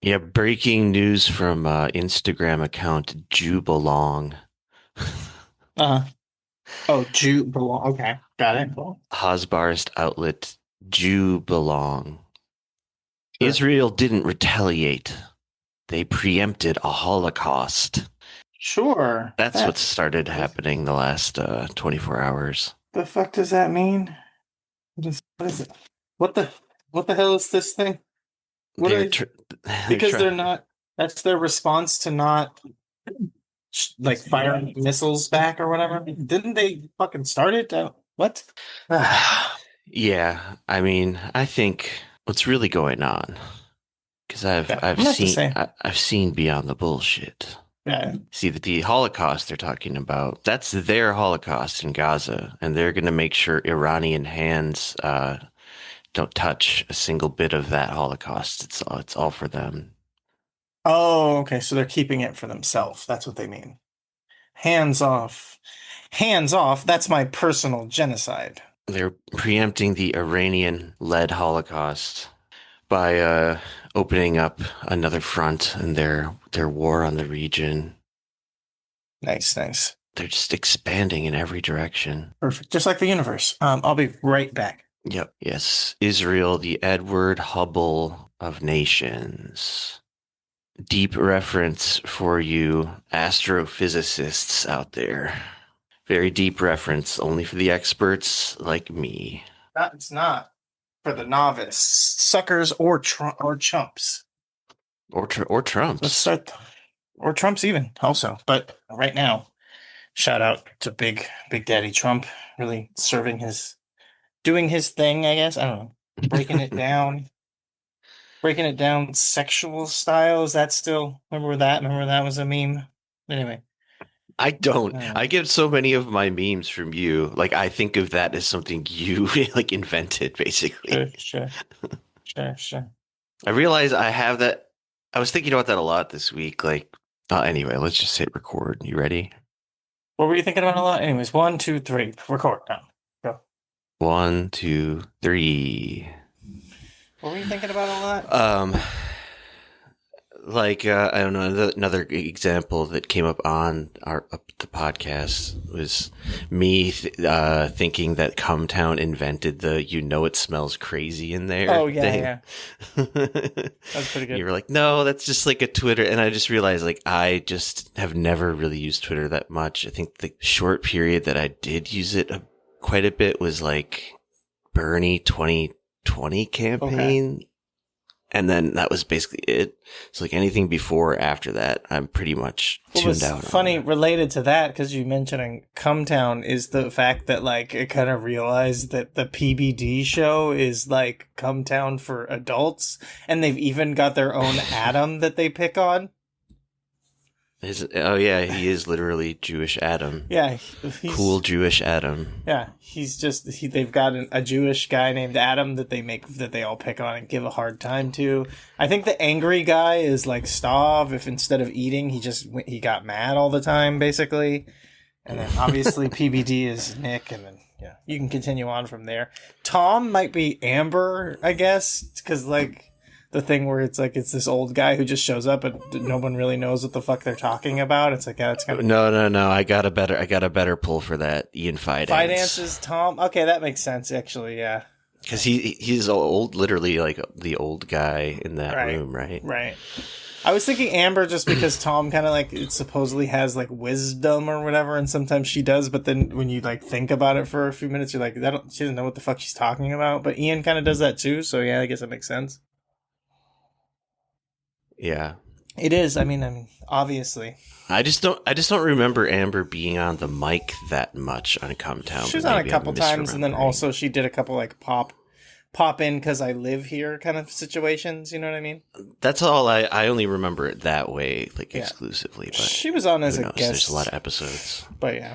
Yeah, breaking news from Instagram account Jubalong. Uh, oh, Jew belong. Okay, got it. Cool. Hasbarist outlet Jubalong. Sure. Israel didn't retaliate. They preempted a Holocaust. Sure. That's what That. started What happening the last 24 hours. the fuck does that mean? What is it? What the what the hell is this thing? What They're are tr- they're because trying. they're not. That's their response to not like firing missiles back or whatever. Didn't they fucking start it? What? Yeah, I mean, I think what's really going on because Yeah, I've I'm not to seen say. I've seen beyond the bullshit. Yeah. See, the Holocaust they're talking about, that's their Holocaust in Gaza, and they're going to make sure Iranian hands don't touch a single bit of that Holocaust. It's all for them. Oh, okay. So they're keeping it for themselves. That's what they mean. Hands off. Hands off. That's my personal genocide. They're preempting the Iranian-led Holocaust by opening up another front in their war on the region. Nice, nice. They're just expanding in every direction. Perfect. Just like the universe. I'll be right back. Yep. Yes. Israel, the Edward Hubble of nations. Deep reference for you astrophysicists out there. Very deep reference, only for the experts like me. It's not for the novice, suckers or chumps. Or Let's Trump's. start, or Trumps even also. But right now, shout out to Big Daddy Trump, really doing his thing. I guess I don't know, breaking it down, sexual style. Is that still remember that? Remember that was a meme. Anyway, I don't. uh, I get so many of my memes from you. Like I think of that as something you like invented, sure, basically. sure, sure, sure. I realize I have that. I was thinking about that a lot this week. Like, anyway, let's just hit record. You ready? What were you thinking about a lot? Anyways, one, two, three, record now. Go. One, two, three. What were you thinking about a lot? Um, like I don't know, another example that came up on the podcast was me thinking that Cumtown invented the it smells crazy in there Oh yeah, thing. yeah. That's pretty You good. were like, no, that's just like a Twitter. And I just realized like I just have never really used Twitter that much. I think the short period that I did use it quite a bit was like Bernie 2020 Okay. campaign, and then that was basically it. So like anything before or after that, I'm pretty much What tuned was out funny on. related to that, because you mentioning Cumtown, is the fact that like it kind of realized that the PBD show is like Cumtown for adults, and they've even got their own Adam that they pick on. Oh yeah, he is literally Jewish Adam. Yeah, Cool he's Jewish Adam. yeah, they've got a Jewish guy named Adam that they all pick on and give a hard time to. I think the angry guy is like Stav. If instead of eating, he got mad all the time, basically. And then obviously PBD is Nick, and then yeah, you can continue on from there. Tom might be Amber, I guess, because like the thing where it's like it's this old guy who just shows up and no one really knows what the fuck they're talking about. It's like yeah, it's kind of No. I got a better pull for that. Ian finance Fidance. is Tom. Okay, that makes sense actually. Yeah, Because he's old, literally like the old guy in that right, room, right? right. I was thinking Amber just because Tom kind of like it supposedly has like wisdom or whatever, and sometimes she does. But then when you like think about it for a few minutes, you're like, she doesn't know what the fuck she's talking about. But Ian kind of does that too, so yeah, I guess that makes sense. Yeah. It is. Obviously, I just don't remember Amber being on the mic that much on Come Town, she but was on a maybe I'm couple times, and then misremembering. also she did a couple like pop in because I live here kind of situations. You know what I mean? That's all I only remember it that way, like Yeah, exclusively, but she was on as who a knows? There's a lot guest, of episodes. but yeah,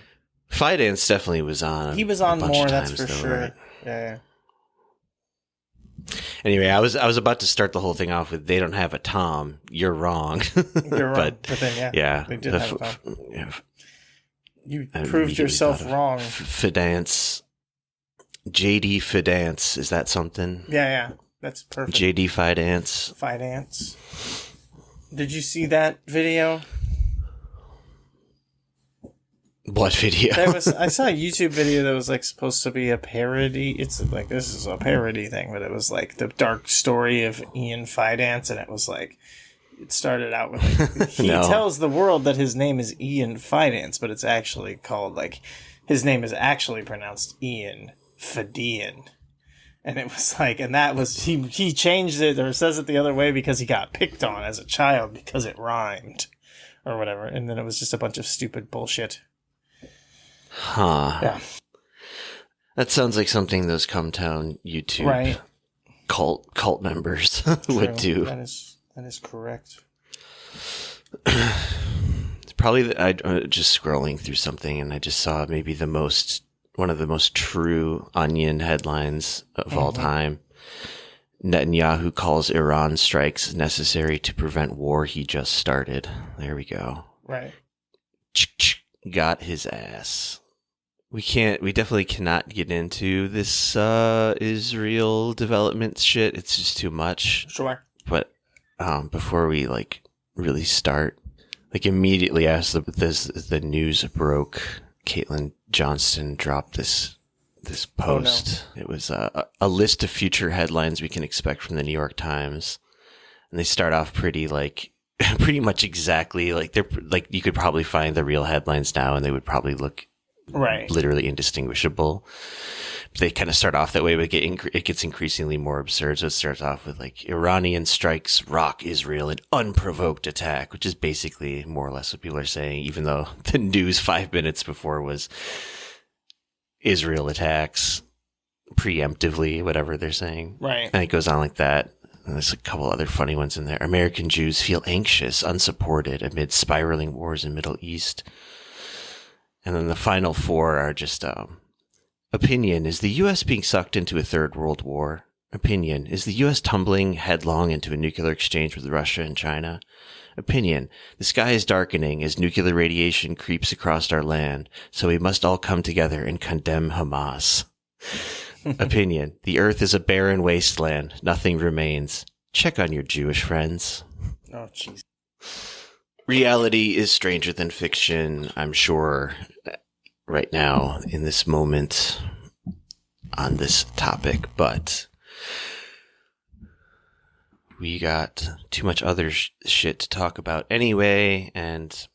Fidance definitely was he on was a on bunch of more. That's times for though, right? sure. Yeah. Anyway, I was about to start the whole thing off with they don't have a Tom. You're wrong. You're wrong, But but then yeah, yeah, they did have a Tom. yeah, You I proved immediately thought yourself of wrong. Fidance. JD Fidance, is that something? Yeah, yeah, that's perfect. JD Fidance. Finance. Did you see that video? What video? I saw a YouTube video that was like supposed to be a parody. It's like, this is a parody thing, but it was like the dark story of Ian Fidance, and it was like, it started out with like, he tells the world that his name is Ian Fidance, but it's actually called like, his name is actually pronounced Ian Fidean. And it was like, and that was, he changed it or says it the other way because he got picked on as a child because it rhymed or whatever. And then it was just a bunch of stupid bullshit. Huh. Yeah. That sounds like something those Cumtown YouTube cult members would do. That is correct. It's probably I'm just scrolling through something and I just saw maybe one of the most true Onion headlines of all time. Netanyahu calls Iran strikes necessary to prevent war he just started. There we go. Right. Got his ass. We definitely cannot get into this Israel development shit. It's just too much. Sure. But before we like really start, like immediately as the news broke, Caitlin Johnston dropped this post. Oh, no. It was a list of future headlines we can expect from the New York Times, and they start off pretty much exactly like they're like you could probably find the real headlines now, and they would probably look literally indistinguishable. They kind of start off that way, but it gets increasingly more absurd. So it starts off with like Iranian strikes rock Israel in unprovoked attack, which is basically more or less what people are saying, even though the news 5 minutes before was Israel attacks preemptively, whatever they're saying. Right. And it goes on like that. And there's a couple other funny ones in there. American Jews feel anxious, unsupported amid spiraling wars in Middle East. And then the final four are just opinion, is the U.S. being sucked into a third world war? Opinion, is the U.S. tumbling headlong into a nuclear exchange with Russia and China? Opinion, the sky is darkening as nuclear radiation creeps across our land, so we must all come together and condemn Hamas. Opinion, the earth is a barren wasteland. Nothing remains. Check on your Jewish friends. Oh, jeez. Reality is stranger than fiction, I'm sure, right now in this moment on this topic, but we got too much other shit to talk about anyway, and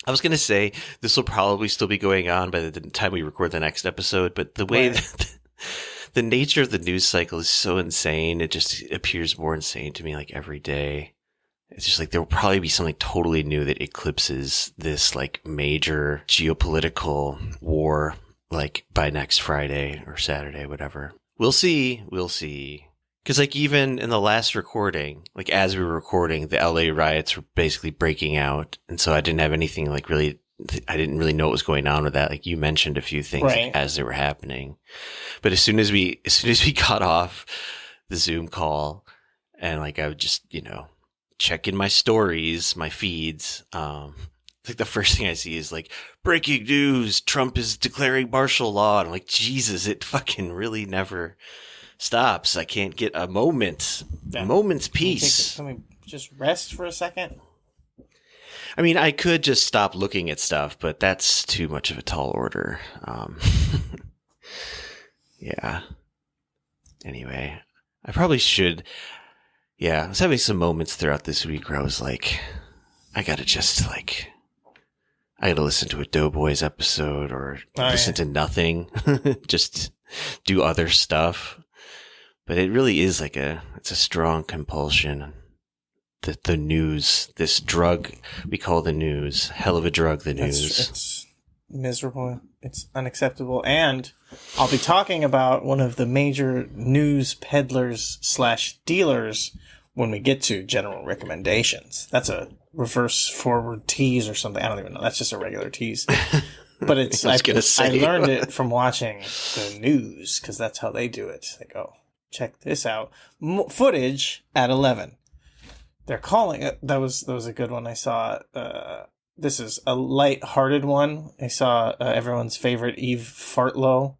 I was going to say this will probably still be going on by the time we record the next episode, but the way that the nature of the news cycle is so insane, it just appears more insane to me like every day. It's just like there will probably be something totally new that eclipses this like major geopolitical war like by next Friday or Saturday, whatever. We'll see. We'll see. Because like even in the last recording, like as we were recording, the LA riots were basically breaking out. And so I didn't have anything like really, I didn't really know what was going on with that. Like you mentioned a few things like, as they were happening. But as soon as we got off the Zoom call and like I would just, check in my stories, my feeds. Like the first thing I see is like breaking news: Trump is declaring martial law. And I'm like, Jesus, it fucking really never stops. I can't get a moment's peace. Can we just rest for a second? I mean, I could just stop looking at stuff, but that's too much of a tall order. Yeah. Anyway, I probably should. Yeah, I was having some moments throughout this week where I was like, I gotta listen to a Doughboys episode or listen to nothing, just do other stuff. But it really is it's a strong compulsion. The news, this drug we call the news, hell of a drug, the news. It's miserable. It's unacceptable. And I'll be talking about one of the major news peddlers / dealers when we get to general recommendations. That's a reverse forward tease or something. I don't even know. That's just a regular tease. But it's I learned it from watching the news because that's how they do it. Like, oh, check this out. Footage at 11. They're calling it. That was a good one. I saw. This is a light-hearted one. I saw everyone's favorite Eve Fartlow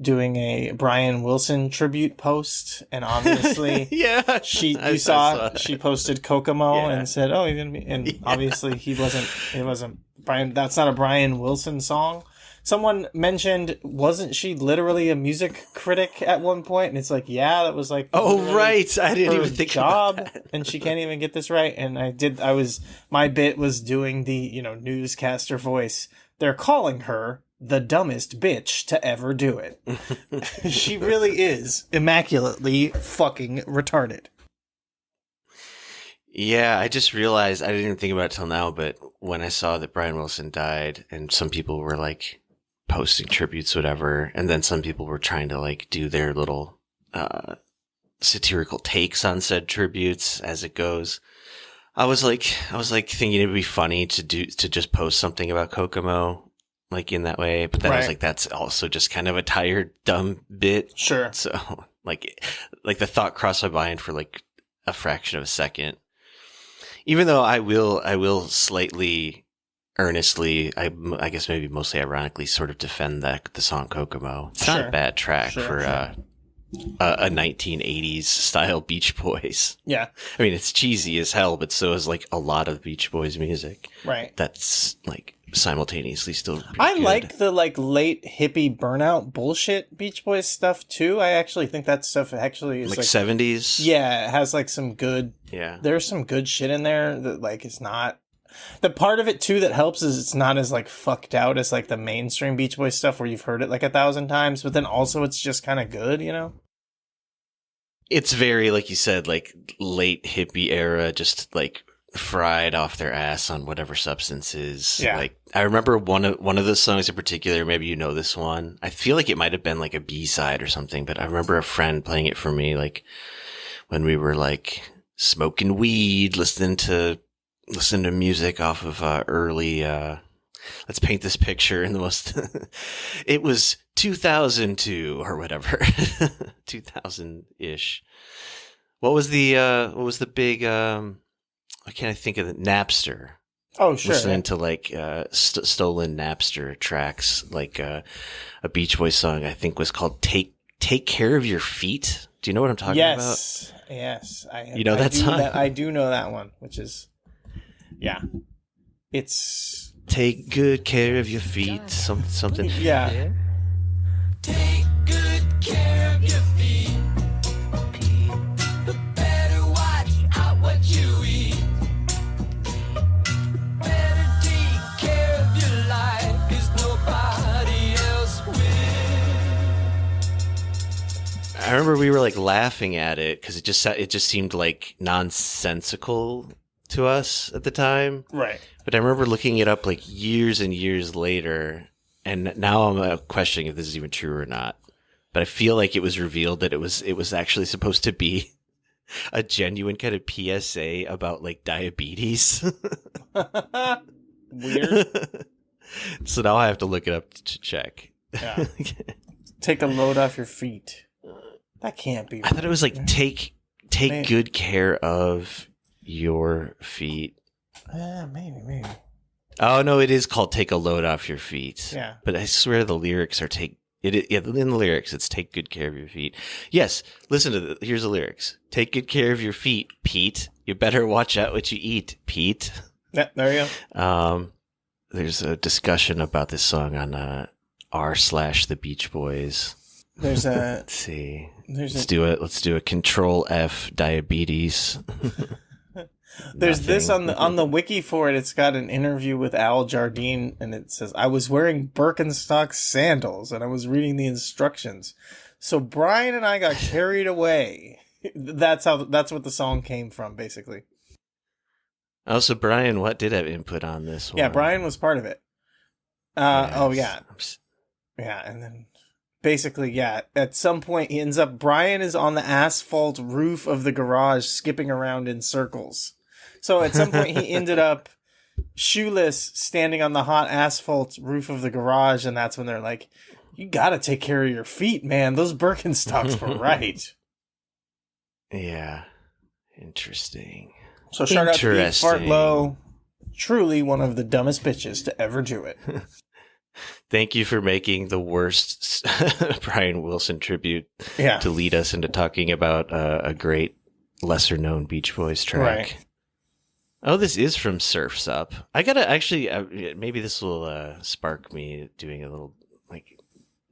doing a Brian Wilson tribute post, and obviously, Yeah, she I saw she posted Kokomo Yeah. and said, "Oh, he's gonna be," and obviously he wasn't. It wasn't Brian. That's not a Brian Wilson song. Someone mentioned, wasn't she literally a music critic at one point? And it's like, yeah, that was like, Oh, literally right. I didn't her even think job, about that. and she can't even get this right. And my bit was doing the, newscaster voice. They're calling her the dumbest bitch to ever do it. She really is immaculately fucking retarded. Yeah, I just realized, I didn't even think about it till now, but when I saw that Brian Wilson died and some people were like posting tributes, whatever, and then some people were trying to like do their little satirical takes on said tributes as it goes. I was like thinking it'd be funny to just post something about Kokomo like in that way, but then I was Right. like, that's also just kind of a tired, dumb bit. Sure. So like the thought crossed my mind for like a fraction of a second. Even though I will slightly earnestly, I guess maybe mostly ironically, sort of defend the song Kokomo. It's not Sure. a bad track Sure, for sure. a 1980s style Beach Boys. Yeah. I mean, it's cheesy as hell, but so is like a lot of Beach Boys music. Right. That's like simultaneously still pretty I good. like the like late hippie burnout bullshit Beach Boys stuff too. I actually think that stuff actually is like like 70s. yeah, it has like some good. Yeah. There's some good shit in there that like it's not. The part of it too that helps is it's not as like fucked out as like the mainstream Beach Boys stuff where you've heard it like 1,000 times, but then also it's just kind of good, you know? It's very, like you said, like late hippie era, just like fried off their ass on whatever substances. Yeah. Like I remember one of those songs in particular, maybe you know this one. I feel like it might have been like a B-side or something, but I remember a friend playing it for me like when we were like smoking weed, listening to music off of early let's paint this picture in the most it was 2002 or whatever 2000-ish. What was the big why can't I think of it? Napster. Oh, sure. Listening to like stolen Napster tracks, like a Beach Boys song I think was called Take Care of Your Feet. Do you know what I'm talking about? Yes. You know that song? I do know that one, which is, yeah. It's, Take good care of your feet. Something. yeah. Take good care of your feet. Better watch out what you eat. Better take care of your life, 'cause nobody else will. I remember we were like laughing at it because it just seemed like nonsensical to us at the time. Right. But I remember looking it up like years and years later, and now I'm questioning if this is even true or not. But I feel like it was revealed that it was actually supposed to be a genuine kind of PSA about like diabetes. Weird. So now I have to look it up to check. Yeah. Take a load off your feet. That can't be. I thought it was like take Maybe. good care of your feet. Maybe. Oh no, it is called "Take a Load Off Your Feet." Yeah. But I swear the lyrics are in the lyrics it's "Take good care of your feet." Yes, listen to here's the lyrics: "Take good care of your feet, Pete. You better watch out what you eat, Pete." Yeah, there you go. There's a discussion about this song on r/the Beach Boys. There's a Let's see. there's Let's a do it. Let's do a Control F diabetes. there's this Nothing. on the wiki for it. It's got an interview with Al Jardine, and it says, "I was wearing Birkenstock sandals, and I was reading the instructions. So Brian and I got carried away." That's what the song came from, basically. Oh, so Brian, what did have input on this one? Yeah, Brian was part of it. Yes. Oh yeah, yeah, and then basically, yeah, at some point he ends up. Brian is on the asphalt roof of the garage, skipping around in circles. So at some point he ended up shoeless, standing on the hot asphalt roof of the garage, and that's when they're like, "You got to take care of your feet, man. Those Birkenstocks were right." Yeah. Interesting. So shout out to Eve Interesting. Fartlow, truly one of the dumbest bitches to ever do it. Thank you for making the worst Brian Wilson tribute Yeah. to lead us into talking about a great lesser-known Beach Boys track. Right. Oh, this is from Surf's Up. I gotta actually, maybe this will spark me doing a little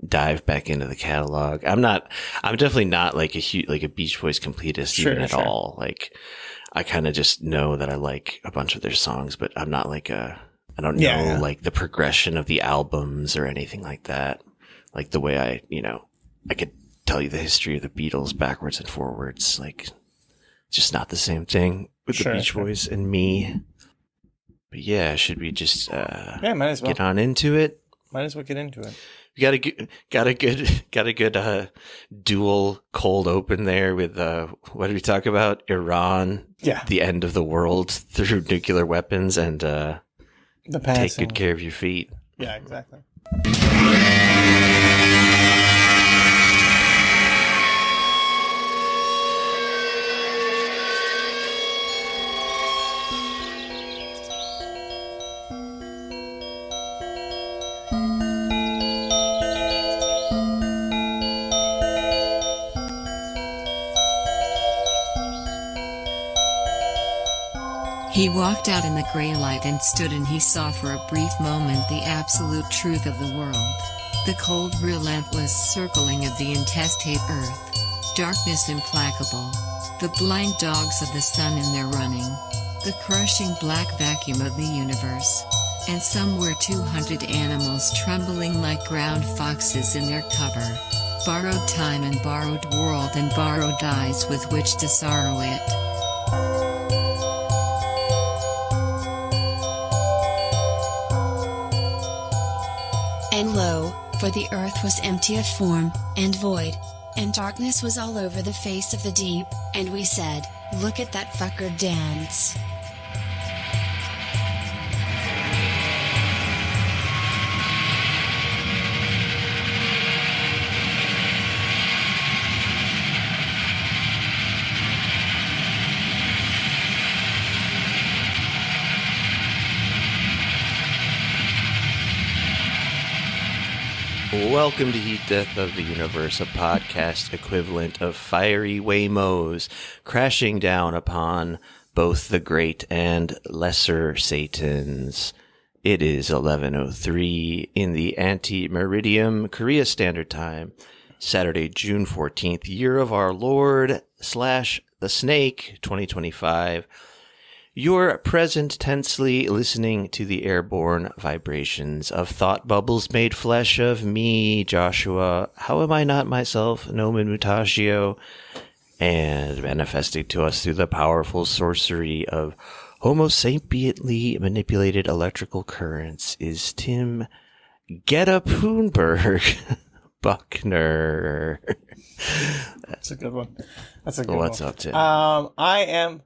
dive back into the catalog. I'm definitely not like a Beach Boys completist even at all. Like, I kind of just know that I like a bunch of their songs, but I'm not I don't know like the progression of the albums or anything like that. Like the way I could tell you the history of the Beatles backwards and forwards. Like, it's just not the same thing with the Beach Boys and me. But yeah, should we just might as well get on into it? Might as well get into it. We got a good dual cold open there with what did we talk about? Iran, the end of the world through nuclear weapons, and the passing. Take good care of your feet. Yeah, exactly. He walked out in the gray light and stood, and he saw for a brief moment the absolute truth of the world. The cold, relentless circling of the intestate earth. Darkness implacable. The blind dogs of the sun in their running. The crushing black vacuum of the universe. And somewhere 200 animals trembling like ground foxes in their cover. Borrowed time and borrowed world and borrowed eyes with which to sorrow it. And lo, for the earth was empty of form, and void, and darkness was all over the face of the deep, and we said, look at that fucker dance. Welcome to Heat Death of the Universe, a podcast equivalent of fiery Waymos crashing down upon both the great and lesser Satans. It is 11:03 in the Ante-Meridium, Korea Standard Time, Saturday, June 14th, year of our Lord / the Snake, 2025. You're present tensely listening to the airborne vibrations of thought bubbles made flesh of me, Joshua. How am I not myself, Nomen Mutatio? And manifesting to us through the powerful sorcery of Homo sapiently manipulated electrical currents is Tim Get-Up-Hoonberg Buckner. That's a good one. That's a good one. What's up, Tim? I am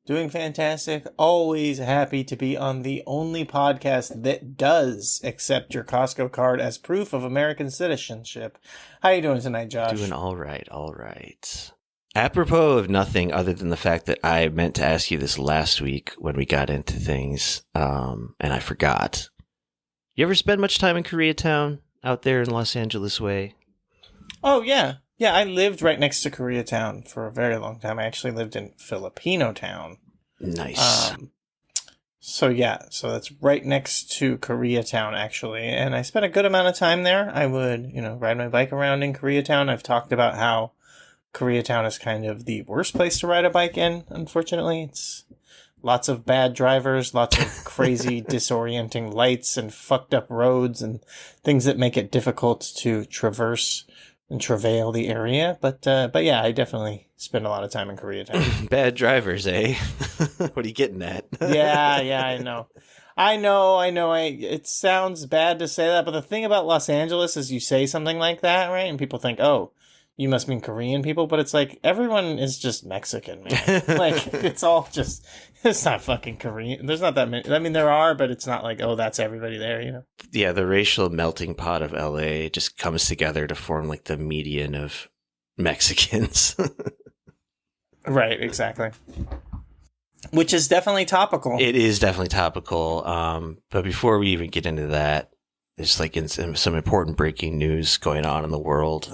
doing fantastic. Always happy to be on the only podcast that does accept your Costco card as proof of American citizenship. How you doing tonight, Josh? Doing all right. Apropos of nothing other than the fact that I meant to ask you this last week when we got into things, and I forgot. You ever spend much time in Koreatown out there in Los Angeles way? Oh, yeah. Yeah, I lived right next to Koreatown for a very long time. I actually lived in Filipino Town. Nice. So that's right next to Koreatown, actually. And I spent a good amount of time there. I would, ride my bike around in Koreatown. I've talked about how Koreatown is kind of the worst place to ride a bike in, unfortunately. It's lots of bad drivers, lots of crazy, disorienting lights and fucked up roads and things that make it difficult to traverse and travail the area, but yeah, I definitely spend a lot of time in Koreatown. Bad drivers, eh? What are you getting at? Yeah, I know. It sounds bad to say that, but the thing about Los Angeles is you say something like that, right? And people think, oh, you must mean Korean people, but it's like, everyone is just Mexican, man. Like, it's not fucking Korean. There's not that many. I mean, there are, but it's not like, oh, that's everybody there, Yeah, the racial melting pot of LA just comes together to form like the median of Mexicans. Right, exactly. Which is definitely topical. It is definitely topical. But before we even get into that, there's like some important breaking news going on in the world.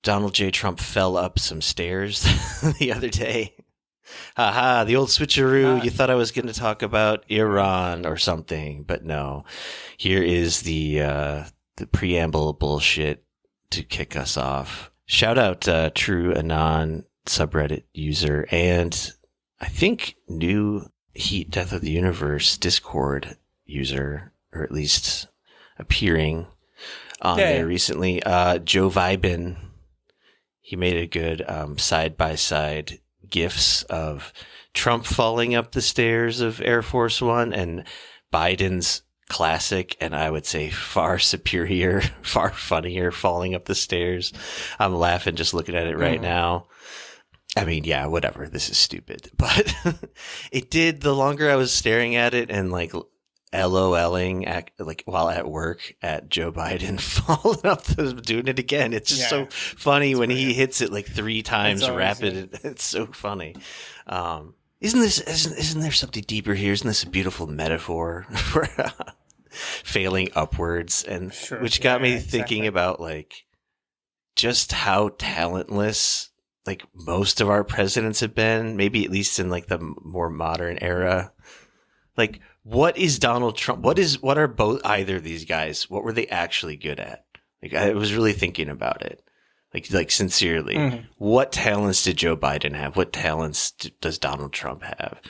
Donald J. Trump fell up some stairs the other day. Haha, the old switcheroo. You thought I was going to talk about Iran or something, but no. Here is the preamble bullshit to kick us off. Shout out True Anon subreddit user and I think new Heat Death of the Universe Discord user, or at least appearing on there recently. Joe Vibin. He made a good side-by-side GIFs of Trump falling up the stairs of Air Force One and Biden's classic, and I would say far superior, far funnier falling up the stairs. I'm laughing just looking at it right now. I mean, yeah, whatever. This is stupid. But it did, the longer I was staring at it and like LOLing like while at work at Joe Biden falling up, doing it again. It's just so funny when he hits it like 3 times rapid. It's so funny. Isn't there something deeper here? Isn't this a beautiful metaphor for failing upwards? And which got me thinking about like just how talentless like most of our presidents have been, maybe at least in like the more modern era. Like, what is Donald Trump? What are both either of these guys? What were they actually good at? Like, I was really thinking about it. Like sincerely, what talents did Joe Biden have? What talents does Donald Trump have?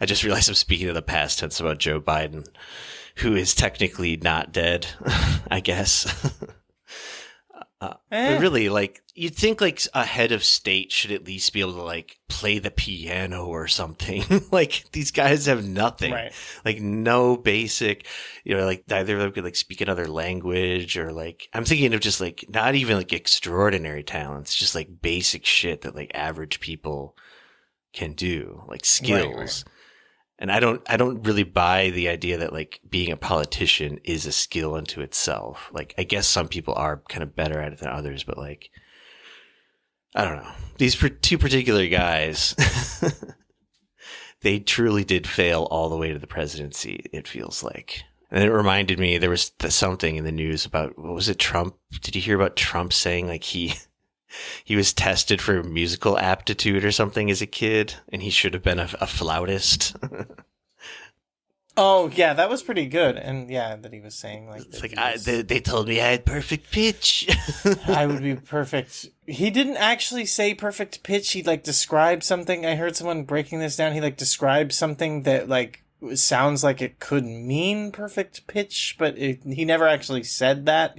I just realized I'm speaking of the past tense about Joe Biden, who is technically not dead, I guess. But really, like, you'd think like a head of state should at least be able to like play the piano or something. Like these guys have nothing, like no basic, like neither of them could like speak another language or like, I'm thinking of just like not even like extraordinary talents, just like basic shit that like average people can do, like skills. And I don't really buy the idea that like being a politician is a skill unto itself. Like, I guess some people are kind of better at it than others, but like, I don't know. These two particular guys, they truly did fail all the way to the presidency, it feels like. And it reminded me, there was something in the news about, what was it, Trump? Did you hear about Trump saying like he was tested for musical aptitude or something as a kid, and he should have been a flautist. Oh yeah, that was pretty good, and yeah, that he was saying like, it's like they told me I had perfect pitch. I would be perfect. He didn't actually say perfect pitch. He like described something. I heard someone breaking this down. He like described something that like sounds like it could mean perfect pitch, but he never actually said that.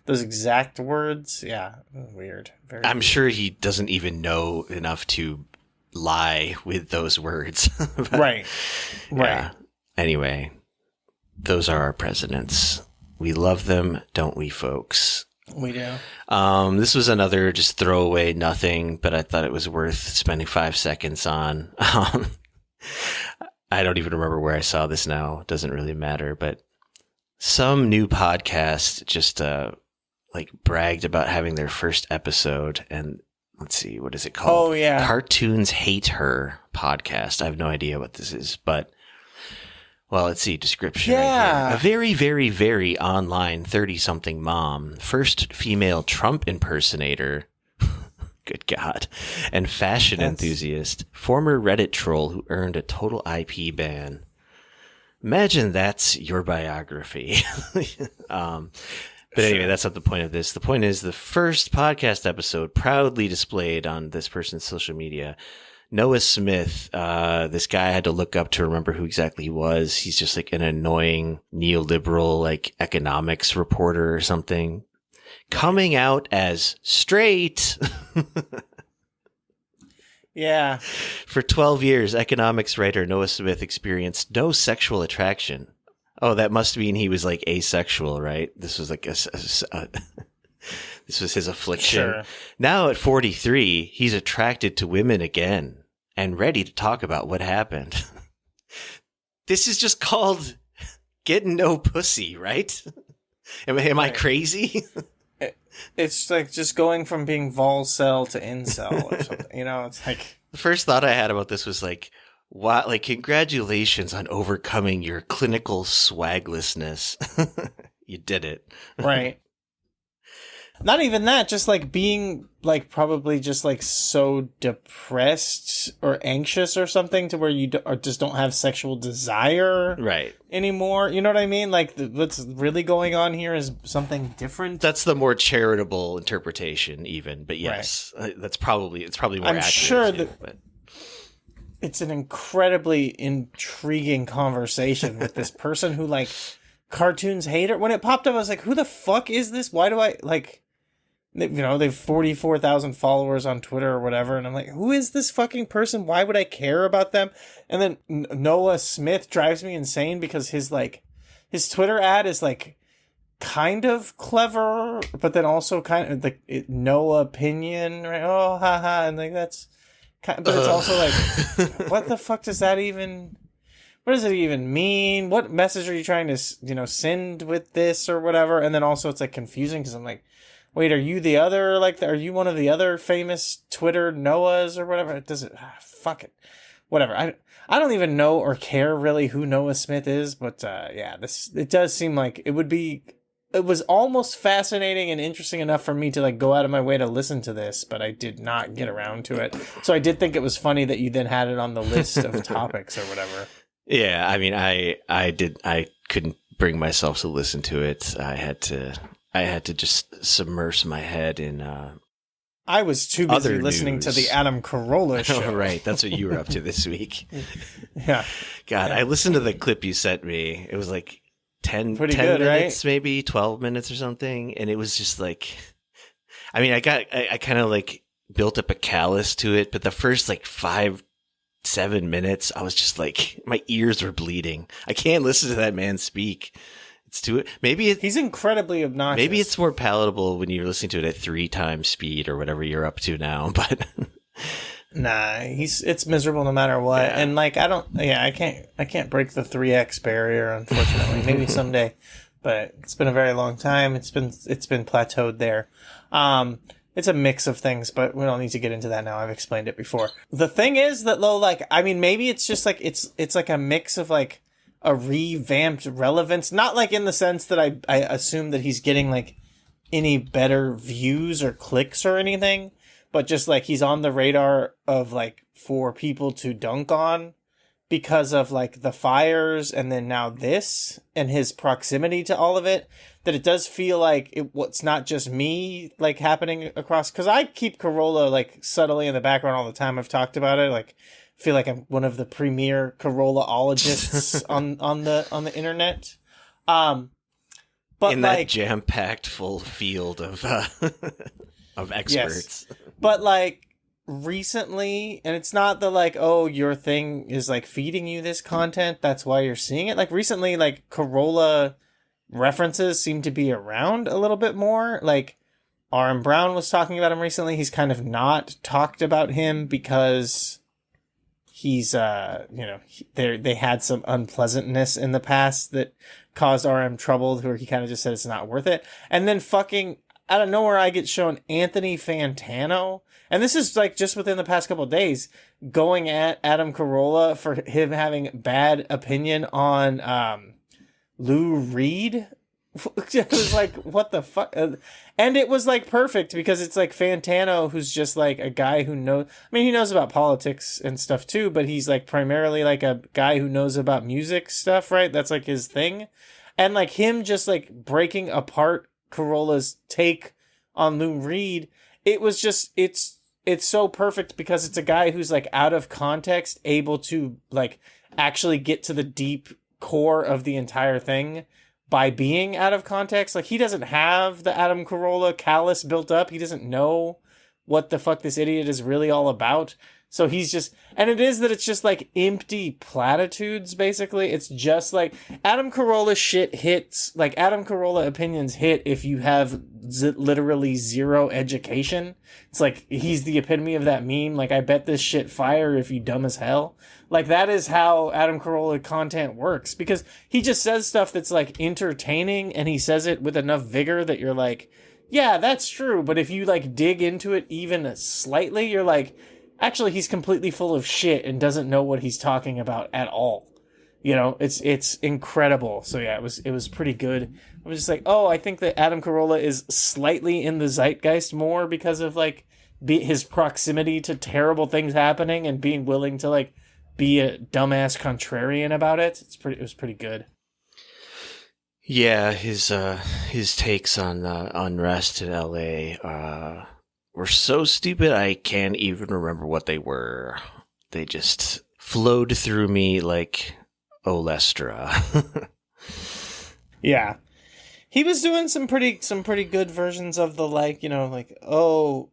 Those exact words. Yeah, weird. Very I'm weird. sure he doesn't even know enough to lie with those words. Right. Yeah. Anyway, those are our presidents. We love them, don't we, folks? We do. This was another just throwaway nothing, but I thought it was worth spending 5 seconds on. I don't even remember where I saw this now. It doesn't really matter, but some new podcast just like bragged about having their first episode, and let's see, what is it called? Oh yeah, Cartoons Hate Her podcast. I have no idea what this is, but well, let's see, description. Yeah. Right here. A very, very, very online 30-something mom, first female Trump impersonator, good God, and fashion enthusiast, former Reddit troll who earned a total IP ban. Imagine that's your biography. But anyway, that's not the point of this. The point is the first podcast episode proudly displayed on this person's social media. Noah Smith, this guy I had to look up to remember who exactly he was. He's just like an annoying neoliberal, like economics reporter or something. Coming out as straight. Yeah. For 12 years, economics writer Noah Smith experienced no sexual attraction. Oh, that must mean he was like asexual, right? This was like this was his affliction. Sure. Now at 43, he's attracted to women again and ready to talk about what happened. This is just called getting no pussy, right? Am I crazy? It's like just going from being volcel to incel or something. It's like... The first thought I had about this was like, Wow, like congratulations on overcoming your clinical swaglessness. You did it. Right. Not even that, just like being like probably just like so depressed or anxious or something to where you or just don't have sexual desire Right. anymore. You know what I mean? Like what's really going on here is something different. That's the more charitable interpretation even, but yes, it's probably more I'm accurate. sure too, that but it's an incredibly intriguing conversation with this person who like cartoons hate her. When it popped up, I was like, who the fuck is this? Why do I like, you know, they've 44,000 followers on Twitter or whatever. And I'm like, who is this fucking person? Why would I care about them? And then Noah Smith drives me insane because his Twitter ad is like kind of clever, but then also kind of like no opinion, right? Oh, haha. And like, that's kind but it's also like, what the fuck does that even, what does it even mean? What message are you trying to, you know, send with this or whatever? And then also it's like confusing because I'm like, wait, are you the other, like, are you one of the other famous Twitter Noahs or whatever? It doesn't, fuck it. Whatever. I don't even know or care really who Noah Smith is, but yeah, it does seem like it was almost fascinating and interesting enough for me to like go out of my way to listen to this, but I did not get around to it. So I did think it was funny that you then had it on the list of topics or whatever. yeah, I mean, I couldn't bring myself to listen to it. I had to just submerge my head in I was too busy other listening news. to the Adam Carolla show. Oh, right, that's what you were up to this week. Yeah. God, Yeah. I listened to the clip you sent me. It was like 10 Pretty good, minutes, maybe 12 minutes or something. And it was just like, I mean, I kind of like built up a callus to it, but the first like 5-7 minutes, I was just like, my ears were bleeding. I can't listen to that man speak. It's too, He's incredibly obnoxious. maybe it's more palatable when you're listening to it at 3 times speed or whatever you're up to now, but Nah, it's miserable no matter what. Yeah. And like I can't break the 3x barrier, unfortunately. Maybe someday. But it's been a very long time. It's been plateaued there. It's a mix of things, but we don't need to get into that now. I've explained it before. The thing is that though, like, I mean, maybe it's just like it's like a mix of like a revamped relevance, not like in the sense that I assume that he's getting like any better views or clicks or anything, but just like he's on the radar of like for people to dunk on because of like the fires and then now this and his proximity to all of it, that it does feel like it's not just me like happening across, because I keep Carolla like subtly in the background all the time. I've talked about it, like feel like I'm one of the premier Carollaologists on the internet. But in like, that jam-packed full field of of experts. yes. But like recently, and it's not the like, oh, your thing is like feeding you this content, that's why you're seeing it. Like recently, like Carolla references seem to be around a little bit more. Like R.M. Brown was talking about him recently. He's kind of not talked about him because he's they had some unpleasantness in the past that caused RM trouble, where he kind of just said it's not worth it. And then fucking out of nowhere, I get shown Anthony Fantano, and this is like just within the past couple of days, going at Adam Carolla for him having bad opinion on Lou Reed. It was like, what the fuck? And it was like perfect because it's like Fantano, who's just like a guy who knows, I mean, he knows about politics and stuff too, but he's like primarily like a guy who knows about music stuff, right? That's like his thing. And like him just like breaking apart Carolla's take on Lou Reed, it was just, it's so perfect because it's a guy who's like out of context, able to like actually get to the deep core of the entire thing by being out of context. Like, he doesn't have the Adam Carolla callus built up. He doesn't know what the fuck this idiot is really all about. So he's just, and it is that it's just like empty platitudes, basically. It's just like Adam Carolla shit hits, like Adam Carolla opinions hit if you have literally zero education. It's like, he's the epitome of that meme. Like, I bet this shit fire if you dumb as hell. Like, that is how Adam Carolla content works, because he just says stuff that's like entertaining, and he says it with enough vigor that you're like, yeah, that's true. But if you like dig into it even slightly, you're like, actually he's completely full of shit and doesn't know what he's talking about at all. You know, it's incredible. So yeah, it was pretty good. I was just like, oh, I think that Adam Carolla is slightly in the zeitgeist more because of like his proximity to terrible things happening and being willing to like be a dumbass contrarian about it. It was pretty good. Yeah, his takes on unrest in LA were so stupid I can't even remember what they were. They just flowed through me like Olestra. Yeah. He was doing some pretty good versions of the like, you know, like, oh,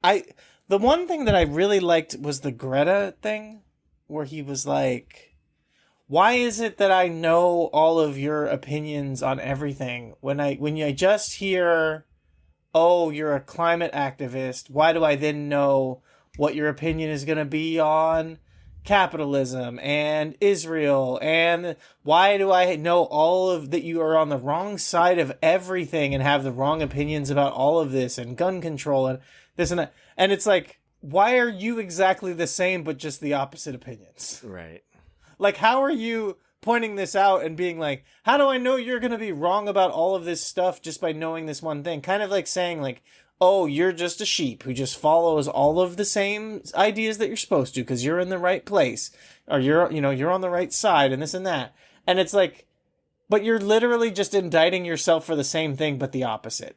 the one thing that I really liked was the Greta thing where he was like, why is it that I know all of your opinions on everything when I just hear, oh, you're a climate activist, why do I then know what your opinion is going to be on capitalism and Israel, and why do I know all of that you are on the wrong side of everything and have the wrong opinions about all of this and gun control and this and that? And it's like, why are you exactly the same but just the opposite opinions? Right. Like, how are you pointing this out and being like, how do I know you're going to be wrong about all of this stuff just by knowing this one thing? Kind of like saying like, oh, you're just a sheep who just follows all of the same ideas that you're supposed to because you're in the right place or you're on the right side and this and that. And it's like, but you're literally just indicting yourself for the same thing but the opposite.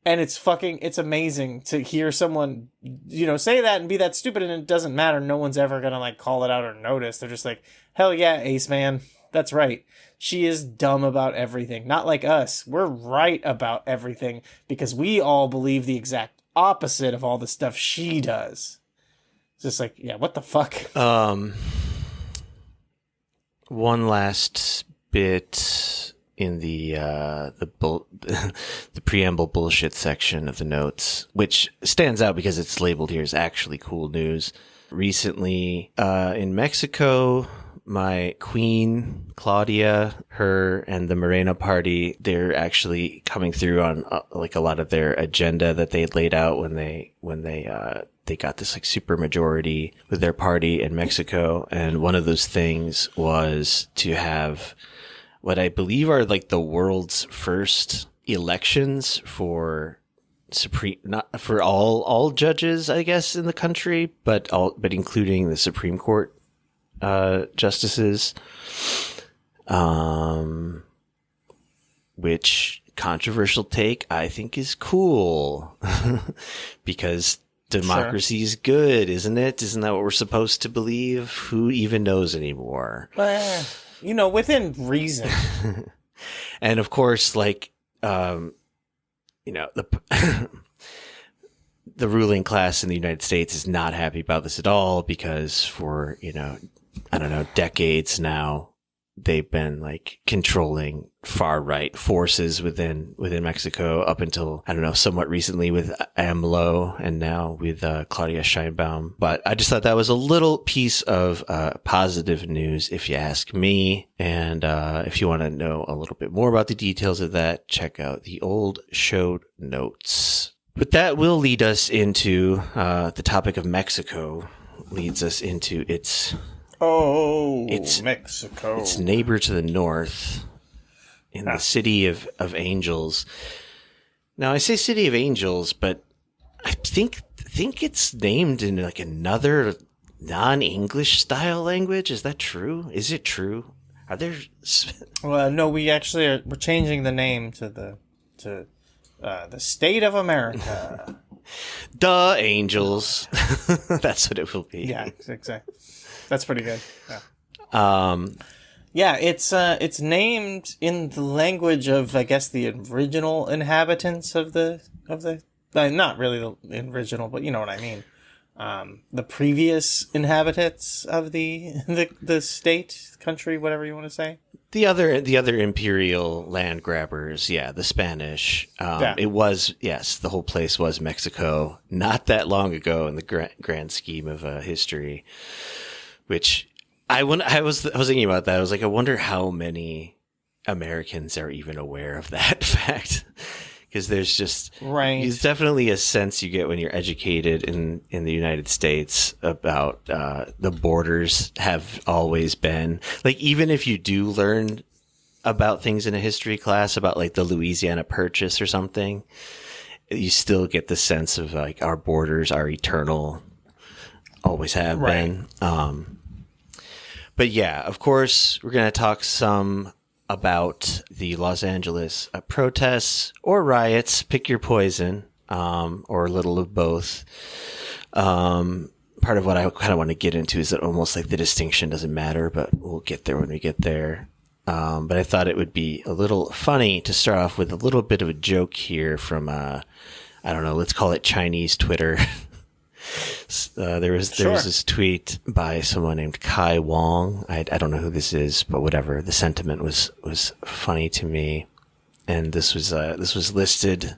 And it's amazing to hear someone, you know, say that and be that stupid, and it doesn't matter. No one's ever going to like call it out or notice. They're just like, hell yeah, Ace Man. That's right. She is dumb about everything. Not like us. We're right about everything because we all believe the exact opposite of all the stuff she does. It's just like, yeah, what the fuck? One last bit in the preamble bullshit section of the notes, which stands out because it's labeled here as actually cool news. Recently, in Mexico, my queen, Claudia, her and the Morena party, they're actually coming through on like a lot of their agenda that they had laid out when they got this like super majority with their party in Mexico. And one of those things was to have what I believe are like the world's first elections for not for all judges, I guess, in the country, but including the Supreme Court justices, which controversial take I think is cool because democracy is good, isn't it? Isn't that what we're supposed to believe? Who even knows anymore? You know, within reason. And of course, like, you know, the ruling class in the United States is not happy about this at all because for, you know, I don't know, decades now, they've been like controlling far right forces within Mexico up until, I don't know, somewhat recently with AMLO and now with Claudia Sheinbaum. But I just thought that was a little piece of positive news, if you ask me. And if you want to know a little bit more about the details of that, check out the old show notes. But that will lead us into the topic of Mexico, leads us into its Mexico. Its neighbor to the north in the city of angels. Now I say city of angels, but I think it's named in like another non-English style language. Is that true? Is it true? Are there? Well, no, we're changing the name to the state of America. Duh, angels. That's what it will be. Yeah, exactly. That's pretty good. Yeah. Yeah, it's named in the language of, I guess, the original inhabitants of the not really the original, but you know what I mean. The previous inhabitants of the state, country, whatever you want to say. The other imperial land grabbers, yeah, the Spanish. It was, yes, the whole place was Mexico not that long ago in the grand scheme of history. Which I was thinking about that. I was like, I wonder how many Americans are even aware of that fact. because there's just Right. there's definitely a sense you get when you're educated in the United States about the borders have always been like, even if you do learn about things in a history class about like the Louisiana Purchase or something, you still get the sense of like our borders are eternal, always have been. But yeah, of course, we're going to talk some about the Los Angeles protests or riots, pick your poison, or a little of both. Part of what I kind of want to get into is that almost like the distinction doesn't matter, but we'll get there when we get there. But I thought it would be a little funny to start off with a little bit of a joke here from, I don't know, let's call it Chinese Twitter. There was this tweet by someone named Kai Wong. I don't know who this is, but whatever. The sentiment was funny to me, and this was listed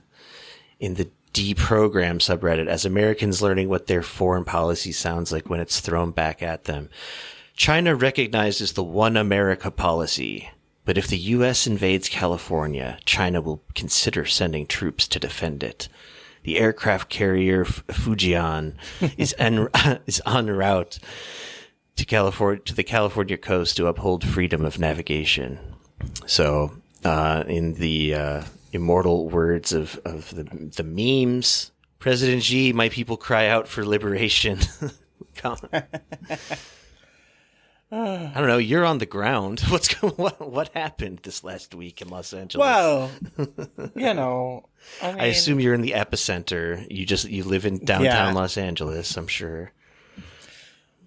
in the deprogram subreddit as Americans learning what their foreign policy sounds like when it's thrown back at them. China recognizes the One America policy, but if the U.S. invades California, China will consider sending troops to defend it. The aircraft carrier Fujian is en route to the California coast to uphold freedom of navigation. So, in the immortal words of the memes, President Xi, my people cry out for liberation. I don't know. You're on the ground. What happened this last week in Los Angeles? Well, I assume you're in the epicenter. You live in downtown Los Angeles, I'm sure.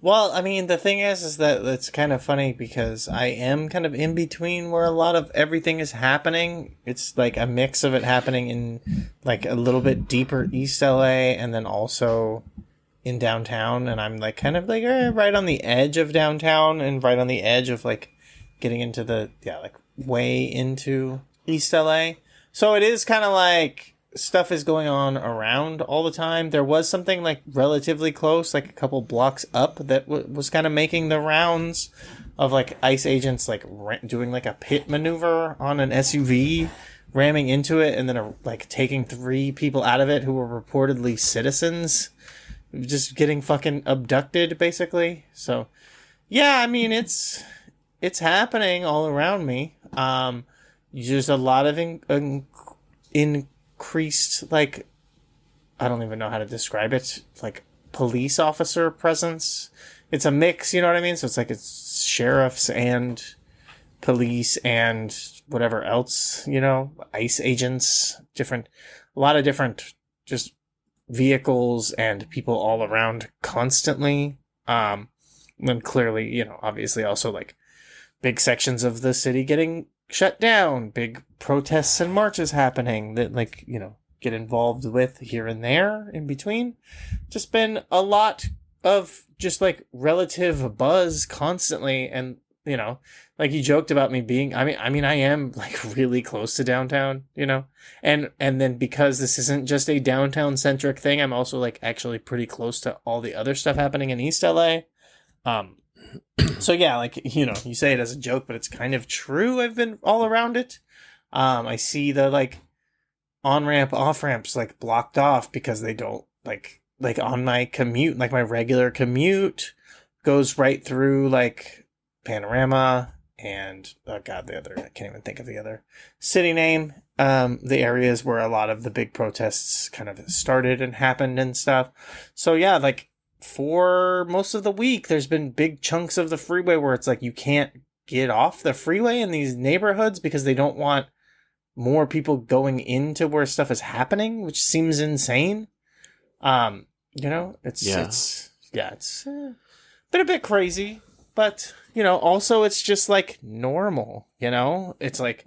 Well, I mean, the thing is that it's kind of funny because I am kind of in between where a lot of everything is happening. It's like a mix of it happening in like a little bit deeper East LA and then also in downtown, and I'm like kind of like right on the edge of downtown and right on the edge of like getting into the like way into East LA. So it is kind of like stuff is going on around all the time. There was something like relatively close, like a couple blocks up, that was kind of making the rounds of like ICE agents like doing like a pit maneuver on an SUV, ramming into it, and then like taking 3 people out of it who were reportedly citizens. Just getting fucking abducted, basically. So, yeah, I mean, it's happening all around me. There's a lot of increased, like, I don't even know how to describe it, like, police officer presence. It's a mix, you know what I mean? So it's like it's sheriffs and police and whatever else, ICE agents, a lot of different, just vehicles and people all around constantly. Then clearly, obviously also like big sections of the city getting shut down, big protests and marches happening that like, get involved with here and there in between. Just been a lot of just like relative buzz constantly. And, like you joked about me being, I am like really close to downtown, and then because this isn't just a downtown centric thing, I'm also like actually pretty close to all the other stuff happening in East LA. So yeah, like, you say it as a joke, but it's kind of true. I've been all around it. I see the like on-ramp, off-ramps like blocked off because they don't like on my commute, like my regular commute goes right through like Panorama and I can't even think of the other city name. The areas where a lot of the big protests kind of started and happened and stuff. So yeah, like for most of the week, there's been big chunks of the freeway where it's like you can't get off the freeway in these neighborhoods because they don't want more people going into where stuff is happening, which seems insane. It's been a bit crazy, but also it's just like normal, it's like,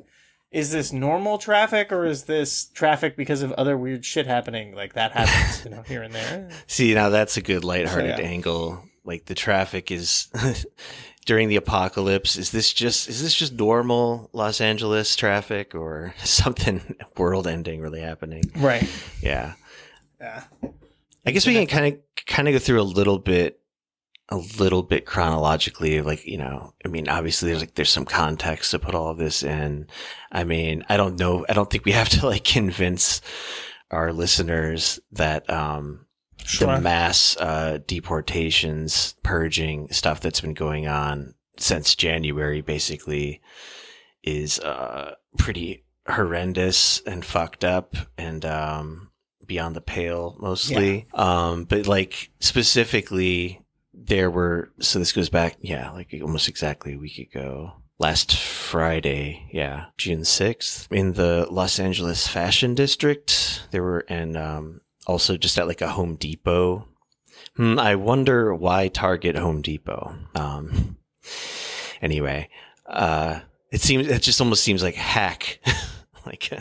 is this normal traffic or is this traffic because of other weird shit happening? Like that happens, here and there. See, now that's a good lighthearted angle. Like the traffic is during the apocalypse. Is this just normal Los Angeles traffic or something world ending really happening? Right. Yeah. Yeah. I guess we can kind of go through a little bit a little bit chronologically, like, I mean, obviously there's some context to put all of this in. I mean, I don't think we have to like convince our listeners that, Sure. the mass, deportations, purging stuff that's been going on since January basically is, pretty horrendous and fucked up and, beyond the pale mostly. But like specifically so this goes back, like almost exactly a week ago, last Friday, June 6th, in the Los Angeles fashion district, there were, and also just at like a Home Depot. I wonder why Target Home Depot. Anyway, it just almost seems like hack, like,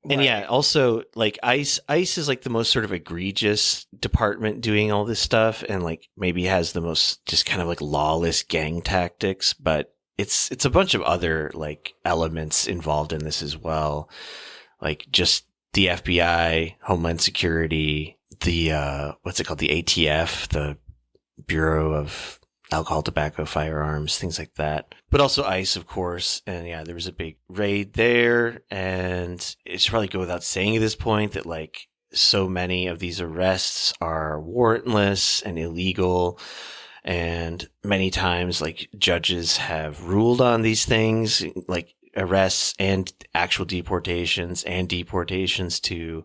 and also like ICE is like the most sort of egregious department doing all this stuff, and like maybe has the most just kind of like lawless gang tactics, but it's a bunch of other like elements involved in this as well. Like just the FBI, Homeland Security, the, what's it called? The ATF, the Bureau of Alcohol, Tobacco, Firearms, things like that. But also ICE, of course. And there was a big raid there. And it should probably go without saying at this point that like so many of these arrests are warrantless and illegal. And many times like judges have ruled on these things, like arrests and actual deportations to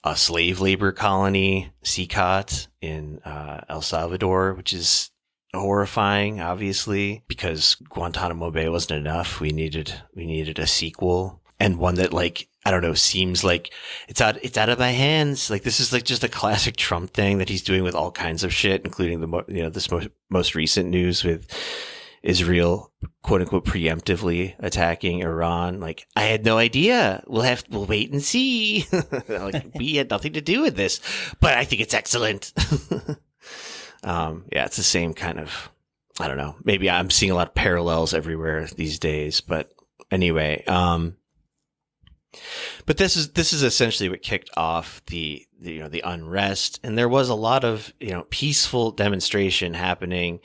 a slave labor colony, CCOT, in El Salvador, which is horrifying, obviously, because Guantanamo Bay wasn't enough. We needed a sequel, and one that, like, I don't know, seems like it's out of my hands. Like, this is like just a classic Trump thing that he's doing with all kinds of shit, including this most recent news with Israel, quote unquote, preemptively attacking Iran. Like, I had no idea. We'll wait and see. Like, we had nothing to do with this, but I think it's excellent. It's the same kind of, I don't know, maybe I'm seeing a lot of parallels everywhere these days, but anyway, but this is essentially what kicked off the unrest, and there was a lot of, peaceful demonstration happening.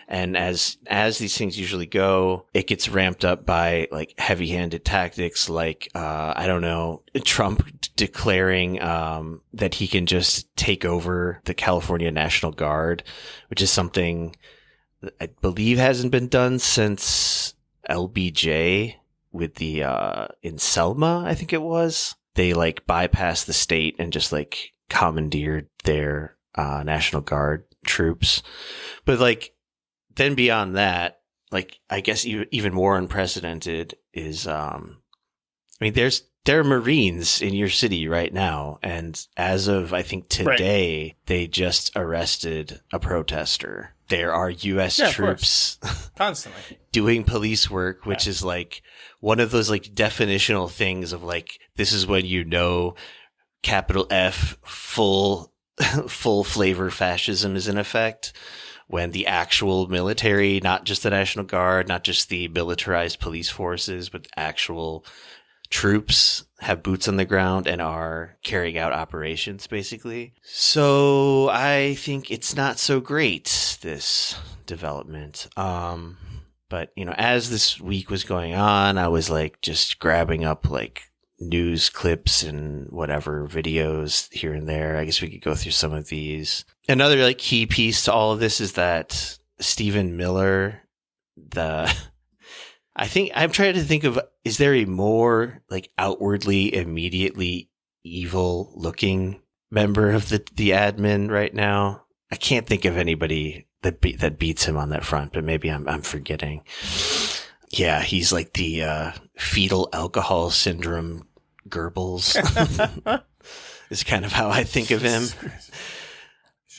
And as these things usually go, it gets ramped up by like heavy-handed tactics, like, I don't know, Trump declaring, that he can just take over the California National Guard, which is something that I believe hasn't been done since LBJ with the, in Selma, I think it was. They like bypassed the state and just like commandeered their, National Guard troops. But like, then beyond that, like, I guess even more unprecedented is, there are Marines in your city right now. And as of, I think today, they just arrested a protester. There are U.S. troops constantly doing police work, which is like one of those like definitional things of like, this is when capital F full flavor fascism is in effect. When the actual military, not just the National Guard, not just the militarized police forces, but actual troops have boots on the ground and are carrying out operations, basically. So I think it's not so great, this development. But, as this week was going on, I was like just grabbing up like news clips and whatever videos here and there. I guess we could go through some of these. Another like key piece to all of this is that Stephen Miller, I think I'm trying to think of, is there a more like outwardly, immediately evil looking member of the admin right now? I can't think of anybody that beats him on that front, but maybe I'm forgetting. Yeah, he's like the fetal alcohol syndrome Goebbels. Is kind of how I think of him. Sure.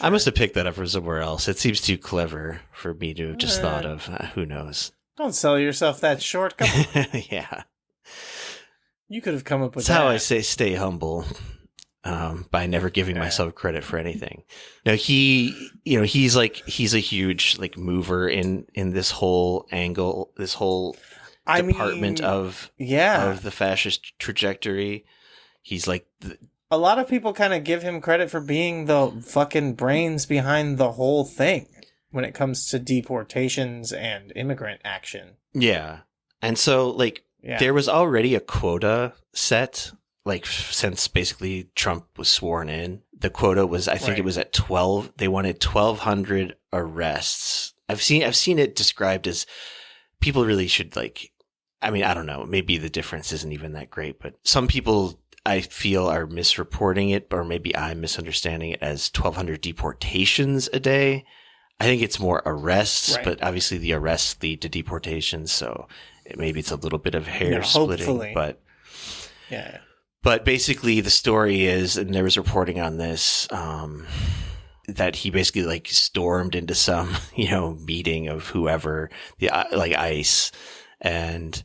I must have picked that up from somewhere else. It seems too clever for me to have just thought of. Who knows? Don't sell yourself that short. Come on. Yeah. You could have come up with That's that. how I say stay humble. By never giving myself credit for anything. No, he's a huge like mover in this whole angle, this whole department of the fascist trajectory. He's like a lot of people kind of give him credit for being the fucking brains behind the whole thing when it comes to deportations and immigrant action. Yeah. And so, like, Yeah. there was already a quota set, like, since basically Trump was sworn in. The quota was, I think Right. it was at 12. They wanted 1,200 arrests. I've seen it described as people really should, like, I mean, I don't know. Maybe the difference isn't even that great, but some people I feel are misreporting it, or maybe I'm misunderstanding it as 1,200 deportations a day. I think it's more arrests, Right. but obviously the arrests lead to deportations, so maybe it's a little bit of hair splitting. hopefully. But basically the story is, and there was reporting on this, that he basically like stormed into some, meeting of whoever, like ICE, and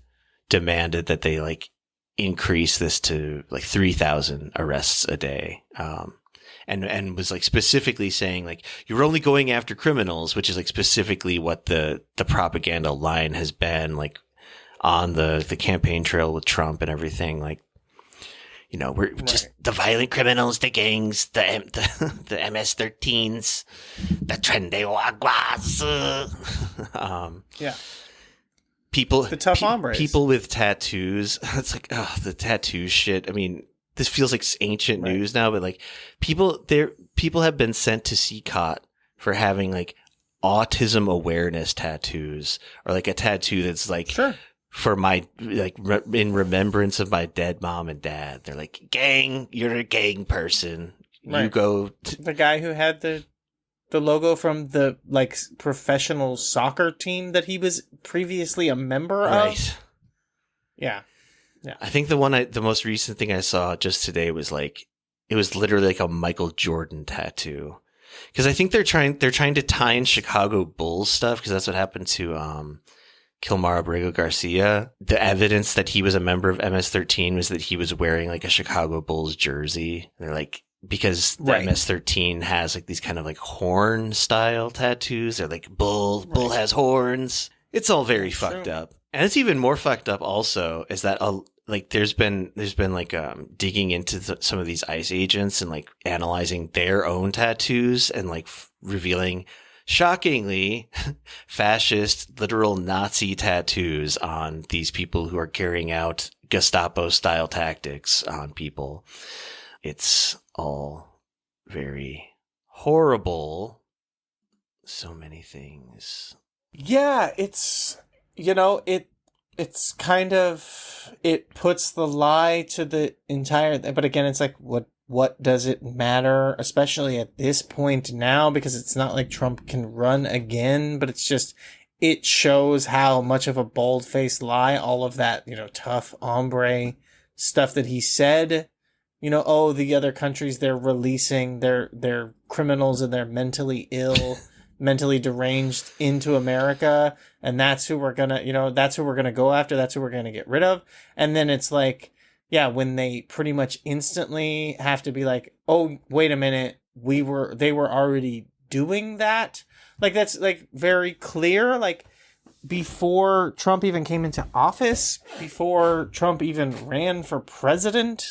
demanded that they like increase this to like 3,000 arrests a day. And was like specifically saying like, you're only going after criminals, which is like specifically what the propaganda line has been like on the campaign trail with Trump and everything. Like, we're just the violent criminals, the gangs, the MS-13s, the trendy waguas. Yeah. People, The tough hombres. people with tattoos. It's like, the tattoo shit. I mean, this feels like ancient Right. news now, but like people have been sent to CCOT for having like autism awareness tattoos, or like a tattoo that's like, Sure. for my, like, in remembrance of my dead mom and dad. They're like, gang, you're a gang person. You Right. go The guy who had the logo from the like professional soccer team that he was previously a member right. of. Yeah. I think the most recent thing I saw just today was like, it was literally like a Michael Jordan tattoo. Cause I think they're trying to tie in Chicago Bulls stuff. Cause that's what happened to, Kilmar Abrego Garcia. The evidence that he was a member of MS-13 was that he was wearing like a Chicago Bulls jersey. They're like, because the Right. MS-13 has like these kind of like horn style tattoos. They're like bull has horns. It's all very fucked true. up. And it's even more fucked up also is that like there's been like digging into some of these ICE agents and like analyzing their own tattoos and like revealing shockingly fascist, literal Nazi tattoos on these people who are carrying out Gestapo style tactics on people. It's all very horrible. So many things. Yeah, it's it's kind of, it puts the lie to the entire, but again, it's like, what does it matter, especially at this point now, because it's not like Trump can run again, but it's just, it shows how much of a bald-faced lie all of that, tough hombre stuff that he said, the other countries, they're releasing their criminals and their mentally ill, mentally deranged into America, and that's who we're gonna, that's who we're gonna go after, that's who we're gonna get rid of. And then it's like, yeah, when they pretty much instantly have to be like, oh, wait a minute, they were already doing that. Like, that's like very clear. Like, before Trump even came into office, before Trump even ran for president,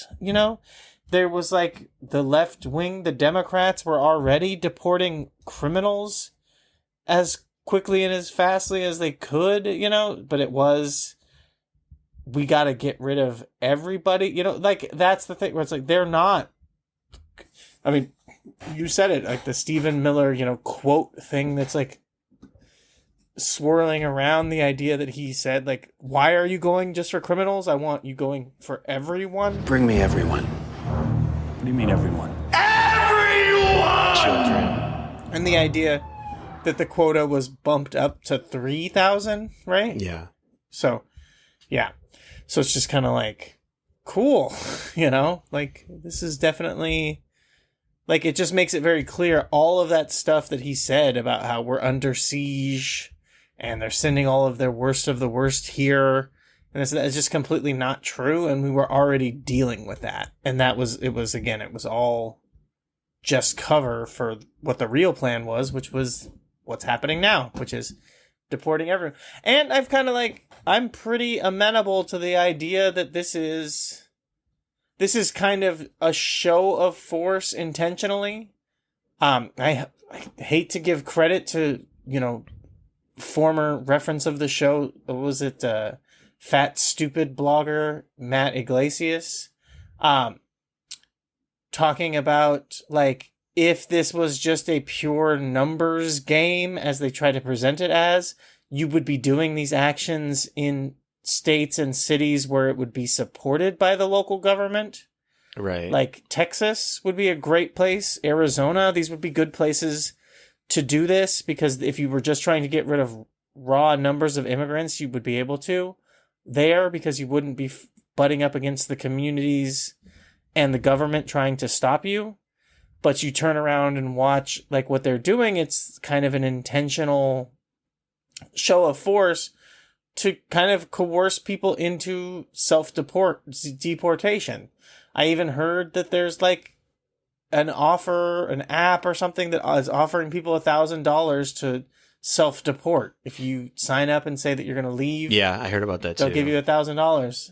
there was like the left wing, the Democrats were already deporting criminals as quickly and as fastly as they could, but it was, we got to get rid of everybody, like that's the thing where it's like, they're not, I mean, you said it, like the Stephen Miller, quote thing that's like swirling around, the idea that he said, like, why are you going just for criminals? I want you going for everyone. Bring me everyone. What do you mean, everyone? Children. And the idea that the quota was bumped up to 3,000, right? Yeah. So, yeah. So it's just kind of like, cool, like, this is definitely, like, it just makes it very clear all of that stuff that he said about how we're under siege and they're sending all of their worst of the worst here. And it's just completely not true. And we were already dealing with that. And it was all just cover for what the real plan was, which was what's happening now, which is deporting everyone. And I've kind of like, I'm pretty amenable to the idea that this is this is kind of a show of force intentionally. I hate to give credit to, former reference of the show. What was it? Fat Stupid blogger Matt Iglesias. Talking about, like, if this was just a pure numbers game, as they try to present it as, you would be doing these actions in states and cities where it would be supported by the local government. Right. Like Texas would be a great place. Arizona, these would be good places to do this, because if you were just trying to get rid of raw numbers of immigrants, you would be able to there, because you wouldn't be butting up against the communities and the government trying to stop you. But you turn around and watch like what they're doing. It's kind of an intentional show of force to kind of coerce people into deportation. I even heard that there's like an app or something that is offering people $1,000 to self-deport. If you sign up and say that you're going to leave, Yeah, I heard about that too. they'll give you $1,000.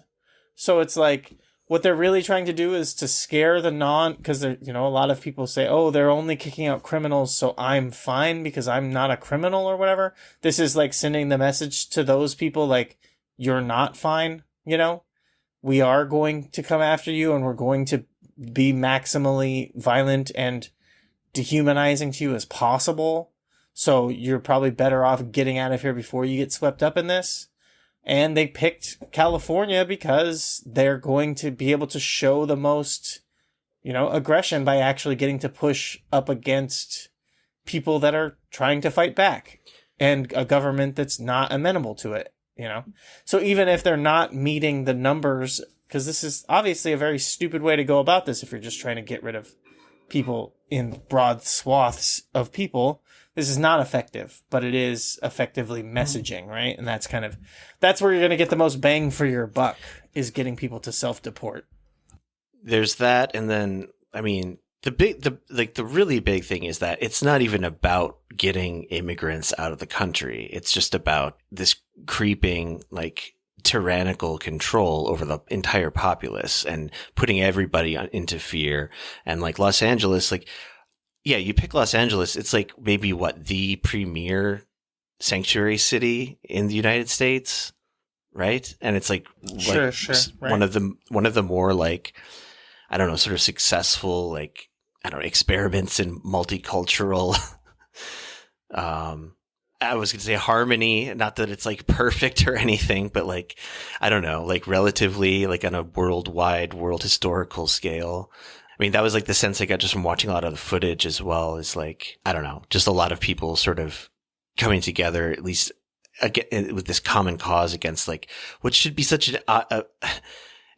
So it's like, what they're really trying to do is to scare the because they're, a lot of people say, oh, they're only kicking out criminals, so I'm fine because I'm not a criminal or whatever. This is like sending the message to those people, like, you're not fine, We are going to come after you, and we're going to be maximally violent and dehumanizing to you as possible. So you're probably better off getting out of here before you get swept up in this. And they picked California because they're going to be able to show the most, aggression by actually getting to push up against people that are trying to fight back, and a government that's not amenable to it, So even if they're not meeting the numbers, because this is obviously a very stupid way to go about this if you're just trying to get rid of people in broad swaths of people, this is not effective, but it is effectively messaging, right? And that's where you're going to get the most bang for your buck, is getting people to self-deport. There's that, and then, I mean, the really big thing is that it's not even about getting immigrants out of the country. It's just about this creeping, like, tyrannical control over the entire populace and putting everybody into fear. And like Los Angeles, like, yeah, you pick Los Angeles, it's like maybe the premier sanctuary city in the United States, right? And it's like, sure, right. one of the more, like, I don't know, sort of successful, like, I don't know, experiments in multicultural I was going to say harmony, not that it's like perfect or anything, but like, I don't know, like relatively, like on a world historical scale. I mean, that was like the sense I got just from watching a lot of the footage, as well as like, I don't know, just a lot of people sort of coming together, at least again, with this common cause against like what should be such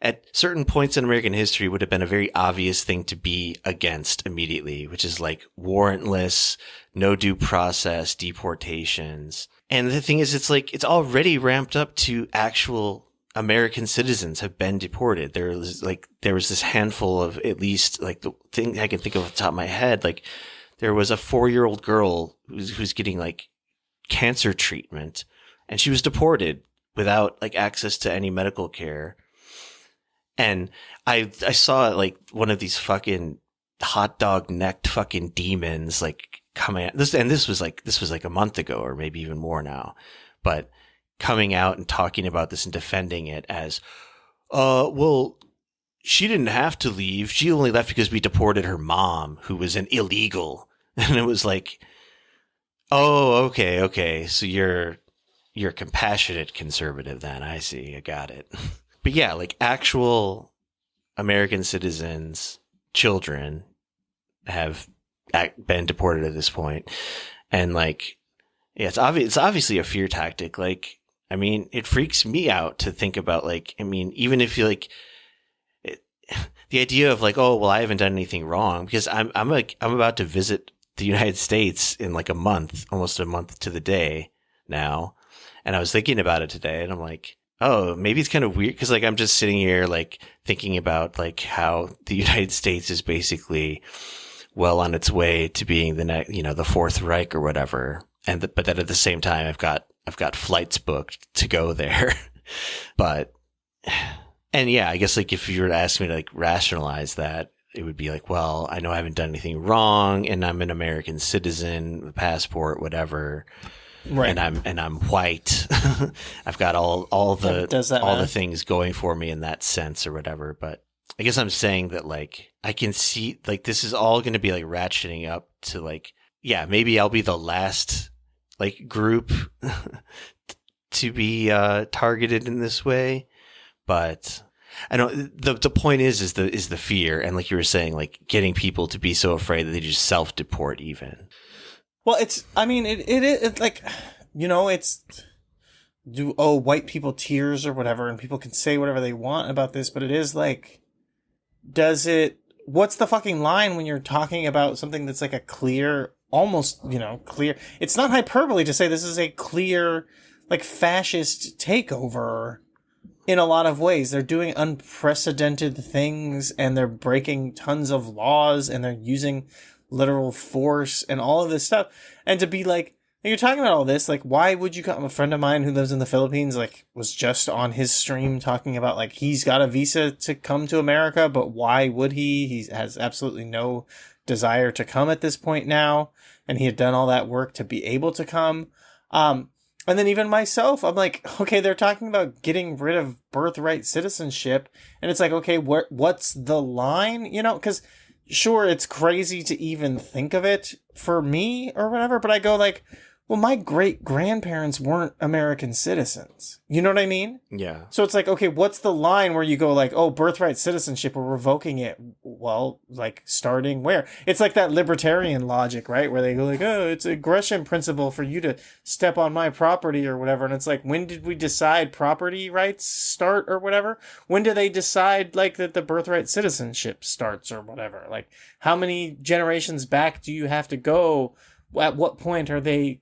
at certain points in American history would have been a very obvious thing to be against immediately, which is like warrantless, no due process deportations. And the thing is, it's like, it's already ramped up to actual American citizens have been deported. There was this handful of, at least, like, the thing I can think of off the top of my head, like there was a 4-year-old girl who's getting like cancer treatment, and she was deported without like access to any medical care. And I saw like one of these fucking hot dog necked fucking demons like coming out. This was like a month ago, or maybe even more now, but coming out and talking about this and defending it as, well, she didn't have to leave. She only left because we deported her mom, who was an illegal. And it was like, oh, okay. So you're a compassionate conservative then. I see. I got it. But yeah, like actual American citizens, children have been deported at this point. And like, yeah, it's obviously a fear tactic. Like, I mean, it freaks me out to think about, like, I mean, even if you like the idea of like, oh, well, I haven't done anything wrong, because I'm about to visit the United States in like a month, almost a month to the day now. And I was thinking about it today, and I'm like, oh, maybe it's kind of weird, because like I'm just sitting here like thinking about like how the United States is basically well on its way to being the next, the Fourth Reich or whatever, but that at the same time I've got flights booked to go there. But And yeah, I guess like if you were to ask me to like rationalize that, it would be like, well, I know I haven't done anything wrong, and I'm an American citizen, a passport, whatever. Right. And I'm white. I've got all the Does that all matter? the things going for me in that sense or whatever. But I guess I'm saying that like I can see like this is all going to be like ratcheting up to like, yeah, maybe I'll be the last like group to be targeted in this way. But I don't. The point is the fear, and like you were saying, like getting people to be so afraid that they just self deport even. Well, it's. I mean, it like, it's. Do owe white people tears or whatever, and people can say whatever they want about this, but it is like, does it? What's the fucking line when you're talking about something that's like a clear, almost clear? It's not hyperbole to say this is a clear, like fascist takeover. In a lot of ways, they're doing unprecedented things, and they're breaking tons of laws, and they're using literal force and all of this stuff. And to be like, you're talking about all this, like, why would you come? A friend of mine who lives in the Philippines, like, was just on his stream talking about, like, he's got a visa to come to America, but why would he? He has absolutely no desire to come at this point now, and he had done all that work to be able to come. And then even myself, I'm like, okay, they're talking about getting rid of birthright citizenship. And it's like, okay, what's the line? Because sure, it's crazy to even think of it for me or whatever. But I go like, well, my great grandparents weren't American citizens. You know what I mean? Yeah. So it's like, okay, what's the line where you go like, oh, birthright citizenship, we're revoking it. Well, like starting where? It's like that libertarian logic, right? Where they go like, oh, it's aggression principle for you to step on my property or whatever. And it's like, when did we decide property rights start or whatever? When do they decide like that the birthright citizenship starts or whatever? Like how many generations back do you have to go? At what point are they,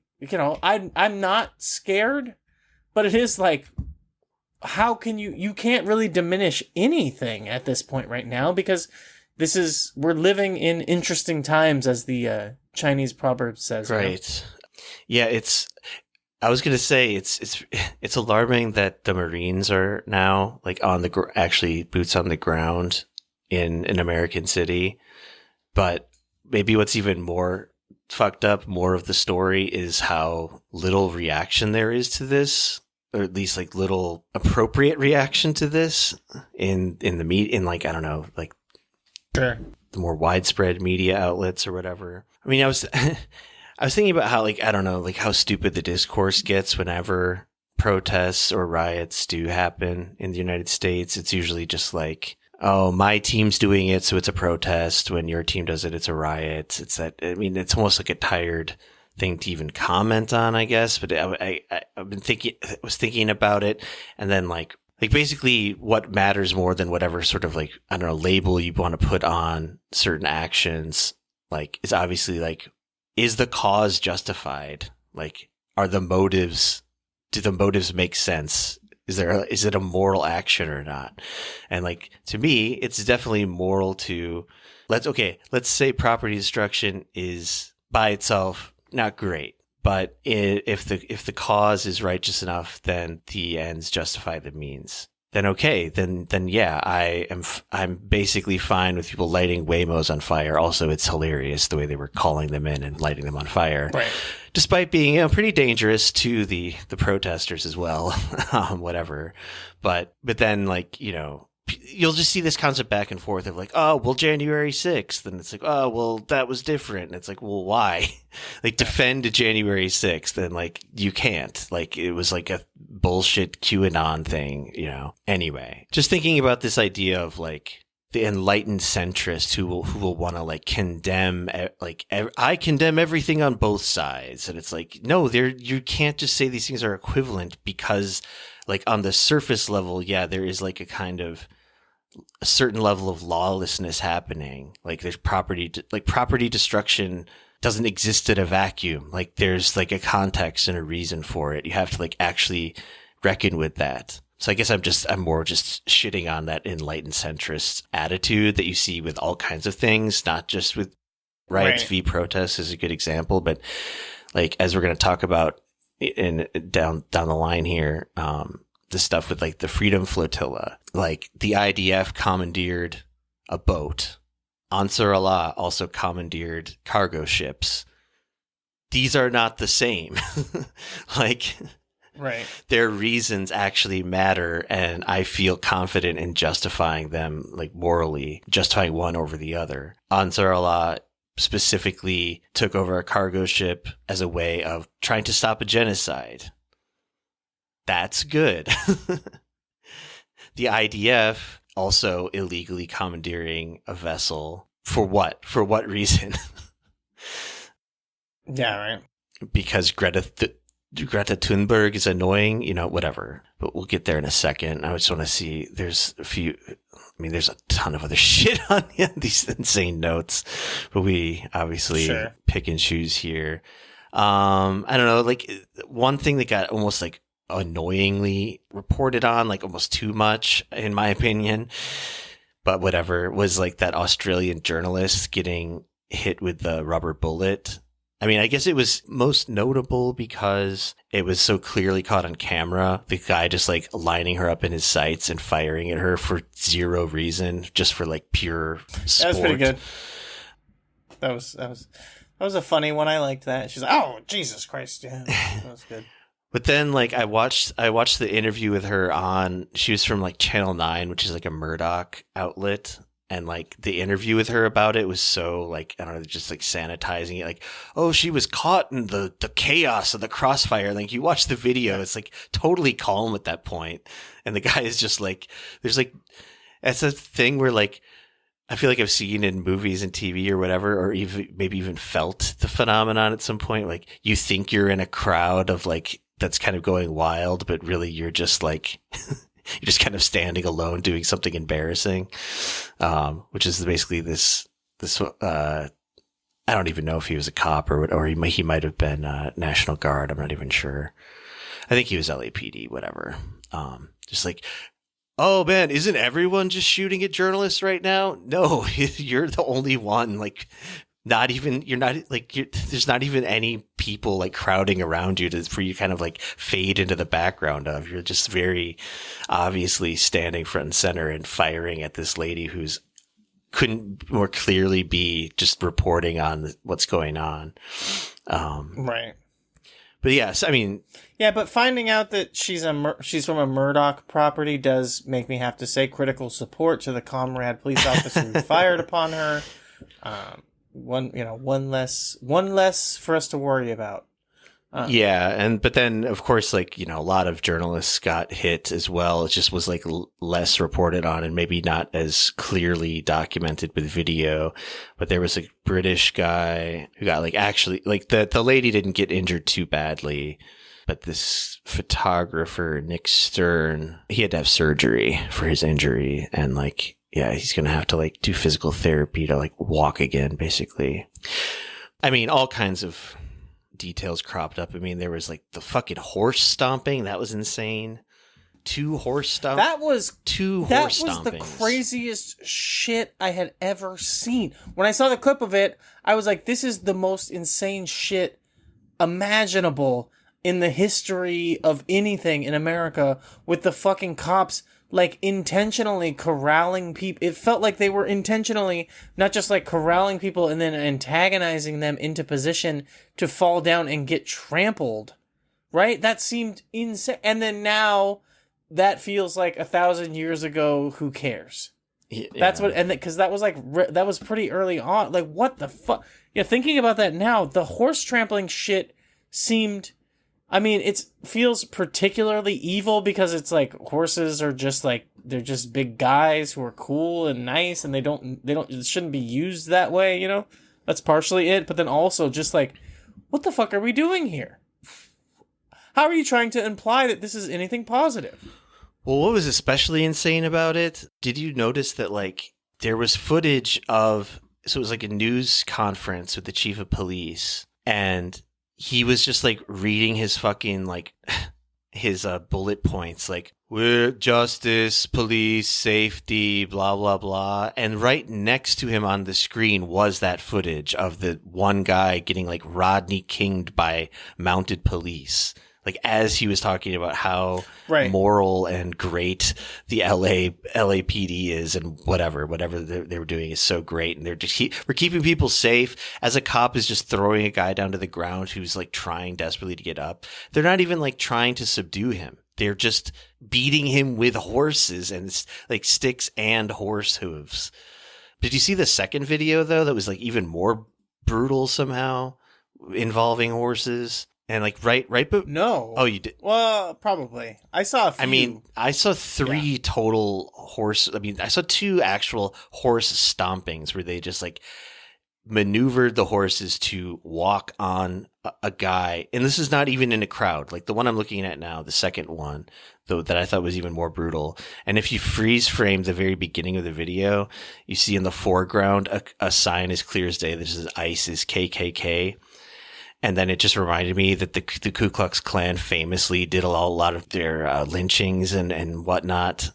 I'm not scared, but it is like, how can you can't really diminish anything at this point right now, because we're living in interesting times, as the Chinese proverb says. Right. Yeah, I was going to say it's alarming that the Marines are now like actually boots on the ground in an American city, but maybe what's even more fucked up, more of the story, is how little reaction there is to this, or at least like little appropriate reaction to this in the media, in like, I don't know, like Sure. the more widespread media outlets or whatever. I mean, I was thinking about how, like, I don't know, like how stupid the discourse gets whenever protests or riots do happen in the United States. It's usually just like, oh, my team's doing it, so it's a protest. When your team does it, it's a riot. It's that, I mean, it's almost like a tired thing to even comment on, I guess. But I've been was thinking about it, and then like basically what matters more than whatever sort of like, I don't know, label you want to put on certain actions, like, is obviously like, is the cause justified? Like, do the motives make sense? Is it a moral action or not? And like, to me, it's definitely moral to let's say property destruction is by itself not great, but if the cause is righteous enough, then the ends justify the means. Then okay, then yeah, I'm basically fine with people lighting Waymos on fire. Also, it's hilarious the way they were calling them in and lighting them on fire, Right. Despite being pretty dangerous to the protesters as well, whatever. But then like, you'll just see this concept back and forth of like, oh, well, January 6th. And it's like, oh, well, that was different. And it's like, well, why? Like, defend January 6th. And like, you can't. Like, it was like a bullshit QAnon thing, Anyway, just thinking about this idea of like the enlightened centrist who will want to like condemn, like, I condemn everything on both sides. And it's like, no, you can't just say these things are equivalent, because like on the surface level, yeah, there is like a certain level of lawlessness happening. Like there's property destruction doesn't exist in a vacuum. Like there's like a context and a reason for it. You have to like actually reckon with that. So I guess I'm more just shitting on that enlightened centrist attitude that you see with all kinds of things, not just with riots. Right. V protests is a good example, but like, as we're going to talk about down the line here, the stuff with like the Freedom Flotilla. Like the IDF commandeered a boat. Ansar Allah also commandeered cargo ships. These are not the same. Like, Right. their reasons actually matter, and I feel confident in justifying them, like morally, justifying one over the other. Ansar Allah specifically took over a cargo ship as a way of trying to stop a genocide. That's good. The IDF also illegally commandeering a vessel. For what? For what reason? Yeah, right. Because Greta Thunberg is annoying, you know, whatever. But we'll get there in a second. I just want to see, there's a ton of other shit on these insane notes, but we obviously pick and choose here. I don't know, like one thing that got almost like annoyingly reported on, like almost too much in my opinion, but whatever, was like that Australian journalist getting hit with the rubber bullet. I mean, I guess it was most notable because it was so clearly caught on camera. The guy just like lining her up in his sights and firing at her for zero reason, just for like pure sport. That was pretty good. That was a funny one. I liked that. She's like, "Oh, Jesus Christ!" Yeah, that was good. But then, like, I watched the interview with her on. She was from like Channel 9, which is like a Murdoch outlet. And like the interview with her about it was so like, I don't know, just like sanitizing it. Like, oh, she was caught in the chaos of the crossfire. Like you watch the video, it's like totally calm at that point. And the guy is just like, there's like, that's a thing where like, I feel like I've seen in movies and TV or whatever, or even maybe even felt the phenomenon at some point. Like you think you're in a crowd of like, that's kind of going wild, but really you're just like, you're just kind of standing alone doing something embarrassing, which is basically this. I don't even know if he was a cop or he might have been National Guard. I'm not even sure. I think he was LAPD, whatever. Just like, oh man, isn't everyone just shooting at journalists right now? No, you're the only one. Like, there's not even any people like crowding around you for you kind of like fade into the background of. You're just very obviously standing front and center and firing at this lady who's couldn't more clearly be just reporting on what's going on. Right. But yes, I mean, yeah, but finding out that she's from a Murdoch property does make me have to say critical support to the comrade police officer who fired upon her. One less for us to worry about. Yeah, but then of course, like, you know, a lot of journalists got hit as well. It just was like less reported on and maybe not as clearly documented with video. But there was a British guy who got like actually like the lady didn't get injured too badly, but this photographer Nick Stern, he had to have surgery for his injury, and like, yeah, he's going to have to like do physical therapy to like walk again, basically. I mean, all kinds of details cropped up. I mean, there was like the fucking horse stomping. That was insane. Two horse stompings. That was the craziest shit I had ever seen. When I saw the clip of it, I was like, this is the most insane shit imaginable in the history of anything in America, with the fucking cops like intentionally corralling people. It felt like they were intentionally not just like corralling people and then antagonizing them into position to fall down and get trampled. Right? That seemed insane. And then now that feels like 1,000 years ago. Who cares? Yeah. That's what, and because that was like, that was pretty early on. Like, what the fuck? Yeah, thinking about that now, the horse trampling shit seemed, I mean, it feels particularly evil because it's like horses are just like, they're just big guys who are cool and nice, and it shouldn't be used that way, you know? That's partially it, but then also just like, what the fuck are we doing here? How are you trying to imply that this is anything positive? Well, what was especially insane about it, did you notice that like there was footage of, so it was like a news conference with the chief of police, and he was just like reading his fucking like his bullet points, like we're justice, police, safety, blah blah blah, and right next to him on the screen was that footage of the one guy getting like Rodney Kinged by mounted police. Like as he was talking about how Right. moral and great the LAPD is, and whatever they were doing is so great, and they're just we're keeping people safe. As a cop is just throwing a guy down to the ground who's like trying desperately to get up. They're not even like trying to subdue him. They're just beating him with horses and like sticks and horse hooves. Did you see the second video though? That was like even more brutal somehow, involving horses. And like but No. oh, you did. Well, probably. I saw a few. I mean, I saw three total horse. I mean, I saw two actual horse stompings where they just like maneuvered the horses to walk on a guy. And this is not even in a crowd. Like the one I'm looking at now, the second one, though, that I thought was even more brutal. And if you freeze frame the very beginning of the video, you see in the foreground a sign as clear as day that says ICE is KKK. And then it just reminded me that the Ku Klux Klan famously did a lot of their lynchings and whatnot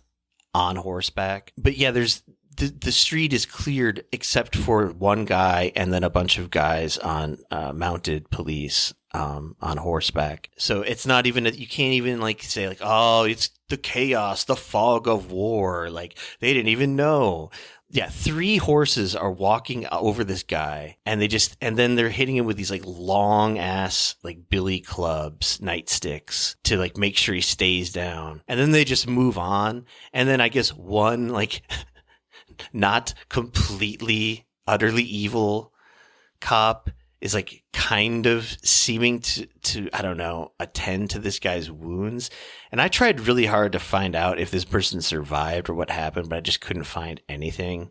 on horseback. But yeah, there's the street is cleared except for one guy and then a bunch of guys on mounted police on horseback. So it's not even you can't even like say like, oh, it's the chaos, the fog of war. Like they didn't even know. Yeah, 3 horses are walking over this guy, and then they're hitting him with these like long ass like billy clubs, nightsticks, to like make sure he stays down. And then they just move on. And then I guess one like not completely utterly evil cop is like kind of seeming to I don't know, attend to this guy's wounds. And I tried really hard to find out if this person survived or what happened, but I just couldn't find anything.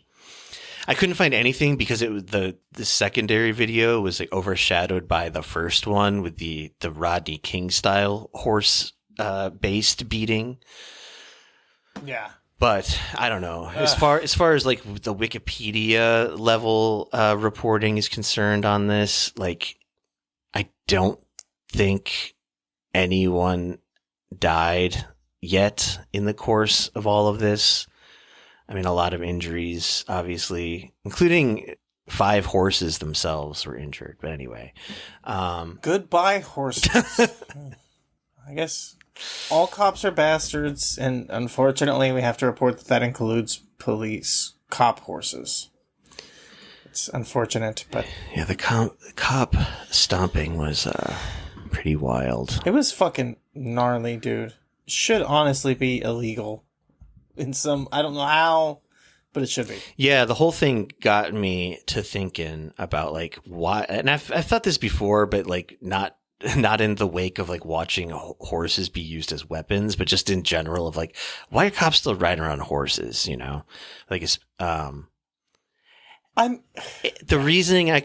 I couldn't find anything because it was the secondary video was like overshadowed by the first one with the Rodney King style horse based beating. Yeah. But I don't know. As far as like the Wikipedia level reporting is concerned on this, like I don't think anyone died yet in the course of all of this. I mean, a lot of injuries, obviously, including 5 horses themselves were injured. But anyway, Goodbye, horses. I guess all cops are bastards, and unfortunately, we have to report that includes cop horses. It's unfortunate, but yeah, the cop stomping was pretty wild. it was fucking gnarly, dude. It should honestly be illegal in some, I don't know how, but it should be. Yeah, the whole thing got me to thinking about like why, and I've thought this before, but like not in the wake of like watching horses be used as weapons, but just in general of like, why are cops still riding around horses? You know, like it's the reasoning I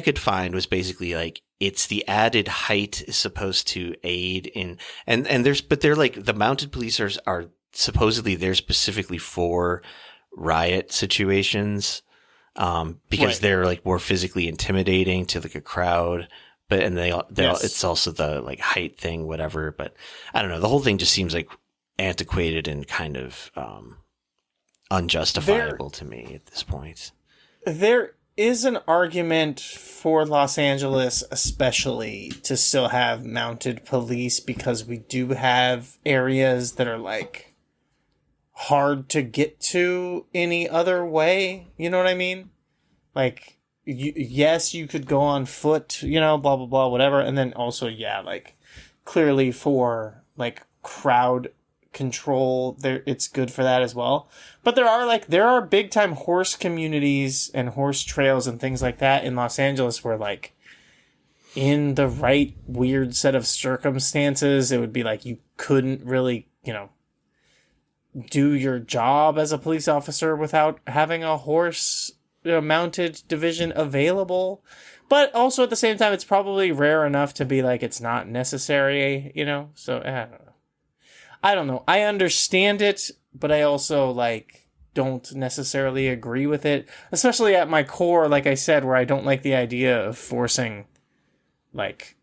could find was basically like it's the added height is supposed to aid in, and they're like the mounted police are supposedly there specifically for riot situations, because they're like more physically intimidating to like a crowd. But it's also the like height thing, whatever. But I don't know. The whole thing just seems like antiquated and kind of unjustifiable to me at this point. There is an argument for Los Angeles, especially, to still have mounted police because we do have areas that are like hard to get to any other way. You know what I mean? Like, yes, you could go on foot, you know, blah, blah, blah, whatever. And then also, yeah, like clearly for like crowd control, there, it's good for that as well. But there are big time horse communities and horse trails and things like that in Los Angeles where like in the right weird set of circumstances, it would be like you couldn't really, you know, do your job as a police officer without having a horse mounted division available. But also at the same time, it's probably rare enough to be like it's not necessary, you know? So I don't know. I understand it, but I also like don't necessarily agree with it, especially at my core, like I said, where I don't like the idea of forcing like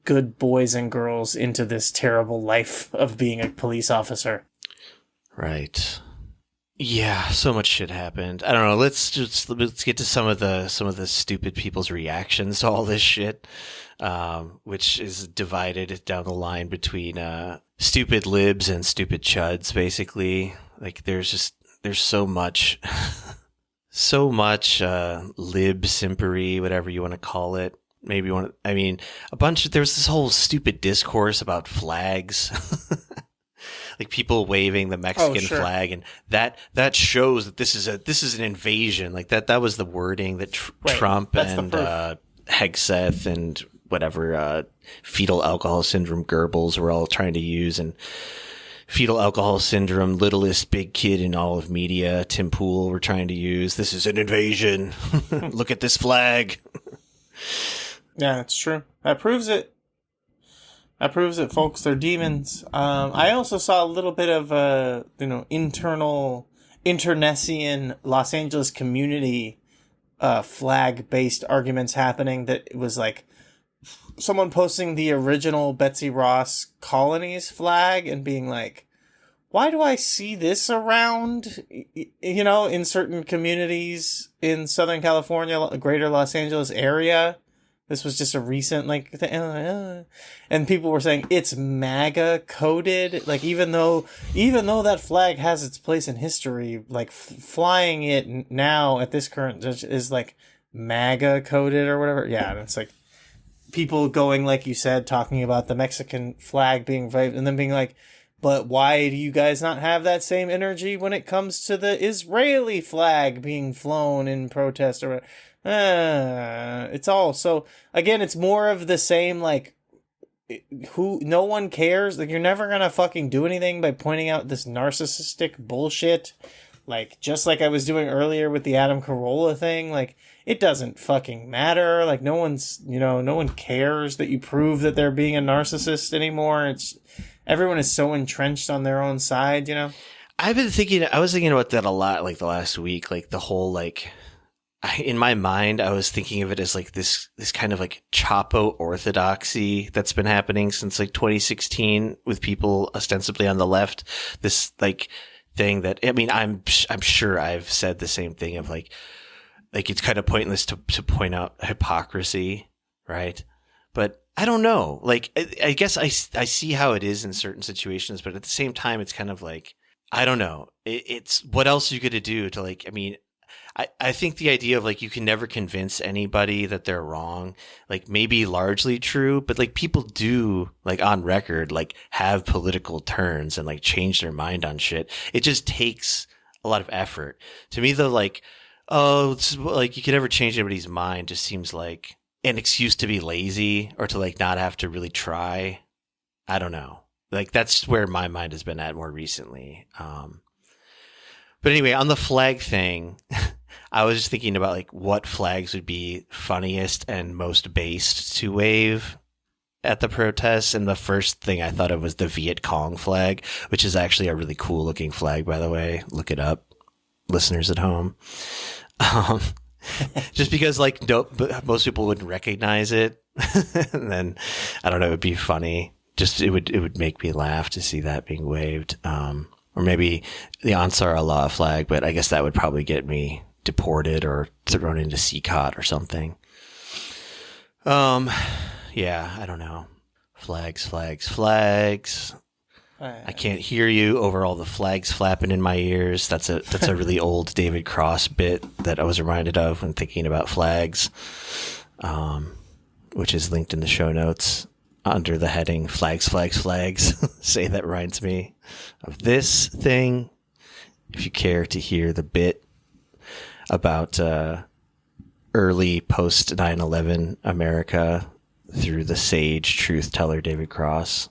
good boys and girls into this terrible life of being a police officer. Right. Yeah, so much shit happened. I don't know. Let's get to some of the stupid people's reactions to all this shit, which is divided down the line between stupid libs and stupid chuds. Basically, like there's so much lib simpery, whatever you want to call it. Maybe there's this whole stupid discourse about flags. Like people waving the Mexican flag, and that shows that this is an invasion. Like that was the wording that Trump and Hegseth and whatever fetal alcohol syndrome Goebbels were all trying to use, and fetal alcohol syndrome littlest big kid in all of media Tim Pool were trying to use. This is an invasion. Look at this flag. Yeah, it's true. That proves it. That proves it, folks. They're demons. I also saw a little bit of, internal internecine Los Angeles community flag-based arguments happening. That it was like someone posting the original Betsy Ross Colonies flag and being like, why do I see this around, in certain communities in Southern California, greater Los Angeles area? This was just a recent, and people were saying it's MAGA coded. Like, even though that flag has its place in history, like flying it now at this current is like MAGA coded or whatever. Yeah. And it's like people going, like you said, talking about the Mexican flag being waved and then being like, but why do you guys not have that same energy when it comes to the Israeli flag being flown in protest or whatever? It's all so again, it's more of the same, like no one cares. Like, you're never gonna fucking do anything by pointing out this narcissistic bullshit. Like, just like I was doing earlier with the Adam Carolla thing, like, it doesn't fucking matter. Like, no one cares that you prove that they're being a narcissist anymore. Everyone is so entrenched on their own side, I was thinking about that a lot, like the last week, like the whole, like, in my mind, I was thinking of it as like this kind of like Chapo orthodoxy that's been happening since like 2016 with people ostensibly on the left. This like thing that, I mean, I'm sure I've said the same thing of like it's kind of pointless to point out hypocrisy, right? But I don't know. Like, I guess I see how it is in certain situations, but at the same time, it's kind of like, I don't know. It's what else are you going to do to, like, I mean, I think the idea of like you can never convince anybody that they're wrong, like, maybe largely true, but like people do, like, on record, like, have political turns and like change their mind on shit. It just takes a lot of effort. To me, though, like, oh, it's like you can never change anybody's mind just seems like an excuse to be lazy or to like not have to really try. I don't know. Like, that's where my mind has been at more recently. But anyway, on the flag thing, I was just thinking about like what flags would be funniest and most based to wave at the protests. And the first thing I thought of was the Viet Cong flag, which is actually a really cool looking flag, by the way. Look it up, listeners at home. Just because like most people wouldn't recognize it. And then, I don't know, it would be funny. Just it would make me laugh to see that being waved. Or maybe the Ansar Allah flag, but I guess that would probably get me deported or thrown into CCOT or something. Yeah, I don't know. Flags. I can't hear you over all the flags flapping in my ears. That's a really old David Cross bit that I was reminded of when thinking about flags, which is linked in the show notes under the heading flags. Say that reminds me of this thing. If you care to hear the bit about early post 9/11 America through the sage truth teller David Cross.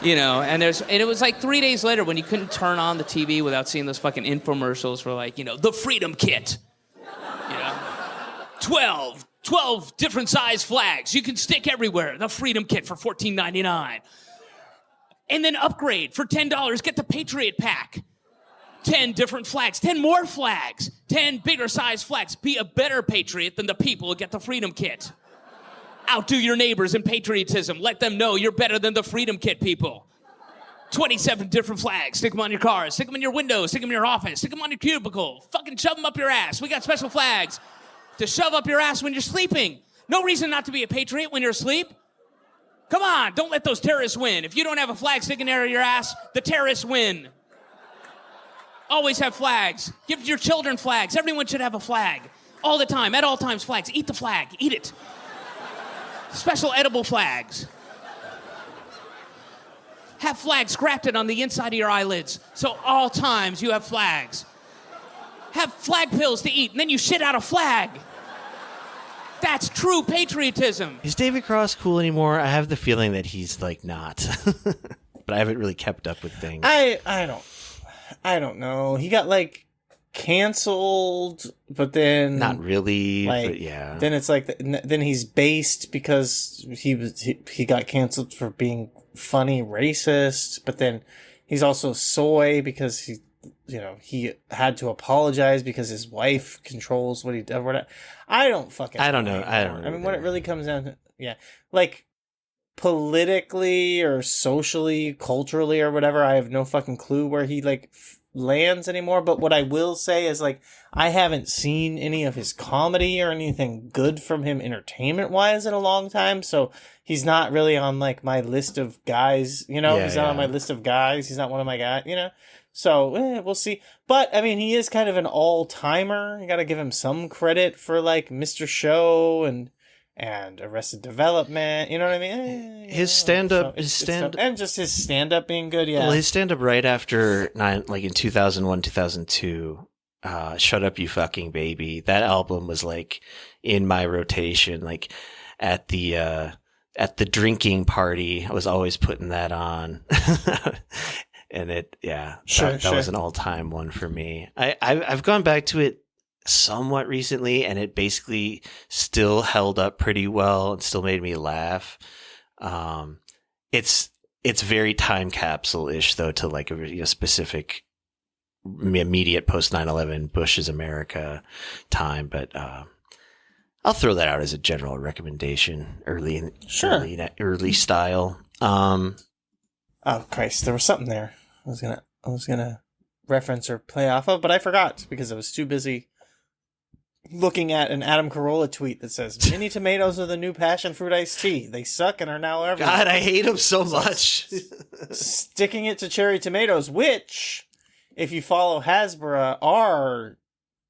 And it was like 3 days later when you couldn't turn on the TV without seeing those fucking infomercials for like, the Freedom Kit. 12 different size flags you can stick everywhere. The Freedom Kit for $14.99. And then upgrade for $10. Get the Patriot Pack. 10 different flags, 10 more flags, 10 bigger size flags. Be a better patriot than the people who get the Freedom Kit. Outdo your neighbors in patriotism. Let them know you're better than the Freedom Kit people. 27 different flags. Stick them on your car. Stick them in your window. Stick them in your office. Stick them on your cubicle. Fucking shove them up your ass. We got special flags to shove up your ass when you're sleeping. No reason not to be a patriot when you're asleep. Come on, don't let those terrorists win. If you don't have a flag sticking out of your ass, the terrorists win. Always have flags. Give your children flags. Everyone should have a flag. All the time, at all times, flags. Eat the flag. Eat it. Special edible flags. Have flags grafted on the inside of your eyelids, so all times you have flags. Have flag pills to eat, and then you shit out a flag. That's true patriotism. Is David Cross cool anymore? I have the feeling that he's like not. But I haven't really kept up with things. I don't know. He got like canceled, but then not really. Like, but yeah. Then it's like then he's based because he got canceled for being funny racist, but then he's also soy because he had to apologize because his wife controls what he does. I don't know. I mean, when it really comes down to, like politically or socially, culturally or whatever, I have no fucking clue where he like lands anymore. But what I will say is like, I haven't seen any of his comedy or anything good from him entertainment wise in a long time. So he's not really on like my list of guys, he's not on my list of guys. He's not one of my guys, So we'll see. But I mean, he is kind of an all-timer. You got to give him some credit for like Mr. Show and Arrested Development. You know what I mean? His stand-up, and just his stand-up being good. Yeah. Well, his stand-up right after like in 2001, 2002. Shut Up You Fucking Baby. That album was like in my rotation, like at the drinking party. I was always putting that on. And that was an all-time one for me. I've gone back to it somewhat recently, and it basically still held up pretty well and still made me laugh. It's very time capsule-ish though, to like a specific immediate post 9/11 Bush's America time, but I'll throw that out as a general recommendation. Early style. Oh Christ, there was something there I was gonna reference or play off of, but I forgot because I was too busy looking at an Adam Carolla tweet that says mini tomatoes are the new passion fruit iced tea. They suck and are now everywhere. God, I hate them so much. Sticking it to cherry tomatoes, which, if you follow Hasbro, are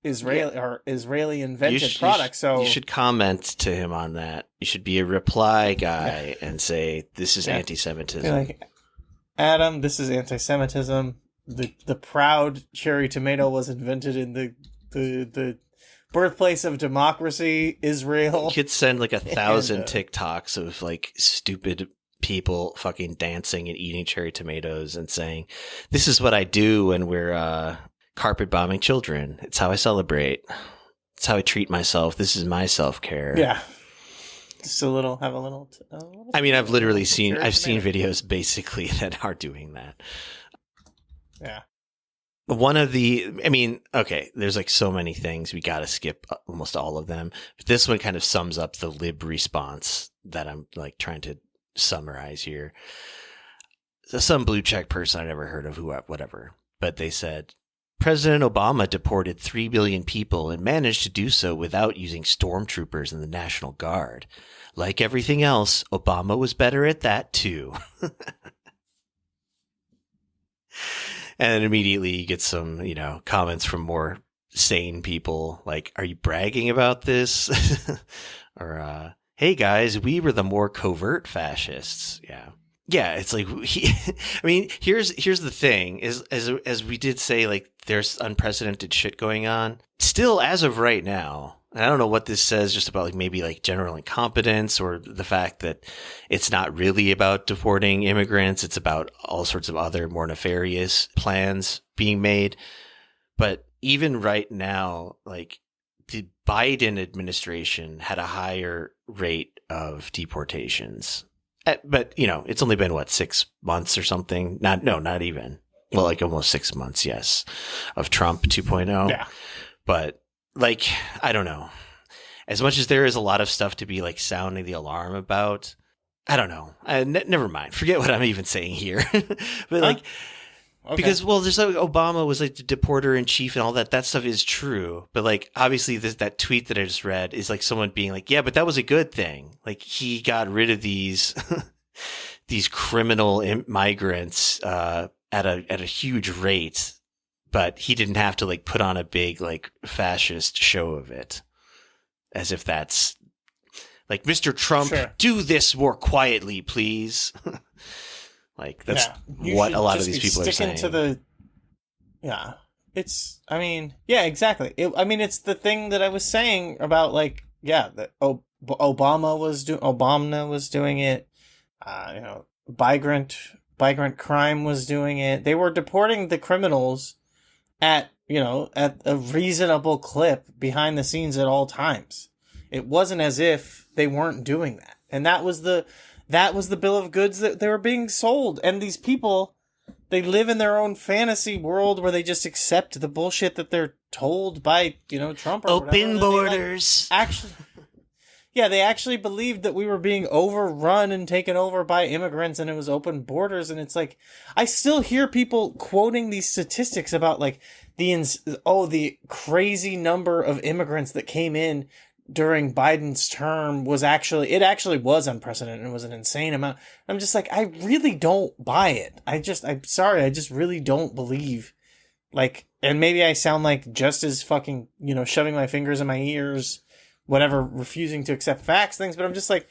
Israeli invented products. So you should comment to him on that. You should be a reply guy and say this is anti-Semitism. Like, Adam, this is anti-Semitism. The proud cherry tomato was invented in the birthplace of democracy, Israel. You could send like 1,000 TikToks of like stupid people fucking dancing and eating cherry tomatoes and saying, "This is what I do when we're carpet bombing children. It's how I celebrate. It's how I treat myself. This is my self-care." Yeah. Just have a little. I mean, I've seen videos basically that are doing that. Yeah. There's like so many things. We got to skip almost all of them. But this one kind of sums up the lib response that I'm like trying to summarize here. So some blue check person I never heard of, whatever. But they said, President Obama deported 3 billion people and managed to do so without using stormtroopers and the National Guard. Like everything else, Obama was better at that too. And immediately you get some, comments from more sane people like, "Are you bragging about this?" Or, "Hey guys, we were the more covert fascists." Yeah. Yeah, it's like here's the thing is as we did say, like there's unprecedented shit going on. Still, as of right now, and I don't know what this says just about like maybe like general incompetence or the fact that it's not really about deporting immigrants. It's about all sorts of other more nefarious plans being made. But even right now, like the Biden administration had a higher rate of deportations. But, it's only been, 6 months or something? Not even. Well, like almost 6 months, yes, of Trump 2.0. Yeah. But, like, I don't know. As much as there is a lot of stuff to be, like, sounding the alarm about, I don't know. Never mind. Forget what I'm even saying here. But like, Okay. because there's like Obama was like the deporter in chief and all that. That stuff is true. But like, obviously, that tweet that I just read is like someone being like, yeah, but that was a good thing. Like he got rid of these these criminal migrants at a huge rate, but he didn't have to like put on a big like fascist show of it, as if that's like, Mr. Trump, Sure. do this more quietly, please. Like that's what a lot of these people are saying. It's, I mean, yeah, exactly. It's the thing that I was saying about like, that Obama was doing it. Migrant crime was doing it. They were deporting the criminals at a reasonable clip behind the scenes at all times. It wasn't as if they weren't doing that. And that was the bill of goods that they were being sold. And these people, they live in their own fantasy world where they just accept the bullshit that they're told by, Trump or open whatever. borders. They actually believed that we were being overrun and taken over by immigrants and it was open borders. And it's like, I still hear people quoting these statistics about like the crazy number of immigrants that came in during Biden's term was actually unprecedented. It was an insane amount. I'm just like, I really don't buy it. I'm sorry. I just really don't believe, like, and maybe I sound like just as fucking, shoving my fingers in my ears, whatever, refusing to accept facts things, but I'm just like,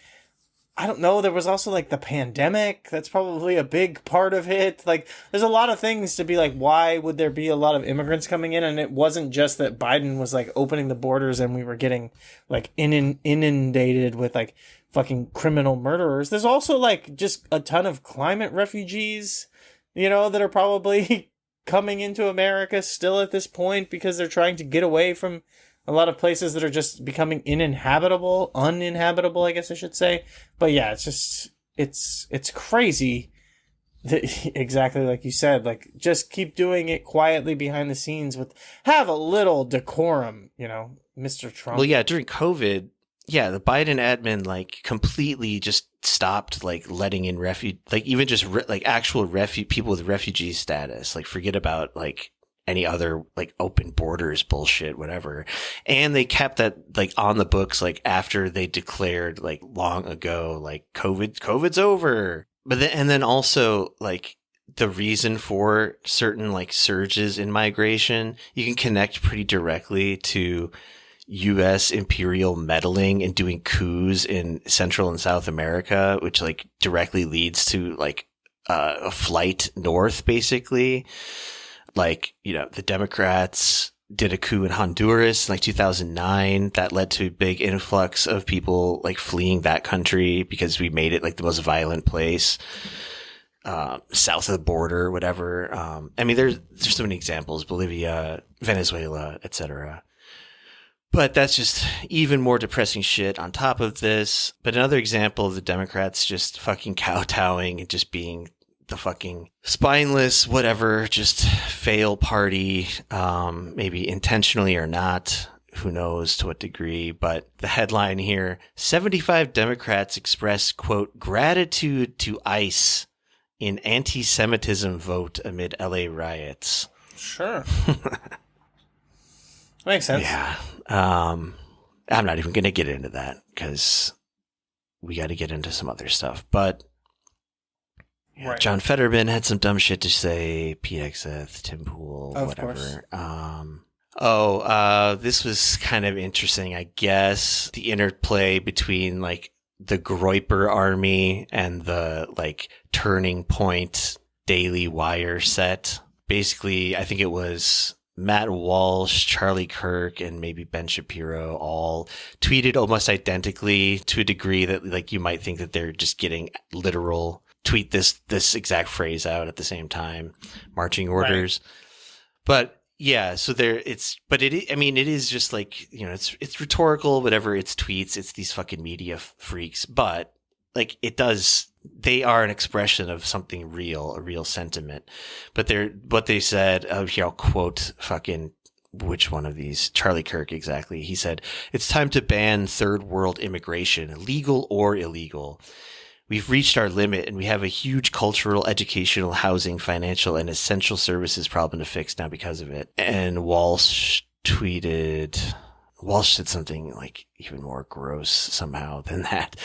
I don't know. There was also like the pandemic. That's probably a big part of it. Like there's a lot of things to be like, why would there be a lot of immigrants coming in? And it wasn't just that Biden was like opening the borders and we were getting like inundated with like fucking criminal murderers. There's also like just a ton of climate refugees, that are probably coming into America still at this point because they're trying to get away from a lot of places that are just becoming uninhabitable, I guess I should say. But yeah, it's just, it's crazy that, exactly like you said, like just keep doing it quietly behind the scenes have a little decorum, Mr. Trump. Well, yeah, during COVID, the Biden admin like completely just stopped like letting in even just actual people with refugee status. Like forget about like any other like open borders bullshit, whatever. And they kept that like on the books, like after they declared like long ago, like COVID's over. But then also like the reason for certain like surges in migration, you can connect pretty directly to U.S. imperial meddling and doing coups in Central and South America, which like directly leads to like a flight north, basically. Like, the Democrats did a coup in Honduras in like 2009 that led to a big influx of people like fleeing that country because we made it like the most violent place south of the border, whatever. There's so many examples: Bolivia, Venezuela, etc. But that's just even more depressing shit on top of this. But another example of the Democrats just fucking kowtowing and just being the fucking spineless, whatever, just fail party, maybe intentionally or not, who knows to what degree. But the headline here, 75 Democrats express, quote, gratitude to ICE in anti-Semitism vote amid LA riots. Sure. Makes sense. Yeah. I'm not even going to get into that because we got to get into some other stuff. But yeah, right. John Fetterman had some dumb shit to say. Pete Hegseth, Tim Pool, whatever. This was kind of interesting, I guess. The interplay between like the Groyper army and the like Turning Point Daily Wire set. Basically, I think it was Matt Walsh, Charlie Kirk, and maybe Ben Shapiro all tweeted almost identically to a degree that like you might think that they're just getting literal tweet this exact phrase out at the same time, marching orders. Right. But yeah, so it is just like, it's rhetorical, whatever, it's tweets, it's these fucking media freaks, but like they are an expression of something real, a real sentiment. But what they said, here I'll quote fucking which one of these, Charlie Kirk exactly. He said, "It's time to ban third world immigration, legal or illegal. we've reached our limit and we have a huge cultural, educational, housing, financial, and essential services problem to fix now because of it. And Walsh said something like even more gross somehow than that.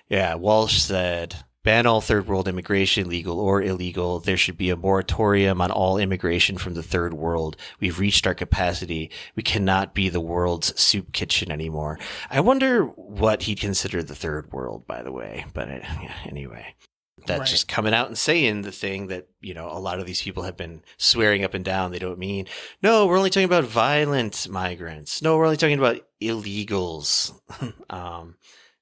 Yeah, Walsh said, ban all third world immigration, legal or illegal. There should be a moratorium on all immigration from the third world. We've reached our capacity. We cannot be the world's soup kitchen anymore. I wonder what he'd consider the third world, by the way. But anyway, that's just coming out and saying the thing that, you know, a lot of these people have been swearing up and down they don't mean. No, we're only talking about violent migrants. No, we're only talking about illegals.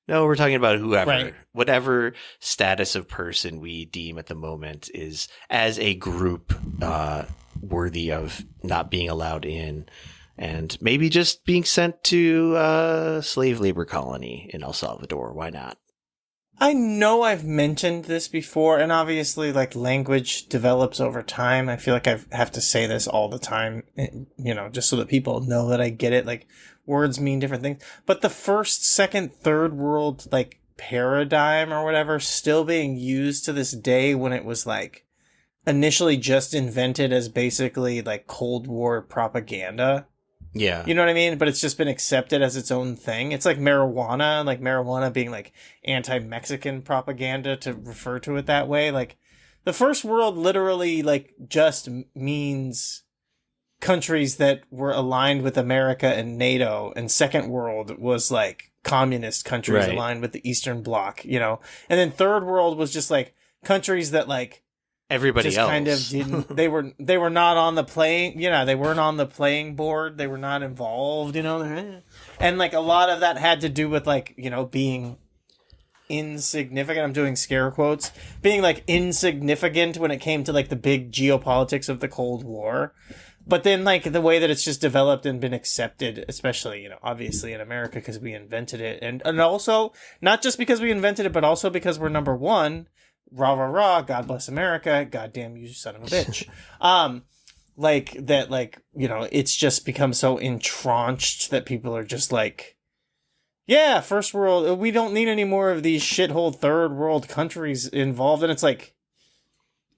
No, we're talking about whoever, whatever status of person we deem at the moment is as a group worthy of not being allowed in and maybe just being sent to a slave labor colony in El Salvador. Why not? I know I've mentioned this before, and obviously, like, language develops over time. I feel like I have to say this all the time, you know, just so that people know that I get it. Like, words mean different things. But the first, second, third world, like, paradigm or whatever still being used to this day when it was, like, initially just invented as basically, like, Cold War propaganda. Yeah. You know what I mean? But it's just been accepted as its own thing. It's like marijuana being like anti-Mexican propaganda to refer to it that way. Like the first world literally like just means countries that were aligned with America and NATO, and second world was like communist countries aligned with the Eastern Bloc, you know? And then third world was just like countries that like everybody just else kind of didn't, they were not on the playing, you know, they weren't on the playing board, they were not involved, you know, and like a lot of that had to do with like, you know, being insignificant. I'm doing scare quotes, being like insignificant when it came to like the big geopolitics of the Cold War. But then like the way that it's just developed and been accepted, especially, you know, obviously in America because we invented it, and also not just because we invented it, but also because we're number one. Rah, rah, rah, God bless America, goddamn you son of a bitch. Like, that, like, you know, it's just become so entrenched that people are just like, yeah, first world, we don't need any more of these shithole third world countries involved. And it's like,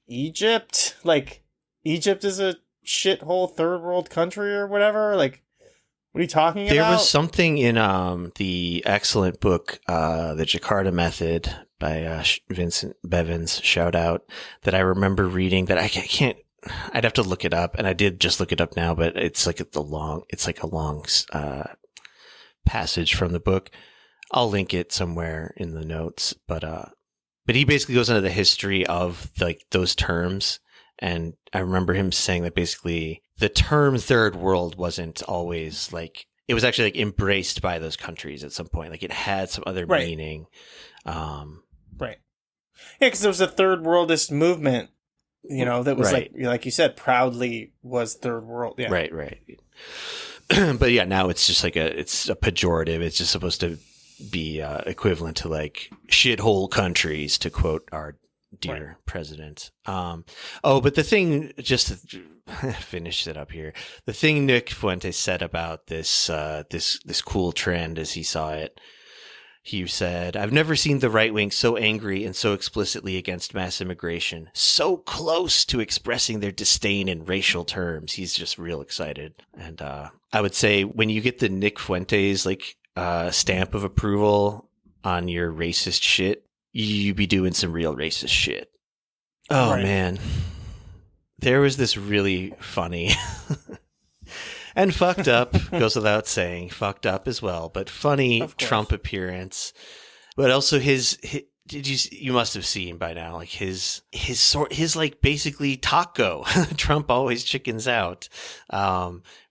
Egypt? Like, Egypt is a shithole third world country or whatever? Like, what are you talking about? There was something in the excellent book, The Jakarta Method, by Vincent Bevins, shout out, that I remember reading that I can't, I'd have to look it up, and I did just look it up now, but it's like a long passage from the book. I'll link it somewhere in the notes, but he basically goes into the history of like those terms, and I remember him saying that basically the term third world wasn't always like, it was actually like embraced by those countries at some point, like it had some other meaning. Right. Yeah, because there was a third worldist movement, you know, that was like you said, proudly was third world. Yeah. Right. But yeah, now it's just like it's a pejorative. It's just supposed to be equivalent to like shithole countries, to quote our dear president. But the thing, just to finish it up here, the thing Nick Fuentes said about this cool trend as he saw it, he said, I've never seen the right wing so angry and so explicitly against mass immigration, so close to expressing their disdain in racial terms. He's just real excited. And I would say when you get the Nick Fuentes like stamp of approval on your racist shit, you be doing some real racist shit. Oh, man. There was this really funny and fucked up, goes without saying, fucked up as well, but funny Trump appearance. But also you must have seen by now, like his like basically taco, Trump always chickens out,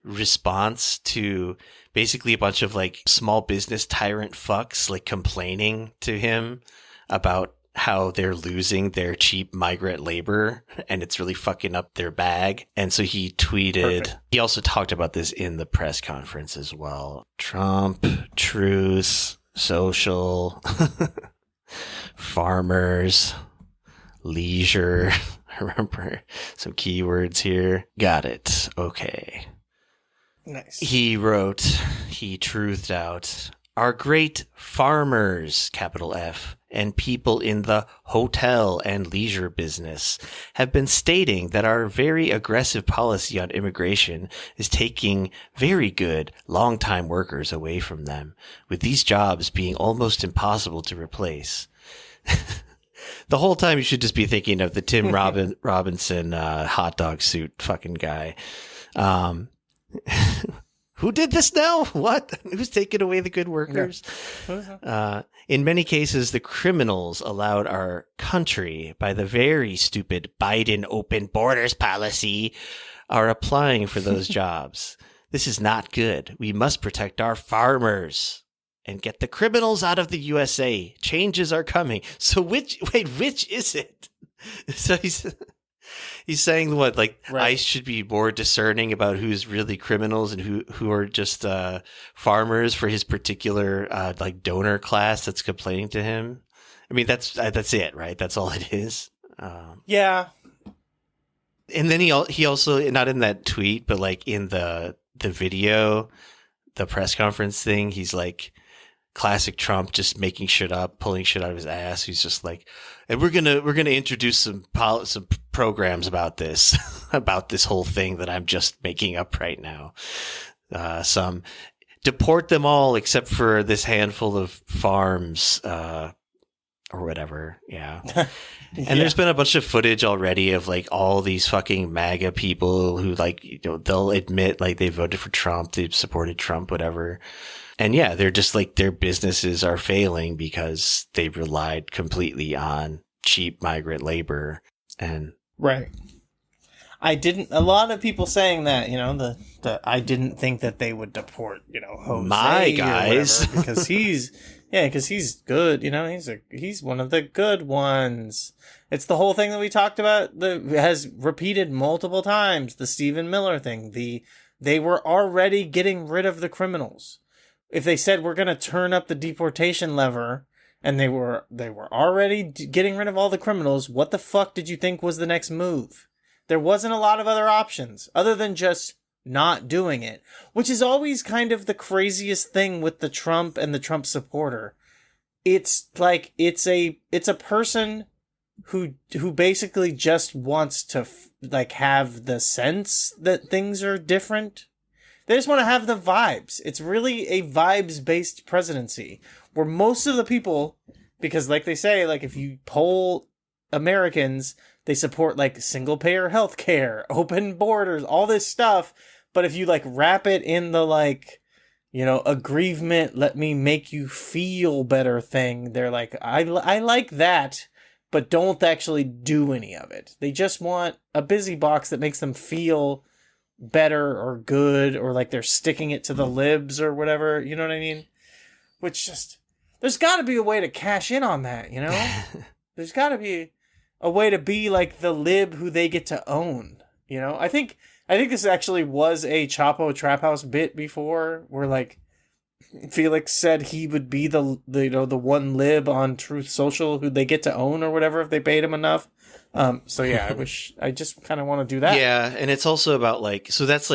response to basically a bunch of like small business tyrant fucks like complaining to him about how they're losing their cheap migrant labor and it's really fucking up their bag. And so he tweeted, he also talked about this in the press conference as well. Trump, truth, social, farmers, leisure. I remember some keywords here. Got it. Okay. Nice. He truthed out, our great farmers, capital F, and people in the hotel and leisure business have been stating that our very aggressive policy on immigration is taking very good long-time workers away from them, with these jobs being almost impossible to replace. The whole time you should just be thinking of the Tim Robinson hot dog suit fucking guy. Who did this now? What? Who's taking away the good workers? In many cases, the criminals allowed our country by the very stupid Biden open borders policy are applying for those jobs. This is not good. We must protect our farmers and get the criminals out of the USA. Changes are coming. So which is it? So he's saying what, like, Right. ICE should be more discerning about who's really criminals and who are just farmers for his particular like donor class that's complaining to him. I mean, that's it, right? That's all it is. Yeah. And then he also, not in that tweet, but like in the video, the press conference thing, he's like, classic Trump, just making shit up, pulling shit out of his ass. He's just like, and we're gonna introduce some programs about this about this whole thing that I'm just making up right now. Some deport them all except for this handful of farms or whatever. Yeah. And there's been a bunch of footage already of like all these fucking MAGA people who, like, you know, they'll admit like they voted for Trump, they've supported Trump, whatever. And yeah, they're just like, their businesses are failing because they've relied completely on cheap migrant labor. And Right. A lot of people saying that, you know, the I didn't think that they would deport, you know, Jose my guys, or whatever, because he's good, you know, he's one of the good ones. It's the whole thing that we talked about that has repeated multiple times, the Stephen Miller thing. They were already getting rid of the criminals. If they said we're going to turn up the deportation lever, and they were already getting rid of all the criminals, what the fuck did you think was the next move? There wasn't a lot of other options other than just not doing it, which is always kind of the craziest thing with the Trump and the Trump supporter. It's like it's a person who basically just wants to like have the sense that things are different. They just want to have the vibes. It's really a vibes-based presidency where most of the people, because like they say, like if you poll Americans, they support like single-payer healthcare, open borders, all this stuff. But if you like wrap it in the like, you know, aggrievement, let me make you feel better thing, they're like, I like that, but don't actually do any of it. They just want a busy box that makes them feel better or good, or like they're sticking it to the libs or whatever, you know what I mean? Which just, there's got to be a way to cash in on that, you know? There's got to be a way to be like the lib who they get to own, you know? I think this actually was a Chapo Trap House bit before, where like Felix said he would be the you know, the one lib on Truth Social who they get to own or whatever if they paid him enough. So yeah, I just kind of want to do that. Yeah, and it's also about like, so that's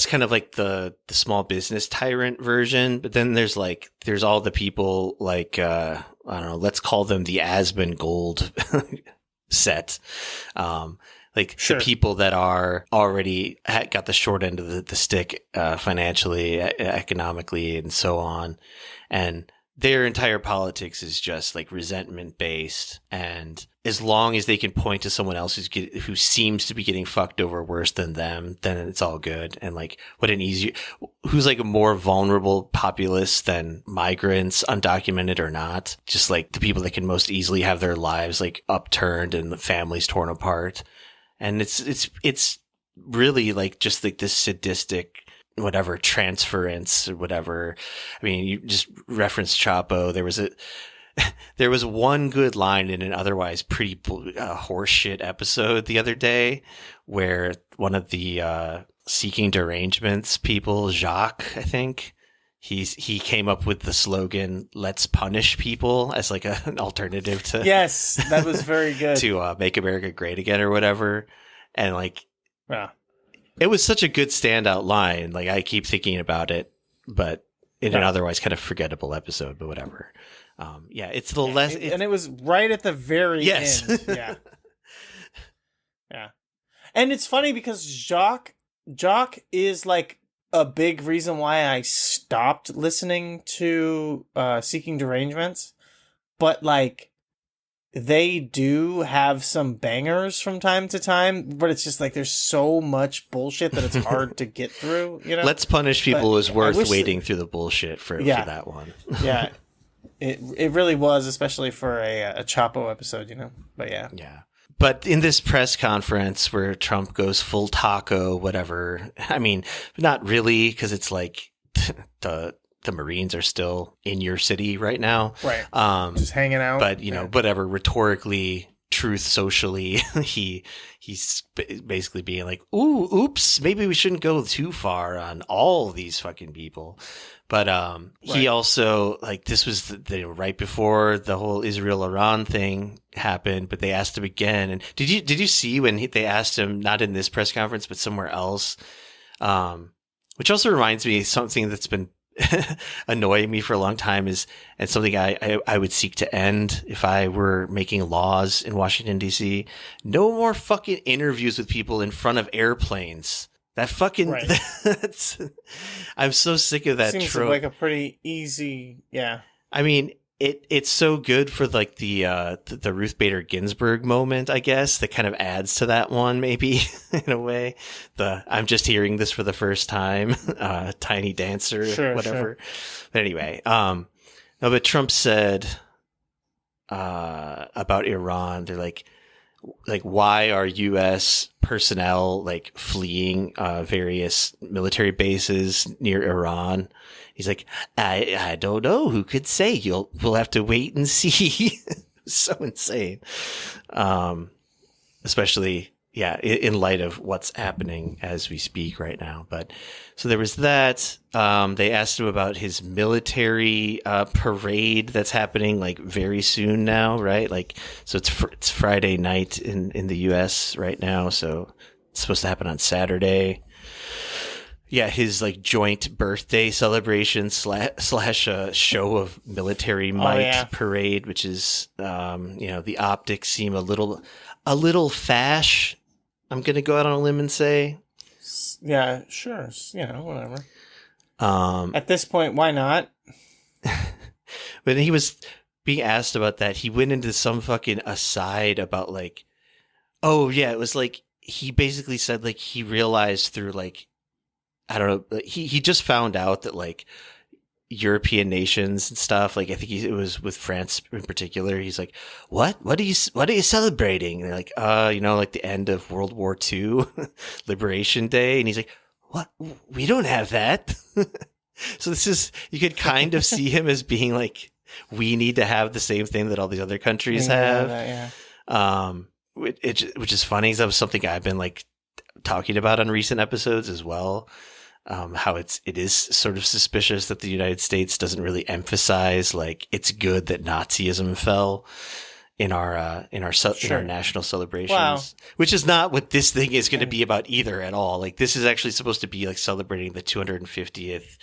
kind of like the small business tyrant version, but then there's all the people like I don't know, let's call them the Asmongold set. Like Sure. the people that are already got the short end of the stick financially, economically, and so on. And their entire politics is just like resentment based. And as long as they can point to someone else who seems to be getting fucked over worse than them, then it's all good. And like, who's like a more vulnerable populace than migrants, undocumented or not? Just like the people that can most easily have their lives like upturned and the families torn apart. And it's really like just like this sadistic, whatever, transference or whatever. I mean, you just referenced Chapo. There was one good line in an otherwise pretty horseshit episode the other day where one of the Seeking Derangements people, Jacques, I think, he came up with the slogan "Let's punish people" as like an alternative to Yes, that was very good. to Make America Great Again or whatever. And like, Yeah. it was such a good standout line. Like I keep thinking about it, but in an otherwise kind of forgettable episode, but whatever. Yeah, it's the less, and it was right at the very yes. end. Yeah, yeah. And it's funny because Jock is like a big reason why I stopped listening to Seeking Derangements, but like they do have some bangers from time to time, but it's just like there's so much bullshit that it's hard to get through, you know? Let's Punish People But was worth I wish waiting through the bullshit for that one. Yeah. It really was, especially for a Chapo episode, you know? But yeah. Yeah. But in this press conference where Trump goes full taco, whatever, I mean, not really, because it's like the Marines are still in your city right now. Right. Just hanging out. But, you know, whatever, rhetorically, truth socially, he's basically being like, ooh, oops, maybe we shouldn't go too far on all these fucking people. But he also, like, this was right before the whole Israel-Iran thing happened, but they asked him again. And did you see when they asked him, not in this press conference, but somewhere else, which also reminds me of something that's been annoying me for a long time and something I would seek to end if I were making laws in Washington, D.C. No more fucking interviews with people in front of airplanes. That fucking, I'm so sick of that Seems trope. like a pretty easy, yeah. I mean, it's so good for like the Ruth Bader Ginsburg moment, I guess, that kind of adds to that one, maybe in a way. I'm just hearing this for the first time, tiny dancer, whatever. Sure. But anyway, no, but Trump said about Iran, they're like, why are U.S. personnel like fleeing various military bases near Iran? He's like, I don't know. Who could say? We'll have to wait and see. So insane. Especially, in light of what's happening as we speak right now. But so there was that. They asked him about his military parade that's happening like very soon now, right? Like, so it's Friday night in the U.S. right now. So it's supposed to happen on Saturday. Yeah, his like joint birthday celebration slash show of military might parade, which is the optics seem a little fash. I'm gonna go out on a limb and say, yeah, sure, whatever. At this point, why not? When he was being asked about that, he went into some fucking aside about like, oh yeah, it was like he basically said like he realized through like, I don't know, he just found out that like European nations and stuff, like I think it was with France in particular. He's like, what are you celebrating? And they're like, like the end of World War II, Liberation Day. And he's like, what? We don't have that. So you could kind of see him as being like, we need to have the same thing that all these other countries have. Which is funny. That was something I've been like talking about on recent episodes as well. How it is sort of suspicious that the United States doesn't really emphasize like it's good that Nazism fell in our national celebrations, which is not what this thing is going to be about either at all. Like this is actually supposed to be like celebrating the 250th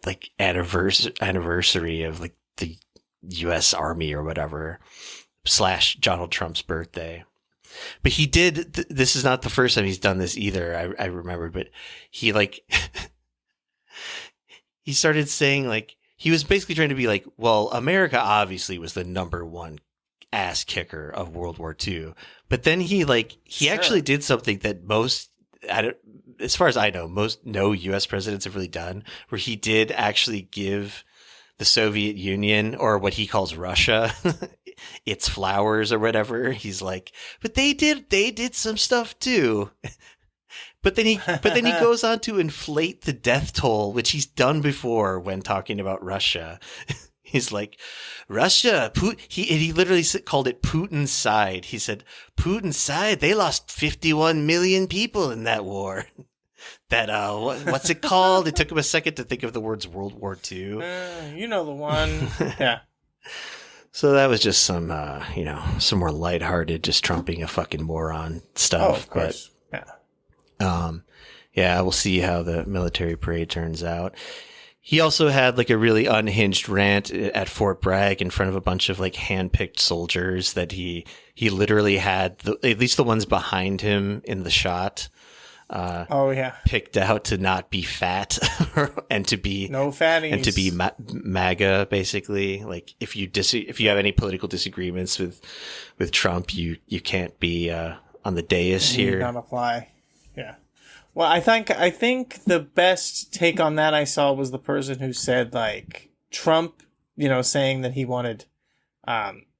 like anniversary of like the U.S. Army or whatever / Donald Trump's birthday. But he did, this is not the first time he's done this either, I remember, but he like, he started saying like, he was basically trying to be like, well, America obviously was the number one ass kicker of World War II. But then he actually did something that as far as I know, no U.S. presidents have really done, where he did actually give the Soviet Union, or what he calls Russia, its flowers or whatever. He's like, but they did some stuff too. But then he goes on to inflate the death toll, which he's done before when talking about Russia. He's like, Russia, he literally called it Putin's side. He said, Putin's side, they lost 51 million people in that war. That what's it called? It took him a second to think of the words World War II. You know the one. Yeah. So that was just some some more lighthearted, just trumping a fucking moron stuff. Oh, of course. But, we'll see how the military parade turns out. He also had like a really unhinged rant at Fort Bragg in front of a bunch of like hand-picked soldiers that he literally had, at least the ones behind him in the shot, Oh yeah, picked out to not be fat and to be no fatties and to be MAGA, basically. Like if you have any political disagreements with Trump, you can't be on the dais here. Not apply. Yeah. Well, I think the best take on that I saw was the person who said like Trump, saying that he wanted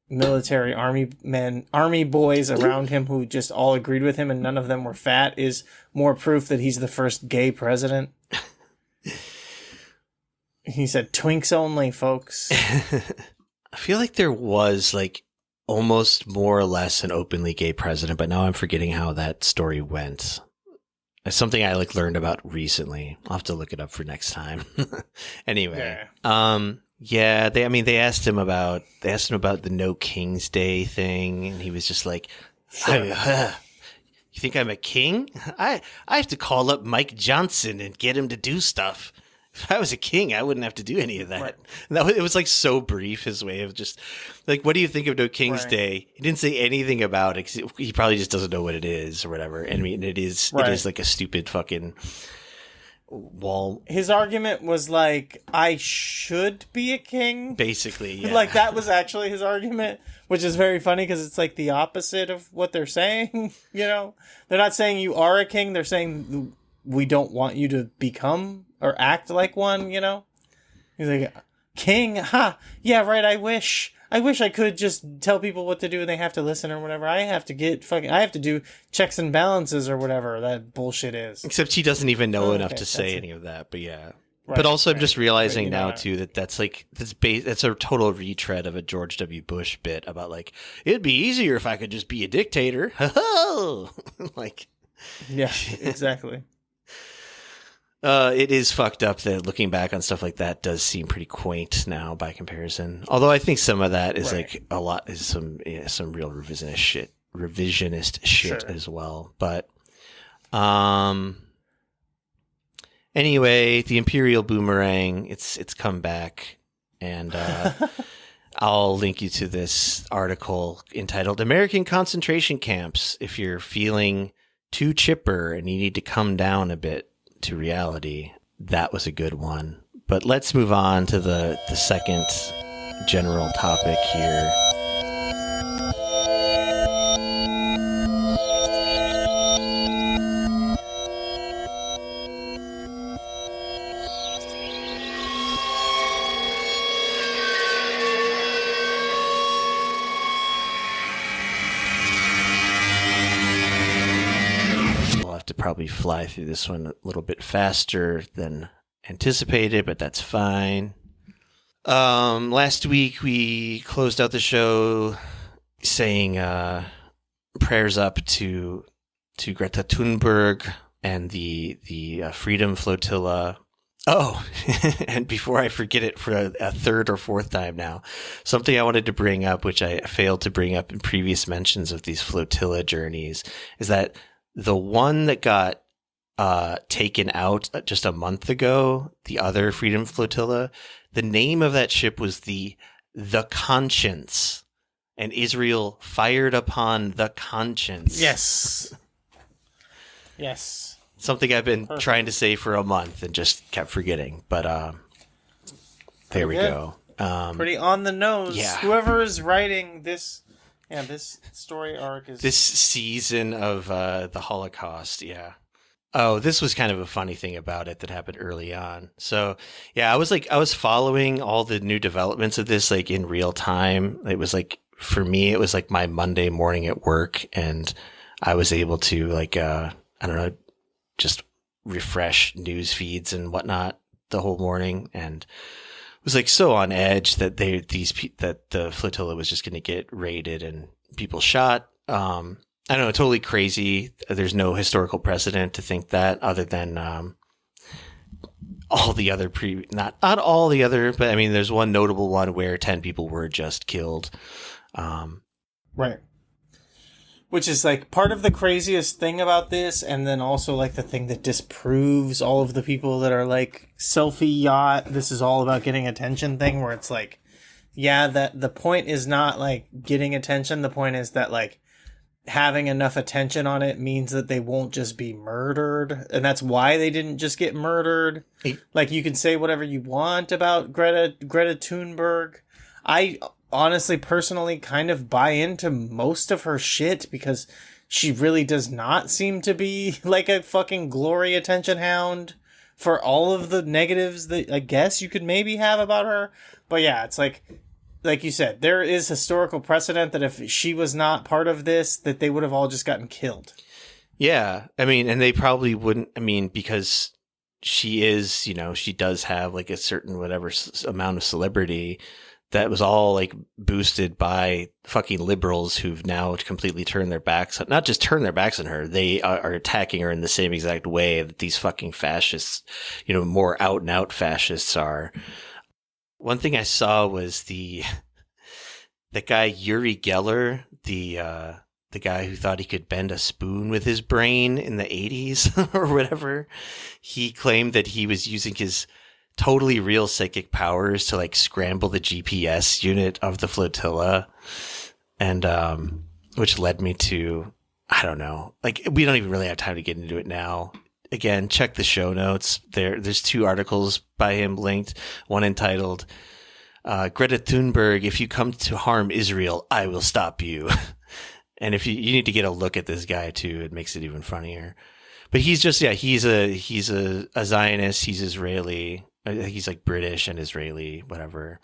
military army boys around him who just all agreed with him and none of them were fat is more proof that he's the first gay president. He said twinks only, folks. I feel like there was like almost more or less an openly gay president, but now I'm forgetting how that story went. It's something I like learned about recently. I'll have to look it up for next time. Anyway, yeah. They asked him about the No King's Day thing, and he was just like, Sure. "You think I'm a king? I have to call up Mike Johnson and get him to do stuff. If I was a king, I wouldn't have to do any of that." Right. It was like so brief, his way of just like, what do you think of No King's Right. Day? He didn't say anything about it. He probably just doesn't know what it is or whatever. I mean, it is like a stupid fucking wall. His argument was like, I should be a king. Basically, yeah. Like that was actually his argument, which is very funny because it's like the opposite of what they're saying. They're not saying you are a king. They're saying we don't want you to become or act like one. He's like, king, yeah, right. I wish I could just tell people what to do and they have to listen or whatever. I have to do checks and balances or whatever that bullshit is. Except he doesn't even know enough okay, to say that's any of that. But yeah. Right, but also I'm right. just realizing But, now too that's a total retread of a George W. Bush bit about like, it'd be easier if I could just be a dictator. Like, Yeah, exactly. It is fucked up that looking back on stuff like that does seem pretty quaint now by comparison. Although I think some of that is Right. like a lot is some real revisionist shit Sure. as well. But anyway, the Imperial Boomerang, it's come back, and I'll link you to this article entitled "American Concentration Camps If You're Feeling Too Chipper and You Need to Come Down a Bit to Reality." That was a good one. But let's move on to the second general topic here. To probably fly through this one a little bit faster than anticipated, but that's fine. Last week we closed out the show saying prayers up to Greta Thunberg and the Freedom Flotilla. Oh, and before I forget it for a third or fourth time now, something I wanted to bring up, which I failed to bring up in previous mentions of these flotilla journeys, is that the one that got taken out just a month ago, the other Freedom Flotilla, the name of that ship was the Conscience, and Israel fired upon the Conscience. Yes. Yes. Something I've been trying to say for a month and just kept forgetting, but there we go. Pretty on the nose. Yeah. Whoever is writing this story arc is This season of the Holocaust, yeah. Oh, this was kind of a funny thing about it that happened early on. So, yeah, I was following all the new developments of this like in real time. It was like, for me, it was like my Monday morning at work, and I was able to like I don't know, just refresh news feeds and whatnot the whole morning, and was like so on edge that that the flotilla was just going to get raided and people shot. I don't know, totally crazy. There's no historical precedent to think that, other than all the other not all the other, but I mean, there's one notable one where 10 people were just killed. right. Which is like part of the craziest thing about this, and then also like the thing that disproves all of the people that are like selfie yacht, this is all about getting attention thing, where it's like, yeah, that the point is not like getting attention. The point is that like having enough attention on it means that they won't just be murdered. And that's why they didn't just get murdered. Like, you can say whatever you want about Greta Thunberg. I honestly, personally kind of buy into most of her shit because she really does not seem to be like a fucking glory attention hound for all of the negatives that I guess you could maybe have about her. But yeah, it's like you said, there is historical precedent that if she was not part of this, that they would have all just gotten killed. Yeah. I mean, and they probably wouldn't, I mean, because she is, you know, she does have like a certain whatever amount of celebrity that was all like boosted by fucking liberals who've now completely turned their backs, not just turned their backs on her, they are attacking her in the same exact way that these fucking fascists, you know, more out and out fascists are. One thing I saw was the guy Uri Geller, the guy who thought he could bend a spoon with his brain in the 80s or whatever. He claimed that he was using his totally real psychic powers to like scramble the GPS unit of the flotilla, and which led me to, I don't know, like, we don't even really have time to get into it now. Again, check the show notes. There's 2 articles by him linked. One entitled, Greta Thunberg, if you come to harm Israel, I will stop you. And if you need to get a look at this guy too, it makes it even funnier. But he's just, yeah, he's a Zionist. He's Israeli. He's like British and Israeli, whatever.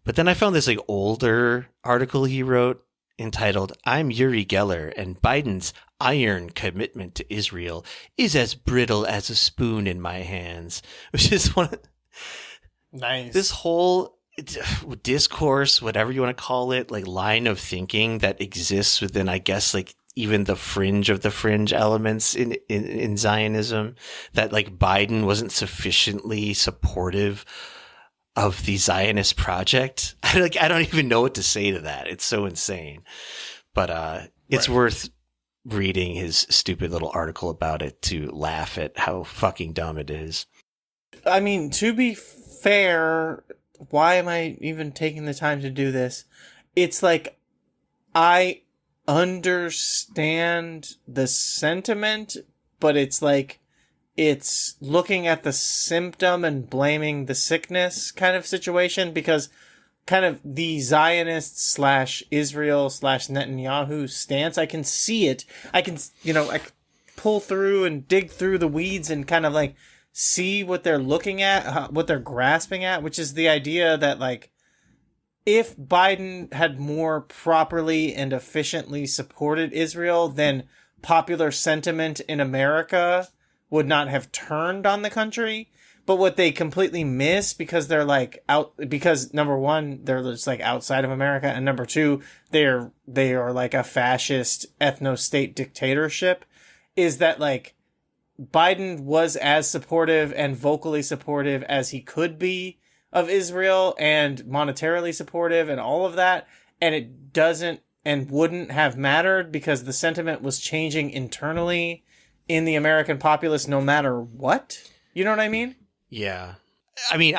But then I found this like older article he wrote entitled, I'm Uri Geller, and Biden's iron commitment to Israel is as brittle as a spoon in my hands, which is one of, nice. This whole discourse, whatever you want to call it, like line of thinking that exists within, I guess, like even the fringe of the fringe elements in Zionism, that like Biden wasn't sufficiently supportive of the Zionist project. I don't even know what to say to that. It's so insane. But it's worth reading his stupid little article about it to laugh at how fucking dumb it is. I mean, to be fair, why am I even taking the time to do this? It's like, I understand the sentiment, but it's like, it's looking at the symptom and blaming the sickness kind of situation, because kind of the Zionist / Israel / Netanyahu stance, I can see it. I can, I pull through and dig through the weeds and kind of like see what they're looking at, what they're grasping at, which is the idea that like, if Biden had more properly and efficiently supported Israel, then popular sentiment in America would not have turned on the country. But what they completely miss, because they're like because number one, they're just like outside of America, and number two, they are like a fascist ethno-state dictatorship, is that like Biden was as supportive and vocally supportive as he could be of Israel, and monetarily supportive and all of that, and it doesn't and wouldn't have mattered because the sentiment was changing internally in the American populace no matter what. You know what I mean? Yeah. I mean,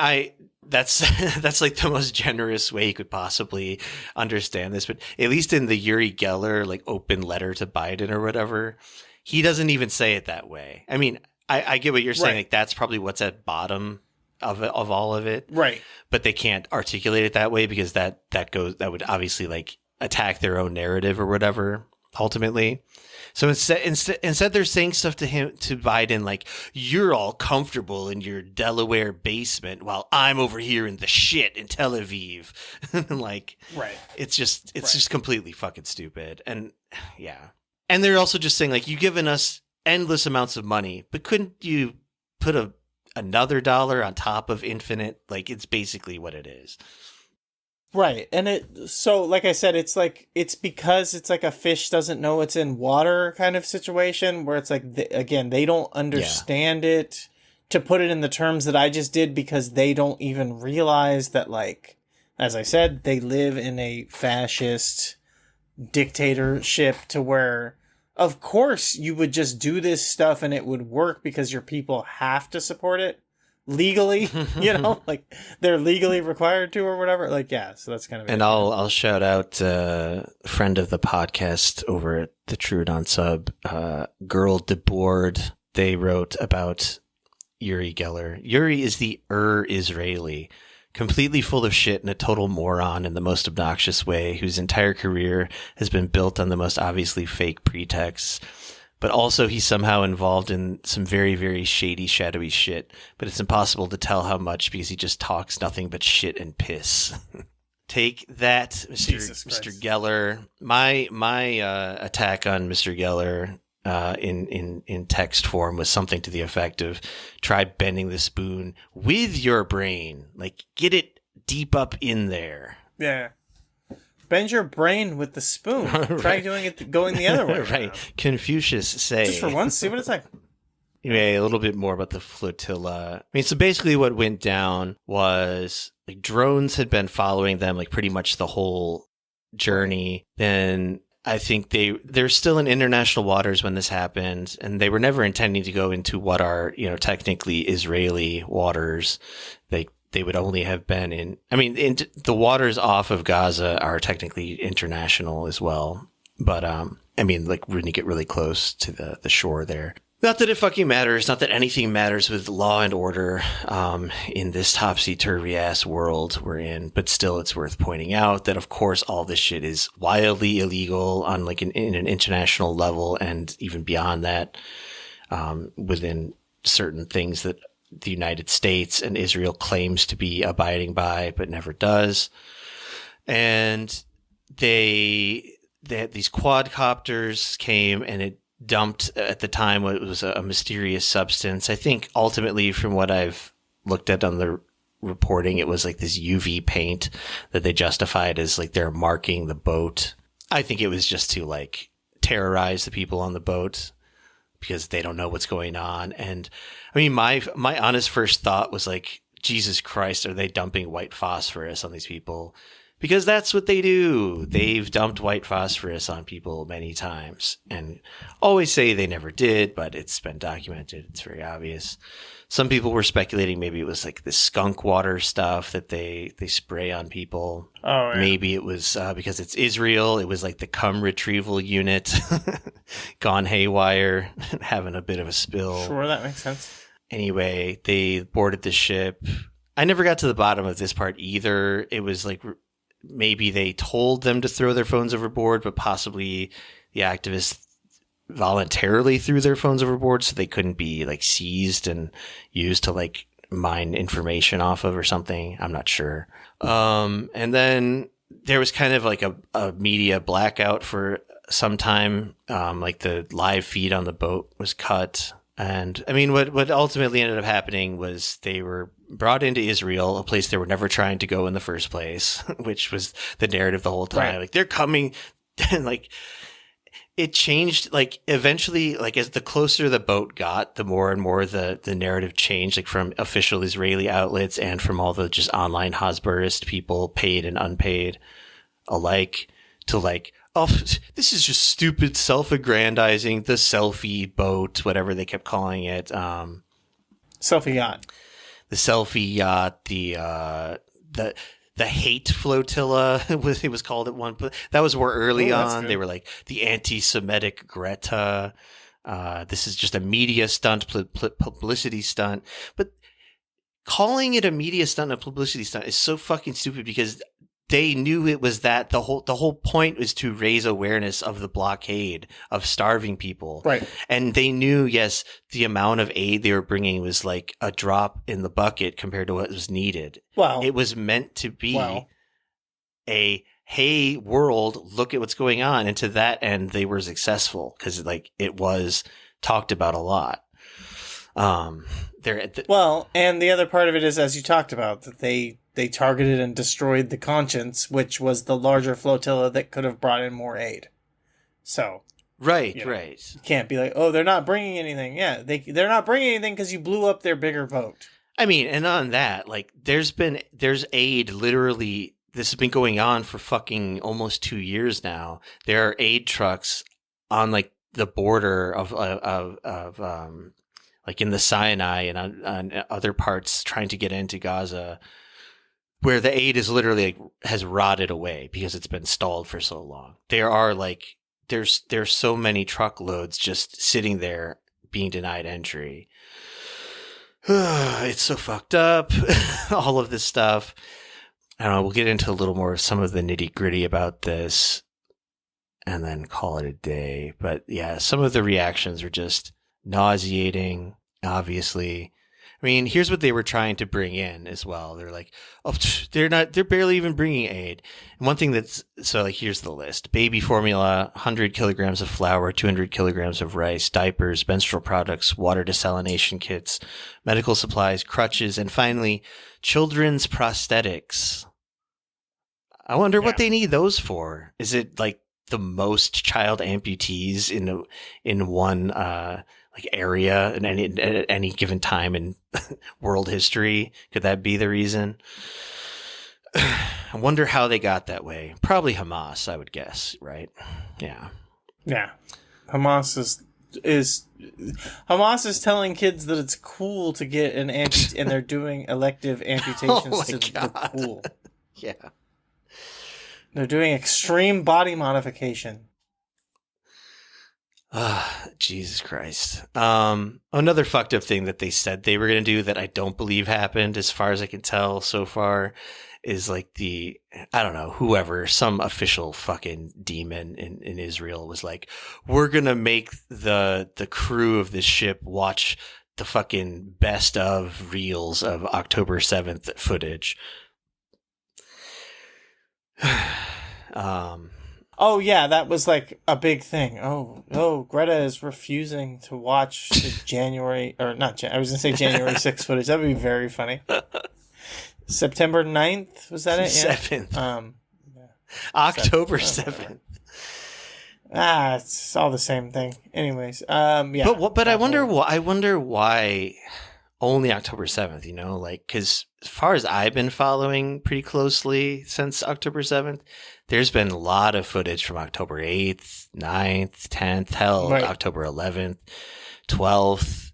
that's like the most generous way you could possibly understand this, but at least in the Uri Geller like open letter to Biden or whatever, he doesn't even say it that way. I mean, I get what you're saying. Right. Like, that's probably what's at bottom of all of it. Right. But they can't articulate it that way because that would obviously like attack their own narrative or whatever ultimately. So instead they're saying stuff to Biden like, you're all comfortable in your Delaware basement while I'm over here in the shit in Tel Aviv. Like, right. It's just completely fucking stupid. And yeah. And they're also just saying like, you've given us endless amounts of money, but couldn't you put another dollar on top of infinite? Like, it's basically what it is. Right. And so like I said, it's because it's like a fish doesn't know it's in water kind of situation, where it's like, again, they don't understand it, to put it in the terms that I just did, because they don't even realize that, like, as I said, they live in a fascist dictatorship to where of course you would just do this stuff and it would work because your people have to support it legally, like they're legally required to or whatever. Like, yeah, so that's kind of And I'll shout out friend of the podcast over at the Trudon sub, Girl DeBoard. They wrote about Uri Geller. Uri is the Israeli, completely full of shit and a total moron in the most obnoxious way, whose entire career has been built on the most obviously fake pretexts. But also he's somehow involved in some very, very shady, shadowy shit. But it's impossible to tell how much because he just talks nothing but shit and piss. Take that, Mr. Geller. My attack on Mr. Geller in text form was something to the effect of try bending the spoon with your brain. Like, get it deep up in there. Yeah. Bend your brain with the spoon. Try doing it going the other way. Right. Confucius say. Just for once, see what it's like. Anyway, a little bit more about the flotilla. I mean, so basically what went down was like drones had been following them like pretty much the whole journey. Then I think they're still in international waters when this happened, and they were never intending to go into what are, technically Israeli waters. They would only have been in the waters off of Gaza are technically international as well. But, when you get really close to the shore there. Not that it fucking matters. Not that anything matters with law and order in this topsy-turvy ass world we're in. But still, it's worth pointing out that, of course, all this shit is wildly illegal on in an international level and even beyond that within certain things that the United States and Israel claims to be abiding by, but never does. And they had these quadcopters came and it dumped at the time what was a mysterious substance. I think ultimately from what I've looked at on the reporting, it was like this UV paint that they justified as like they're marking the boat. I think it was just to like terrorize the people on the boat because they don't know what's going on. And I mean, my honest first thought was like, Jesus Christ, are they dumping white phosphorus on these people? Because that's what they do. They've dumped white phosphorus on people many times and always say they never did, but it's been documented. It's very obvious. Some people were speculating maybe it was like the skunk water stuff that they spray on people. Oh, yeah. Maybe it was because it's Israel. It was like the cum retrieval unit gone haywire, having a bit of a spill. Sure, that makes sense. Anyway, they boarded the ship. I never got to the bottom of this part either. It was like maybe they told them to throw their phones overboard, but possibly the activists voluntarily threw their phones overboard so they couldn't be like seized and used to like mine information off of or something. I'm not sure. And then there was kind of like a media blackout for some time. Like the live feed on the boat was cut. And I mean, what ultimately ended up happening was they were brought into Israel, a place they were never trying to go in the first place, which was the narrative the whole time. Right. Like they're coming and like it changed, like eventually, like as the closer the boat got, the more and more the narrative changed, like from official Israeli outlets and from all the just online Hasbarist people, paid and unpaid alike, to like, oh, this is just stupid self-aggrandizing, the selfie boat, whatever they kept calling it. Selfie yacht. The selfie yacht, the hate flotilla it was called at one point. That was more early on. Good. They were like the anti-Semitic Greta. This is just a media stunt, publicity stunt. But calling it a media stunt, a publicity stunt is so fucking stupid because they knew it was that the whole point was to raise awareness of the blockade of starving people. Right. And they knew, yes, the amount of aid they were bringing was like a drop in the bucket compared to what was needed. Well, it was meant to be a, hey, world, look at what's going on. And to that end, they were successful because like it was talked about a lot. And the other part of it is, as you talked about, that they targeted and destroyed the Conscience, which was the larger flotilla that could have brought in more aid. So, right. You can't be like, oh, they're not bringing anything. Yeah, they're not bringing anything because you blew up their bigger boat. I mean, and on that, like, there's aid literally. This has been going on for fucking almost 2 years now. There are aid trucks on like the border of like in the Sinai and on other parts trying to get into Gaza, where the aid is literally like, has rotted away because it's been stalled for so long. There are like there's so many truckloads just sitting there being denied entry. It's so fucked up. All of this stuff. I don't know. We'll get into a little more of some of the nitty gritty about this and then call it a day. But yeah, some of the reactions are just nauseating, obviously. I mean, here's what they were trying to bring in as well. They're like, oh, they're barely even bringing aid. And one thing so like, here's the list: baby formula, 100 kilograms of flour, 200 kilograms of rice, diapers, menstrual products, water desalination kits, medical supplies, crutches, and finally, children's prosthetics. I wonder what they need those for. Is it like the most child amputees in one, like area at any given time in world history? Could that be the reason? I wonder how they got that way. Probably Hamas, I would guess, right? Yeah. Yeah. Hamas is telling kids that it's cool to get an and they're doing elective amputations to the pool. Yeah. They're doing extreme body modification. Jesus Christ. Another fucked up thing that they said they were going to do that I don't believe happened, as far as I can tell so far, is like I don't know, whoever, some official fucking demon in Israel was like, we're going to make the crew of this ship watch the fucking best of reels of October 7th footage. Oh yeah, that was like a big thing. Oh, Greta is refusing to watch the January 6th footage. That would be very funny. September 9th, was that it? Yeah. 7th. October 7th. It's all the same thing. Anyways, yeah. But I wonder why only October 7th, you know, like, because as far as I've been following pretty closely since October 7th, there's been a lot of footage from October 8th, 9th, 10th, Right. October 11th, 12th.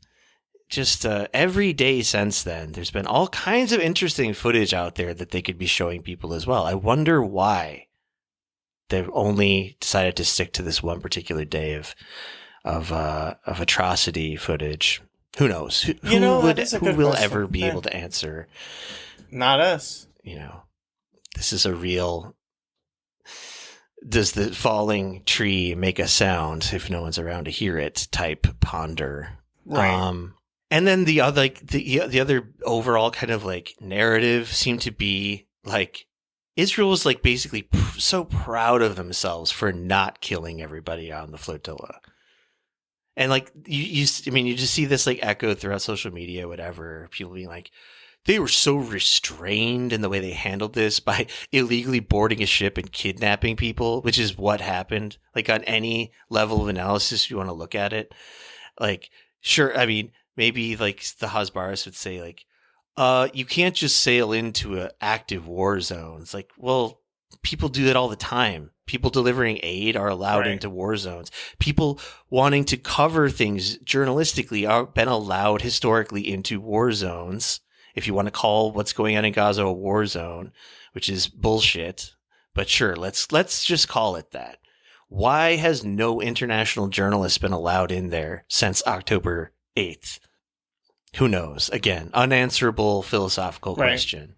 Just every day since then, there's been all kinds of interesting footage out there that they could be showing people as well. I wonder why they've only decided to stick to this one particular day of atrocity footage. Who knows? Who will ever be able to answer? Not us. You know, this is a real. Does the falling tree make a sound if no one's around to hear it? Type ponder. Right. And then the other overall kind of like narrative seemed to be like Israel was like basically so proud of themselves for not killing everybody on the flotilla. And like you just see this like echoed throughout social media, whatever. People being like, they were so restrained in the way they handled this by illegally boarding a ship and kidnapping people, which is what happened. Like on any level of analysis you want to look at it, like sure, I mean maybe like the Hasbaras would say like, you can't just sail into an active war zone. It's like, well, people do that all the time. People delivering aid are allowed into war zones. People wanting to cover things journalistically are been allowed historically into war zones. If you want to call what's going on in Gaza a war zone, which is bullshit, but sure, let's just call it that. Why has no international journalist been allowed in there since October 8th? Who knows? Again, unanswerable philosophical question.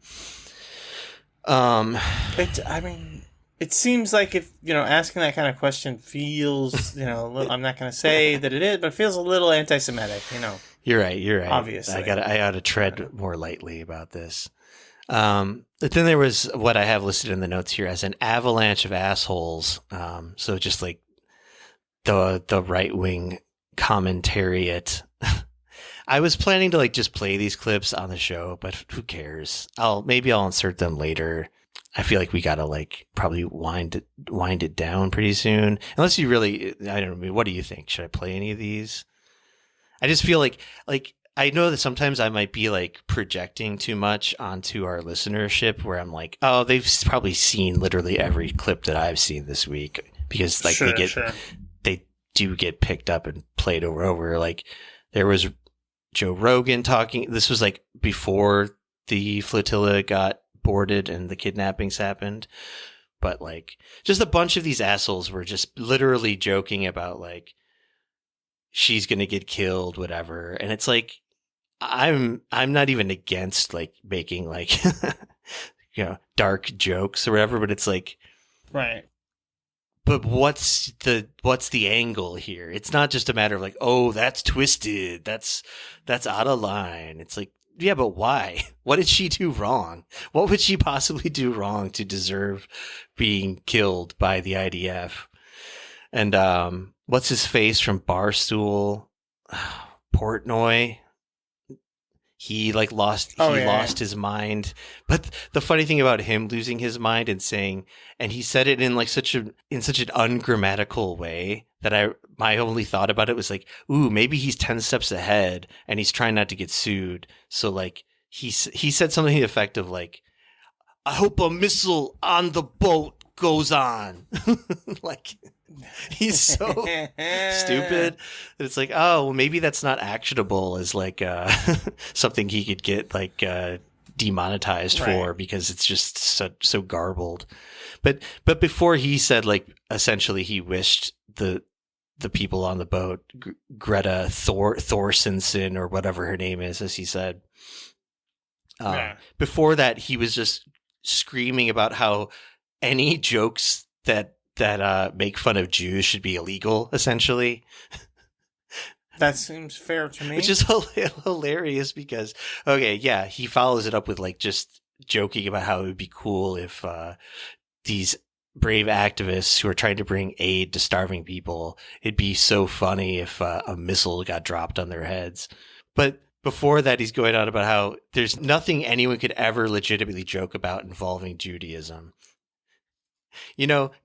It seems like if, asking that kind of question feels, I'm not going to say that it is, but it feels a little anti-Semitic, You're right. Obviously. I got to tread more lightly about this. But then there was what I have listed in the notes here as an avalanche of assholes. So just like the right-wing commentariat. I was planning to like just play these clips on the show, but who cares? Maybe I'll insert them later. I feel like we gotta like probably wind it down pretty soon. Unless you really, I don't know. What do you think? Should I play any of these? I just feel like I know that sometimes I might be like projecting too much onto our listenership, where I'm like, oh, they've probably seen literally every clip that I've seen this week because like they do get picked up and played over. Like there was Joe Rogan talking. This was like before the flotilla got boarded and the kidnappings happened. But like just a bunch of these assholes were just literally joking about like she's going to get killed, whatever. And it's like, I'm not even against like making like, dark jokes or whatever, but it's like, right. But what's the angle here? It's not just a matter of like, oh, that's twisted. That's out of line. It's like, yeah, but why? What did she do wrong? What would she possibly do wrong to deserve being killed by the IDF? And what's his face from Barstool? Portnoy. He like lost his mind. But the funny thing about him losing his mind and saying, and he said it in like such an ungrammatical way that my only thought about it was like, ooh, maybe he's 10 steps ahead and he's trying not to get sued. So like he said something to the effect of like, I hope a missile on the boat goes on. Like he's so stupid that it's like, oh, well, maybe that's not actionable as like something he could get like demonetized for because it's just so garbled. But before he said like essentially he wished the people on the boat, Greta Thorsensen or whatever her name is, as he said. Before that, he was just screaming about how any jokes that make fun of Jews should be illegal, essentially. That seems fair to me. Which is hilarious because, okay, yeah, he follows it up with like just joking about how it would be cool if these brave activists who are trying to bring aid to starving people, it'd be so funny if a missile got dropped on their heads. But before that, he's going on about how there's nothing anyone could ever legitimately joke about involving Judaism.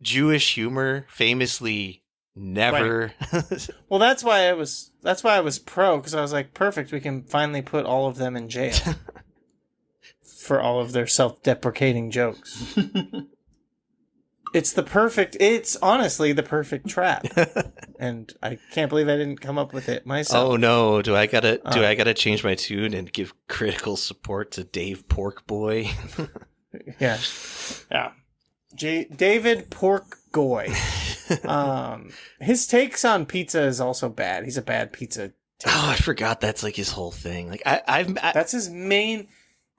Jewish humor famously never. Right. Well, that's why I was pro, because I was like, perfect, we can finally put all of them in jail for all of their self-deprecating jokes. It's honestly the perfect trap. And I can't believe I didn't come up with it myself. Oh no, do I gotta change my tune and give critical support to Dave Porkboy? Yeah. David Porkgoy. His takes on pizza is also bad. He's a bad pizza taker. Oh, I forgot that's like his whole thing. Like that's his main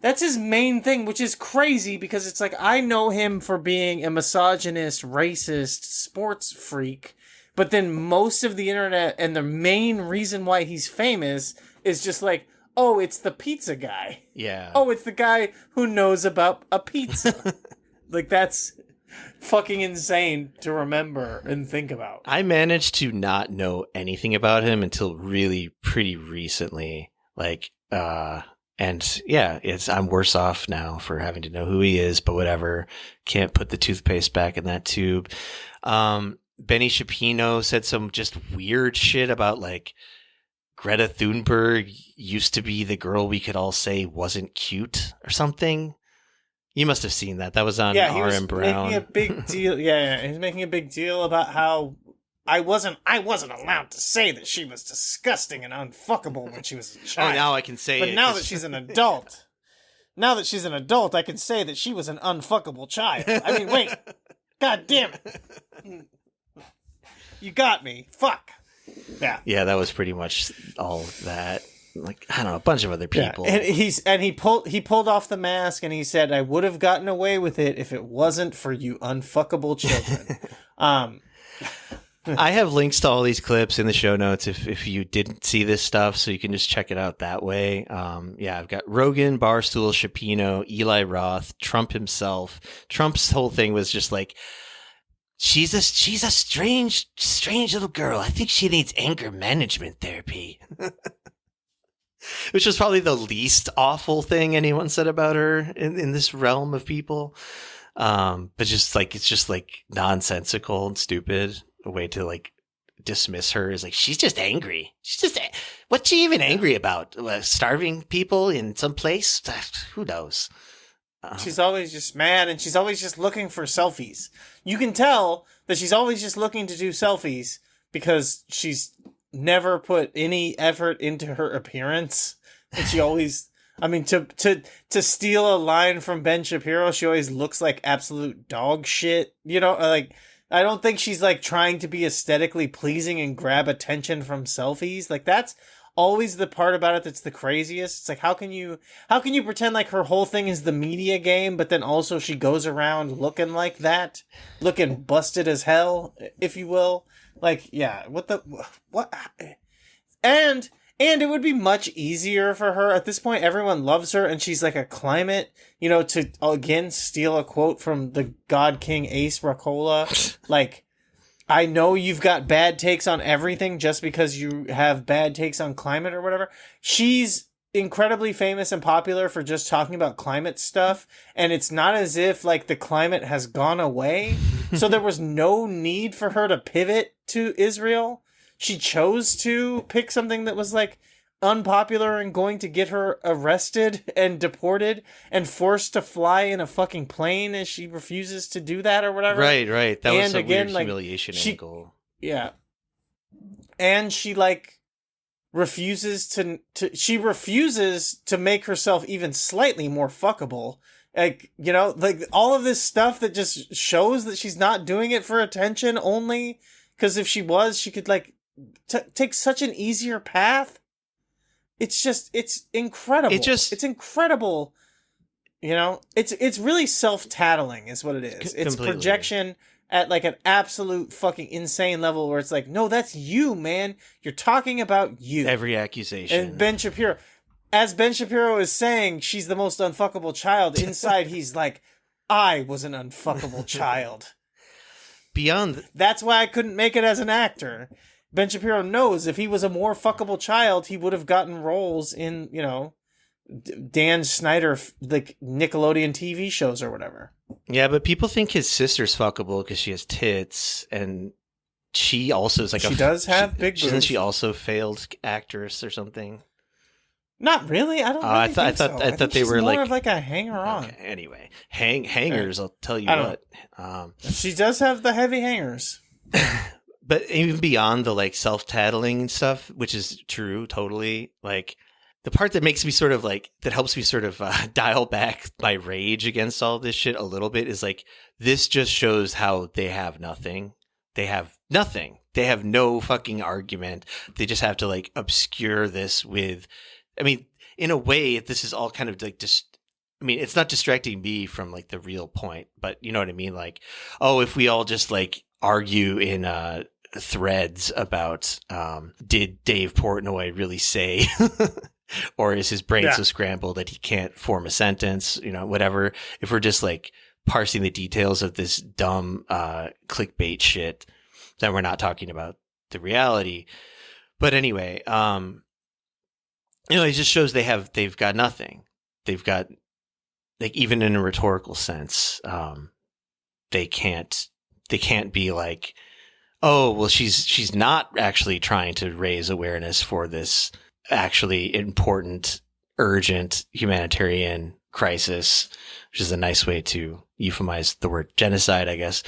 thing, which is crazy because it's like I know him for being a misogynist, racist sports freak, but then most of the internet and the main reason why he's famous is just like, oh, it's the pizza guy. Yeah. Oh, it's the guy who knows about a pizza. Like that's fucking insane to remember and think about. I managed to not know anything about him until really pretty recently. Like, and yeah, I'm worse off now for having to know who he is, but whatever. Can't put the toothpaste back in that tube. Benny Shapiro said some just weird shit about like Greta Thunberg used to be the girl we could all say wasn't cute or something. You must have seen that. That was on R.M. Brown. Making a big deal. Yeah, he's making a big deal about how I wasn't allowed to say that she was disgusting and unfuckable when she was a child. Oh, now I can say it. But now that she's an adult, I can say that she was an unfuckable child. I mean, wait. God damn it. You got me. Fuck. Yeah. Yeah, that was pretty much all that. Like, I don't know, a bunch of other people. Yeah. And he pulled off the mask and he said, I would have gotten away with it if it wasn't for you unfuckable children. I have links to all these clips in the show notes if you didn't see this stuff, so you can just check it out that way. I've got Rogan, Barstool, Shapiro, Eli Roth, Trump himself. Trump's whole thing was just like, she's a strange little girl. I think she needs anger management therapy. Which was probably the least awful thing anyone said about her in this realm of people. But just like, it's just like nonsensical and stupid. A way to like dismiss her is like, she's just angry. What's she even angry about? Starving people in some place? Who knows? She's always just mad and she's always just looking for selfies. You can tell that she's always just looking to do selfies because she's never put any effort into her appearance. And she always, I mean, to steal a line from Ben Shapiro, she always looks like absolute dog shit. You know, like, I don't think she's like trying to be aesthetically pleasing and grab attention from selfies. Like, that's always the part about it that's the craziest. It's like, how can you pretend like her whole thing is the media game, but then also she goes around looking like that, looking busted as hell, if you will. Like, yeah, what? And it would be much easier for her at this point. Everyone loves her, and she's like a climate, you know, to again steal a quote from the God King Ace Racola, like, I know you've got bad takes on everything just because you have bad takes on climate or whatever. She's incredibly famous and popular for just talking about climate stuff. And it's not as if like the climate has gone away. So there was no need for her to pivot to Israel. She chose to pick something that was like unpopular and going to get her arrested and deported and forced to fly in a fucking plane as she refuses to do that or whatever. Right. That was a again, weird humiliation angle. Yeah. And she like refuses to make herself even slightly more fuckable. Like, you know, like all of this stuff that just shows that she's not doing it for attention only, because if she was, she could like take such an easier path. It's incredible. It's incredible. You know, it's really self-tattling is what it is. It's Completely. projection at like an absolute fucking insane level where it's like, no, that's you, man. You're talking about you. Every accusation. And Ben Shapiro, as Ben Shapiro is saying, she's the most unfuckable child. Inside, he's like, I was an unfuckable child. That's why I couldn't make it as an actor. Ben Shapiro knows if he was a more fuckable child, he would have gotten roles in, you know, Dan Snyder, like Nickelodeon TV shows or whatever. Yeah, but people think his sister's fuckable because she has tits, and she also is like she does have big boobs. Isn't she also failed actress or something? Not really. I don't. Really I thought they were more like of like a hanger-on. Okay, anyway, hangers. I'll tell you what. She does have the heavy hangers. But even beyond the like self-tattling and stuff, which is true, totally. Like the part that makes me sort of like that helps me sort of dial back my rage against all this shit a little bit is like this just shows how they have nothing. They have nothing. They have no fucking argument. They just have to like obscure this with. I mean, in a way, this is all kind of like just. I mean, it's not distracting me from like the real point, but you know what I mean? Like, oh, if we all just like argue in threads about did Dave Portnoy really say, or is his brain so scrambled that he can't form a sentence, you know, whatever. If we're just like parsing the details of this dumb clickbait shit, then we're not talking about the reality. But anyway, you know, it just shows they've got nothing. They've got, like, even in a rhetorical sense, they can't be like, oh, well, she's not actually trying to raise awareness for this actually important, urgent humanitarian crisis, which is a nice way to euphemize the word genocide, I guess.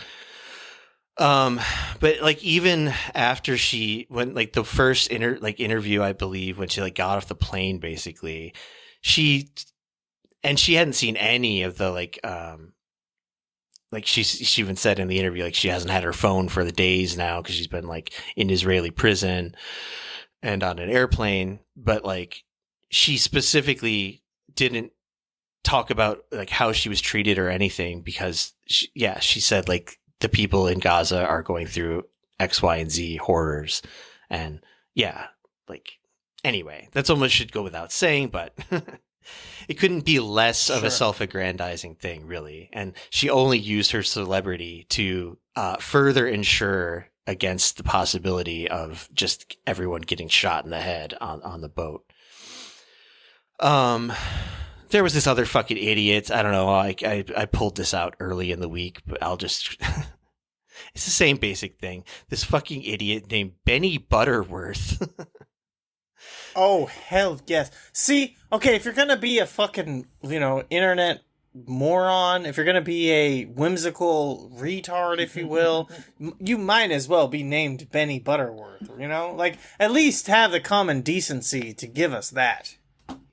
But like even after she went, like the first interview, I believe, when she like got off the plane, basically, she hadn't seen any of the like she even said in the interview, like she hasn't had her phone for the days now because she's been like in Israeli prison and on an airplane. But like she specifically didn't talk about like how she was treated or anything because she said like the people in Gaza are going through X, Y, and Z horrors. And yeah, like anyway, that's almost should go without saying, but it couldn't be less of a self-aggrandizing thing, really. And she only used her celebrity to further ensure against the possibility of just everyone getting shot in the head on the boat. There was this other fucking idiot. I don't know. I pulled this out early in the week, but I'll just... It's the same basic thing. This fucking idiot named Benny Butterworth. Oh, hell yes. See, okay, if you're going to be a fucking, you know, internet moron, if you're going to be a whimsical retard, if you will, you might as well be named Benny Butterworth, you know? Like, at least have the common decency to give us that.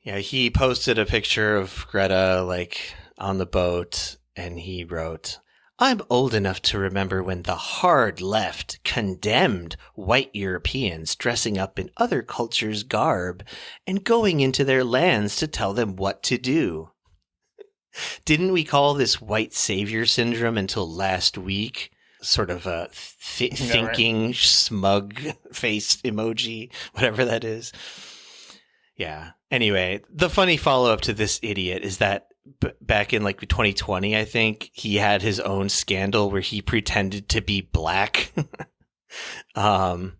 Yeah, he posted a picture of Greta, like, on the boat, and he wrote, I'm old enough to remember when the hard left condemned white Europeans dressing up in other cultures' garb and going into their lands to tell them what to do. Didn't we call this white savior syndrome until last week? Sort of a thinking, right? Smug face emoji, whatever that is. Yeah. Anyway, the funny follow-up to this idiot is that back in like 2020, I think, he had his own scandal where he pretended to be black. I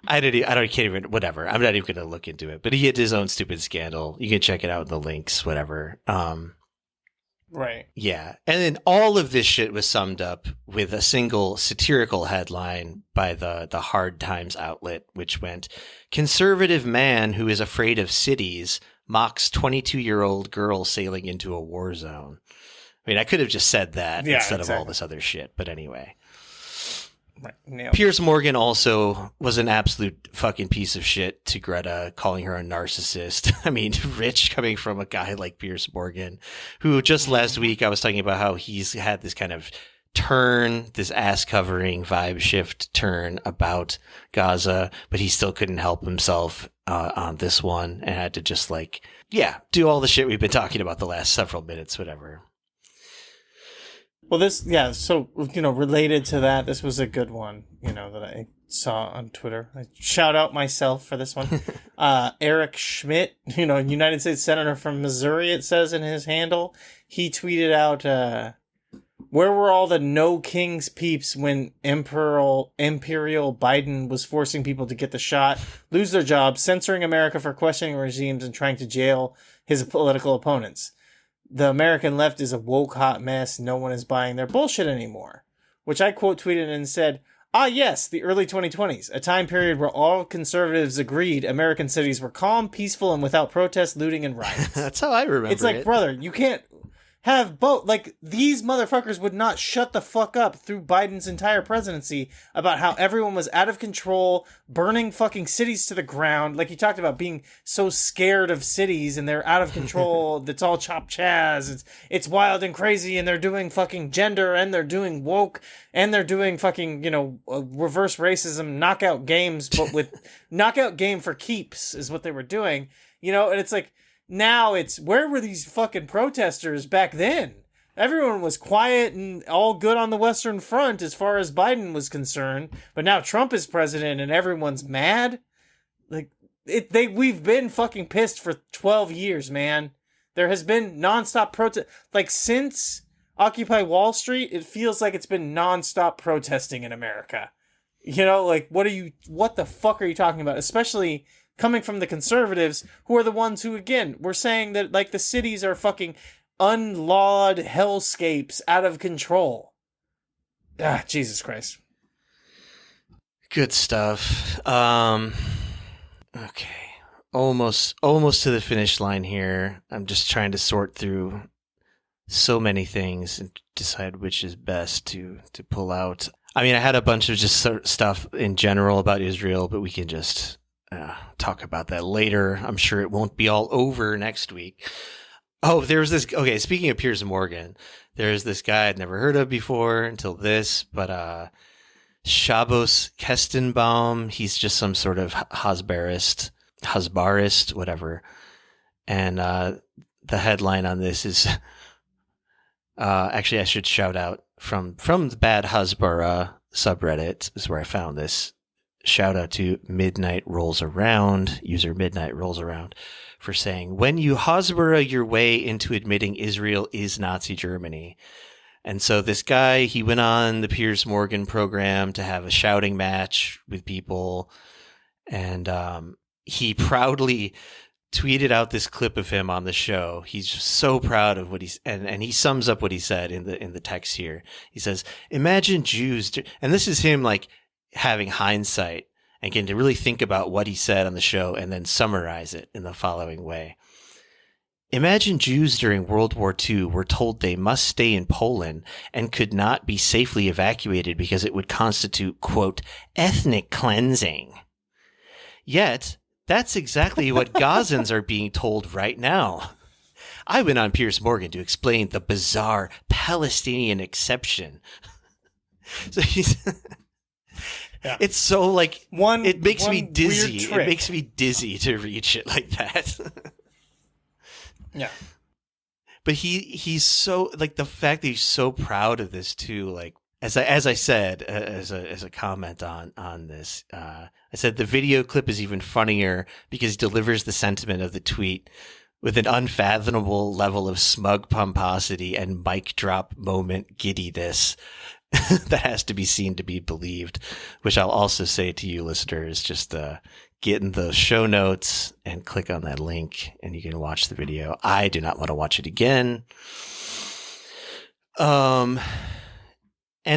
can't even, whatever. I'm not even going to look into it, but he had his own stupid scandal. You can check it out in the links, whatever. Right. Yeah. And then all of this shit was summed up with a single satirical headline by the Hard Times outlet, which went, conservative man who is afraid of cities mocks 22-year-old girl sailing into a war zone. I mean, I could have just said that instead of all this other shit, but anyway. Right. Piers Morgan also was an absolute fucking piece of shit to Greta, calling her a narcissist. I mean, rich coming from a guy like Piers Morgan, who just last week I was talking about how he's had this kind of turn, this ass-covering vibe shift turn about Gaza, but he still couldn't help himself on this one and had to just do all the shit we've been talking about the last several minutes, whatever. Well, so, related to that, this was a good one, that I saw on Twitter. I shout out myself for this one. Eric Schmidt, United States Senator from Missouri, it says in his handle, he tweeted out, where were all the no kings peeps when Imperial Biden was forcing people to get the shot, lose their jobs, censoring America for questioning regimes, and trying to jail his political opponents? The American left is a woke hot mess. No one is buying their bullshit anymore. Which I quote tweeted and said, yes, the early 2020s, a time period where all conservatives agreed American cities were calm, peaceful, and without protest, looting, and riots. That's how I remember it. It's like, brother, you can't have both. Like, these motherfuckers would not shut the fuck up through Biden's entire presidency about how everyone was out of control, burning fucking cities to the ground. Like, you talked about being so scared of cities and they're out of control. That's all chop chaz. It's wild and crazy, and they're doing fucking gender, and they're doing woke, and they're doing fucking, reverse racism knockout games, but with knockout game for keeps is what they were doing. And it's like, now it's, where were these fucking protesters back then? Everyone was quiet and all good on the Western Front as far as Biden was concerned, but now Trump is president and everyone's mad. Like, we've been fucking pissed for 12 years, man. There has been nonstop protest. Like, since Occupy Wall Street, it feels like it's been nonstop protesting in America. What the fuck are you talking about? Especially coming from the conservatives, who are the ones who, again, were saying that, like, the cities are fucking unlawed hellscapes out of control. Jesus Christ. Good stuff. Okay. Almost to the finish line here. I'm just trying to sort through so many things and decide which is best to pull out. I mean, I had a bunch of just stuff in general about Israel, but we can just talk about that later. I'm sure it won't be all over next week. Oh, there's this. Okay, speaking of Piers Morgan, there's this guy I'd never heard of before until this, but Shabbos Kestenbaum. He's just some sort of Hasbarist, whatever. And the headline on this is actually, I should shout out from the Bad Hasbara subreddit is where I found this. Shout out to Midnight Rolls Around, user Midnight Rolls Around, for saying, when you Hasbara your way into admitting Israel is Nazi Germany. And so this guy, he went on the Piers Morgan program to have a shouting match with people. And he proudly tweeted out this clip of him on the show. He's so proud of what he's, and he sums up what he said in the text here. He says, imagine Jews, and this is him like having hindsight and getting to really think about what he said on the show and then summarize it in the following way. Imagine Jews during World War II were told they must stay in Poland and could not be safely evacuated because it would constitute, quote, ethnic cleansing. Yet, that's exactly what Gazans are being told right now. I went on Piers Morgan to explain the bizarre Palestinian exception. So it's so like it makes me dizzy. It makes me dizzy to read shit like that. Yeah. But he's so like the fact that he's so proud of this too. Like as I said as a comment on this, I said the video clip is even funnier because he delivers the sentiment of the tweet with an unfathomable level of smug pomposity and mic drop moment giddiness that has to be seen to be believed. Which I'll also say to you listeners, just get in the show notes and click on that link and you can watch the video. I do not want to watch it again. And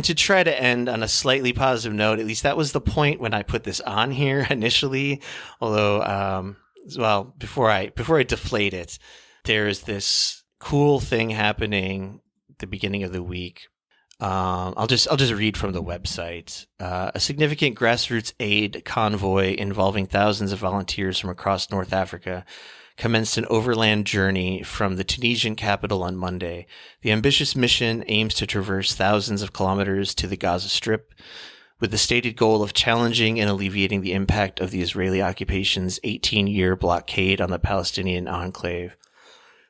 to try to end on a slightly positive note, at least that was the point when I put this on here initially. Although, well, before I deflate it, there's this cool thing happening at the beginning of the week. I'll just read from the website. A significant grassroots aid convoy involving thousands of volunteers from across North Africa commenced an overland journey from the Tunisian capital on Monday. The ambitious mission aims to traverse thousands of kilometers to the Gaza Strip, with the stated goal of challenging and alleviating the impact of the Israeli occupation's 18-year blockade on the Palestinian enclave.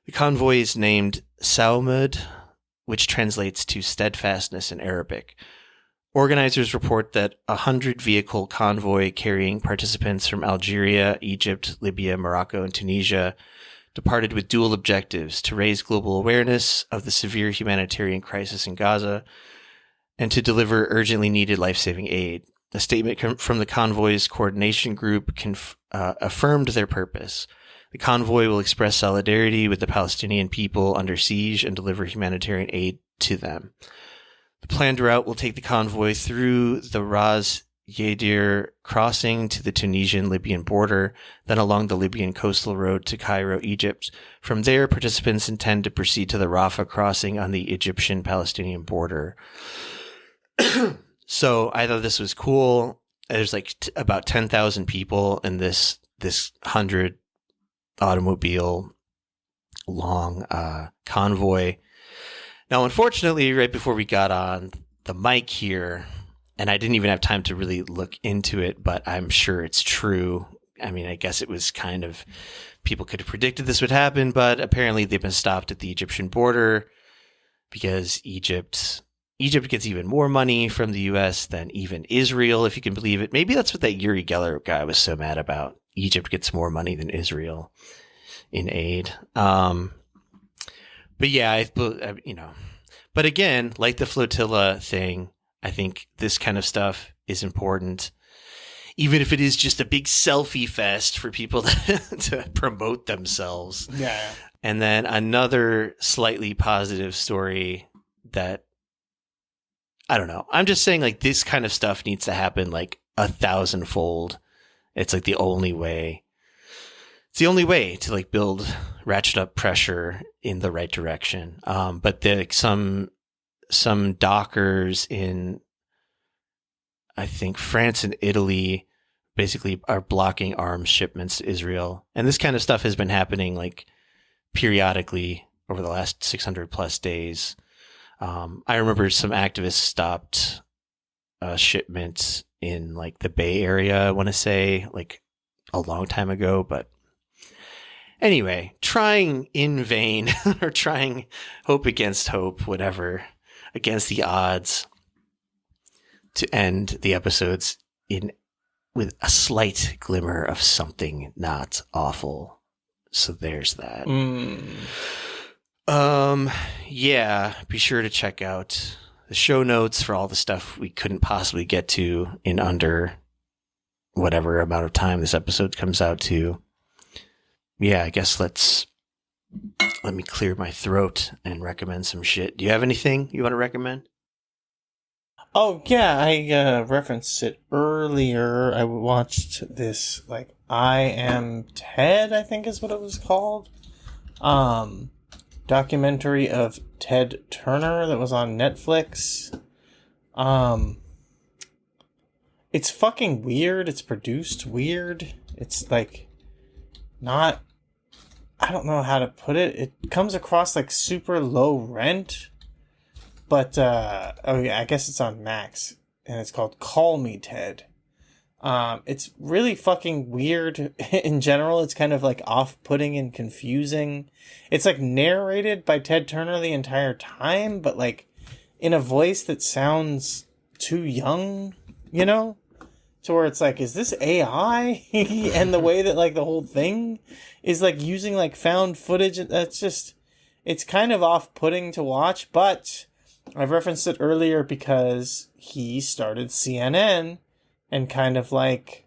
The convoy is named Saumud, which translates to steadfastness in Arabic. Organizers report that a 100-vehicle convoy carrying participants from Algeria, Egypt, Libya, Morocco, and Tunisia departed with dual objectives: to raise global awareness of the severe humanitarian crisis in Gaza and to deliver urgently needed life-saving aid. A statement from the convoy's coordination group affirmed their purpose. The convoy will express solidarity with the Palestinian people under siege and deliver humanitarian aid to them. The planned route will take the convoy through the Ras Yadir crossing to the Tunisian-Libyan border, then along the Libyan coastal road to Cairo, Egypt. From there, participants intend to proceed to the Rafah crossing on the Egyptian-Palestinian border. So I thought this was cool. There's like about 10,000 people in this 100 automobile long convoy. Now, unfortunately, right before we got on the mic here, and I didn't even have time to really look into it, but I'm sure it's true. I mean, I guess it was kind of, people could have predicted this would happen, but apparently they've been stopped at the Egyptian border because Egypt gets even more money from the U.S. than even Israel, if you can believe it. Maybe that's what that Uri Geller guy was so mad about. Egypt gets more money than Israel in aid. But yeah, but again, like the flotilla thing, I think this kind of stuff is important, even if it is just a big selfie fest for people to promote themselves. Yeah. And then another slightly positive story that, I don't know. I'm just saying, like, this kind of stuff needs to happen like 1,000-fold. It's like the only way. It's the only way to like ratchet up pressure in the right direction. But some dockers in, I think, France and Italy basically are blocking arms shipments to Israel. And this kind of stuff has been happening like periodically over the last 600 plus days. I remember some activists stopped shipments in like the Bay Area, I want to say, like a long time ago. But anyway, trying in vain or trying hope against hope, whatever, against the odds to end the episodes with a slight glimmer of something not awful. So there's that. Yeah, be sure to check out the show notes for all the stuff we couldn't possibly get to in under whatever amount of time this episode comes out to. Yeah, I guess let me clear my throat and recommend some shit. Do you have anything you want to recommend? Oh, yeah, I referenced it earlier. I watched this, like, I Am Ted, I think is what it was called. documentary of Ted Turner that was on Netflix. It's fucking weird. It's produced weird. It's like not, I don't know how to put it. It comes across like super low rent. But oh yeah, I guess it's on Max, and it's called Call Me Ted. It's really fucking weird in general. It's kind of like off-putting and confusing. It's like narrated by Ted Turner the entire time, but like in a voice that sounds too young, you know? To where it's like, is this AI? And the way that like the whole thing is like using like found footage, that's just, it's kind of off-putting to watch, but I've referenced it earlier because he started CNN and kind of like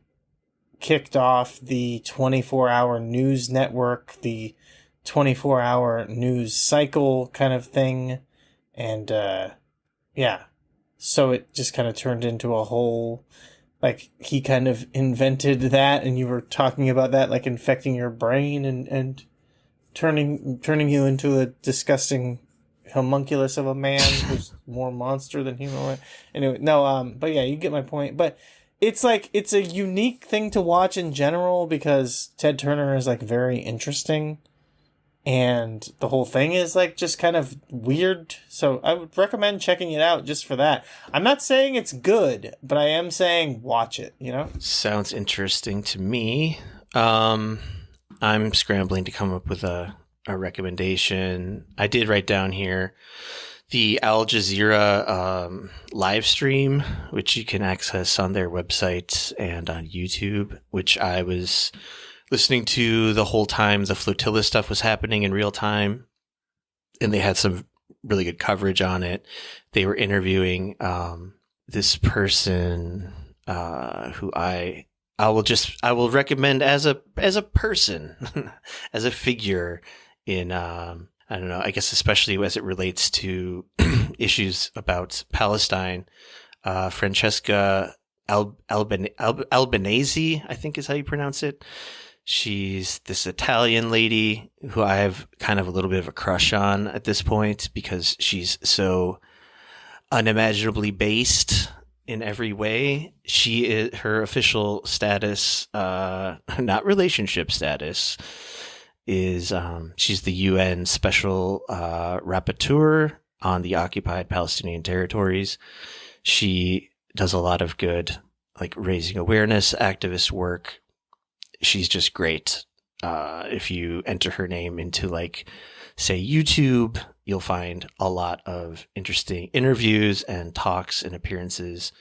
kicked off the 24-hour news network, the 24-hour news cycle kind of thing. And yeah, so it just kind of turned into a whole, like he kind of invented that, and you were talking about that, like infecting your brain and turning you into a disgusting homunculus of a man who's more monster than human. Anyway, no, but yeah, you get my point. But it's like, it's a unique thing to watch in general because Ted Turner is like very interesting, and the whole thing is like just kind of weird. So I would recommend checking it out just for that. I'm not saying it's good, but I am saying watch it, you know? Sounds interesting to me. I'm scrambling to come up with a recommendation. I did write down here the Al Jazeera live stream, which you can access on their website and on YouTube, which I was listening to the whole time the flotilla stuff was happening in real time. And they had some really good coverage on it. They were interviewing this person who I will recommend as a person, as a figure in, I don't know, I guess especially as it relates to issues about Palestine. Francesca Albanese, I think is how you pronounce it. She's this Italian lady who I have kind of a little bit of a crush on at this point because she's so unimaginably based in every way. She is, her official status, not relationship status, is she's the UN special rapporteur on the occupied Palestinian territories. She does a lot of good, like raising awareness, activist work. She's just great. If you enter her name into like, say, YouTube, you'll find a lot of interesting interviews and talks and appearances.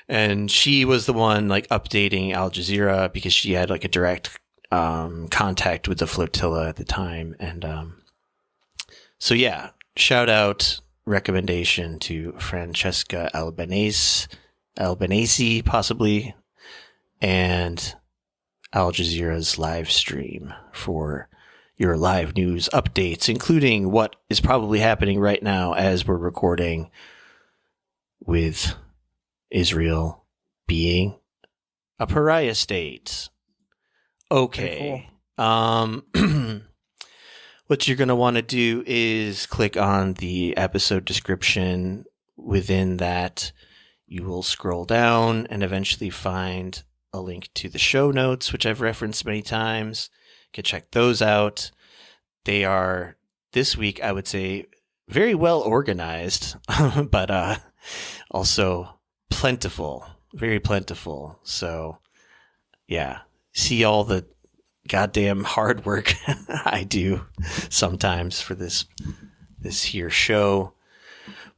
And she was the one like updating Al Jazeera because she had like a direct contact with the flotilla at the time. And so yeah, shout out, recommendation to Francesca Albanese possibly, and Al Jazeera's live stream for your live news updates, including what is probably happening right now as we're recording with Israel being a pariah state. Okay. Cool. What you're going to want to do is click on the episode description. Within that, you will scroll down and eventually find a link to the show notes, which I've referenced many times. You can check those out. They are, this week, I would say, very well organized, but also plentiful, very plentiful. So, yeah, see all the goddamn hard work I do sometimes for this here show.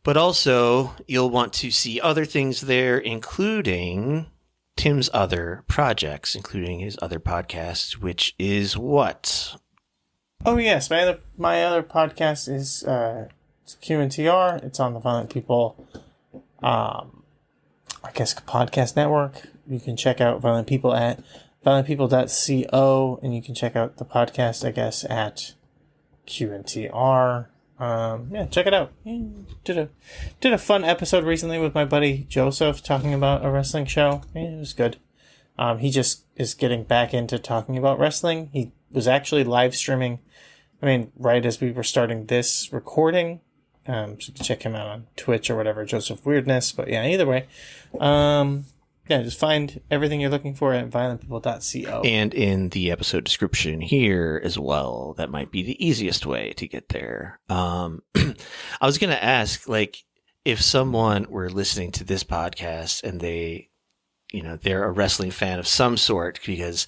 But also, you'll want to see other things there, including Tim's other projects, including his other podcast, which is what? Oh yes, my other podcast is it's QNTR. It's on the Violent People, I guess, podcast network. You can check out Violent People at violentpeople.co, and you can check out the podcast, I guess, at QNTR. Yeah, check it out. Did a fun episode recently with my buddy Joseph talking about a wrestling show. It was good. He just is getting back into talking about wrestling. He was actually live streaming I mean, right as we were starting this recording. So you can check him out on Twitch or whatever, Joseph Weirdness. But yeah, either way. Yeah, just find everything you're looking for at violentpeople.co. And in the episode description here as well, that might be the easiest way to get there. I was going to ask, like, if someone were listening to this podcast and they, you know, they're a wrestling fan of some sort because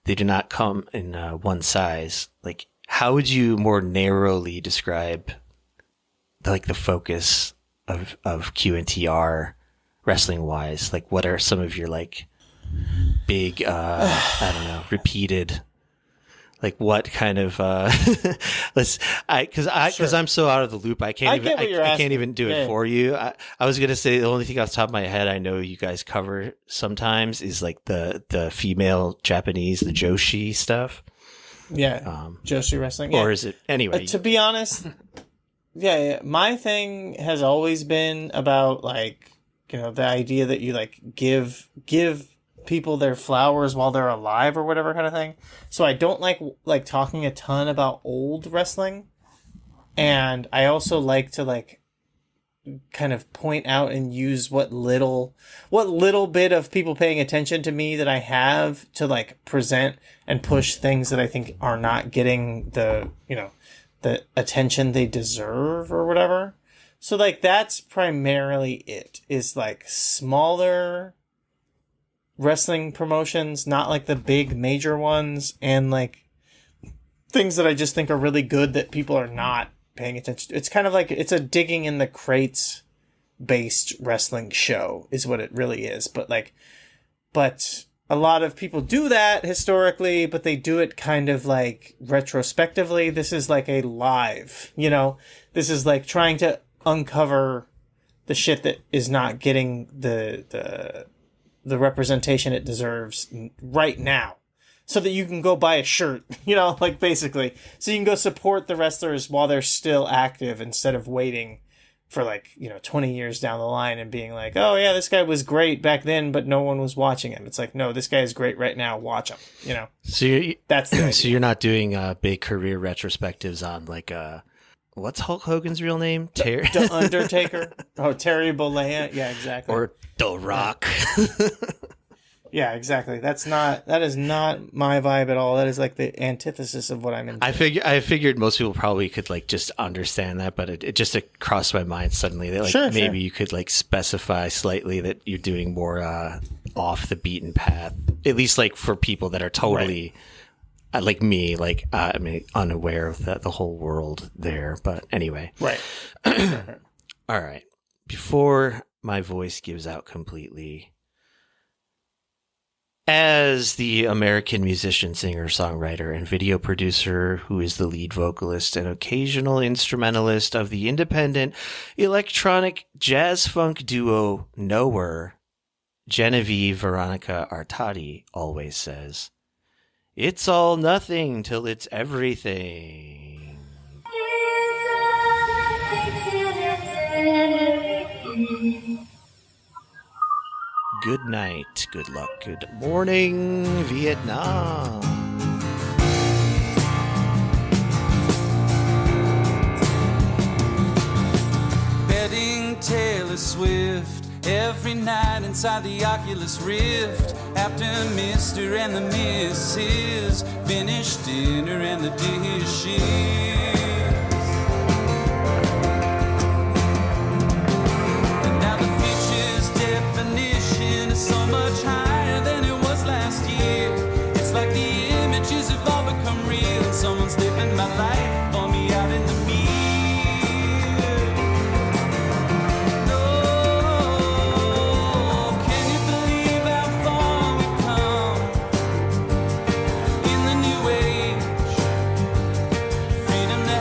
they do not come in one size, like, how would you more narrowly describe, like, the focus of QNTR wrestling wise? Like, what are some of your, like, big, I don't know, repeated, like, what kind of, cause I'm so out of the loop. I can't even do it for you. I was going to say the only thing off the top of my head I know you guys cover sometimes is like the female Japanese, the Joshi stuff. Yeah. Joshi wrestling. Yeah. Or is it anyway? To be honest, yeah, my thing has always been about, like, you know, the idea that you, like, give people their flowers while they're alive or whatever kind of thing. So I don't like talking a ton about old wrestling. And I also like to, like, kind of point out and use what little bit of people paying attention to me that I have to, like, present and push things that I think are not getting the, you know, the attention they deserve or whatever. So, like, that's primarily it, is, like, smaller wrestling promotions, not, like, the big major ones, and, like, things that I just think are really good that people are not paying attention to. It's kind of like, it's a digging in the crates based wrestling show is what it really is. But, like, a lot of people do that historically, but they do it kind of, like, retrospectively. This is like a live, you know, this is like trying to uncover the shit that is not getting the representation it deserves right now, so that you can go buy a shirt, you know, like, basically, so you can go support the wrestlers while they're still active, instead of waiting for, like, you know, 20 years down the line and being like, oh yeah, this guy was great back then, but no one was watching him. It's like, no, this guy is great right now. Watch him, you know? So that's the idea. So you're not doing big career retrospectives on, like, what's Hulk Hogan's real name? The Undertaker. Oh, Terry Bollea. Yeah, exactly. Or The Rock. Yeah, exactly. That is not my vibe at all. That is, like, the antithesis of what I'm into. I figured most people probably could, like, just understand that, but it just crossed my mind suddenly that, like, maybe you could, like, specify slightly that you're doing more off the beaten path, at least, like, for people that are totally like me, like, I mean, unaware of the whole world there. But anyway, right. All right. Before my voice gives out completely, as the American musician, singer, songwriter, and video producer who is the lead vocalist and occasional instrumentalist of the independent electronic jazz funk duo Nowhere, Genevieve Veronica Artadi always says, "It's all nothing till it's everything." Good night, good luck, good morning, Vietnam. Betting Taylor Swift every night inside the Oculus Rift. After Mr. and the Mrs. finish dinner and the dishes. So much higher than it was last year. It's like the images have all become real, and someone's living my life for me out in the mirror. No, can you believe how far we've come in the new age? Freedom to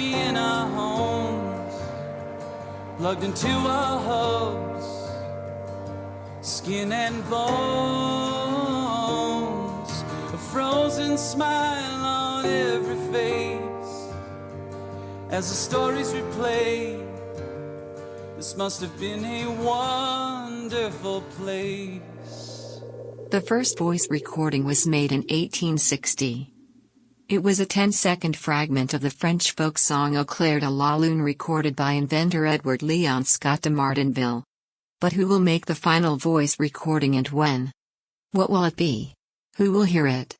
happy in our homes, plugged into our hubs, skin and bones, a frozen smile on every face. As the stories replay, this must have been a wonderful place. The first voice recording was made in 1860. It was a 10-second fragment of the French folk song Au clair de la lune recorded by inventor Edward Leon Scott de Martinville. But who will make the final voice recording and when? What will it be? Who will hear it?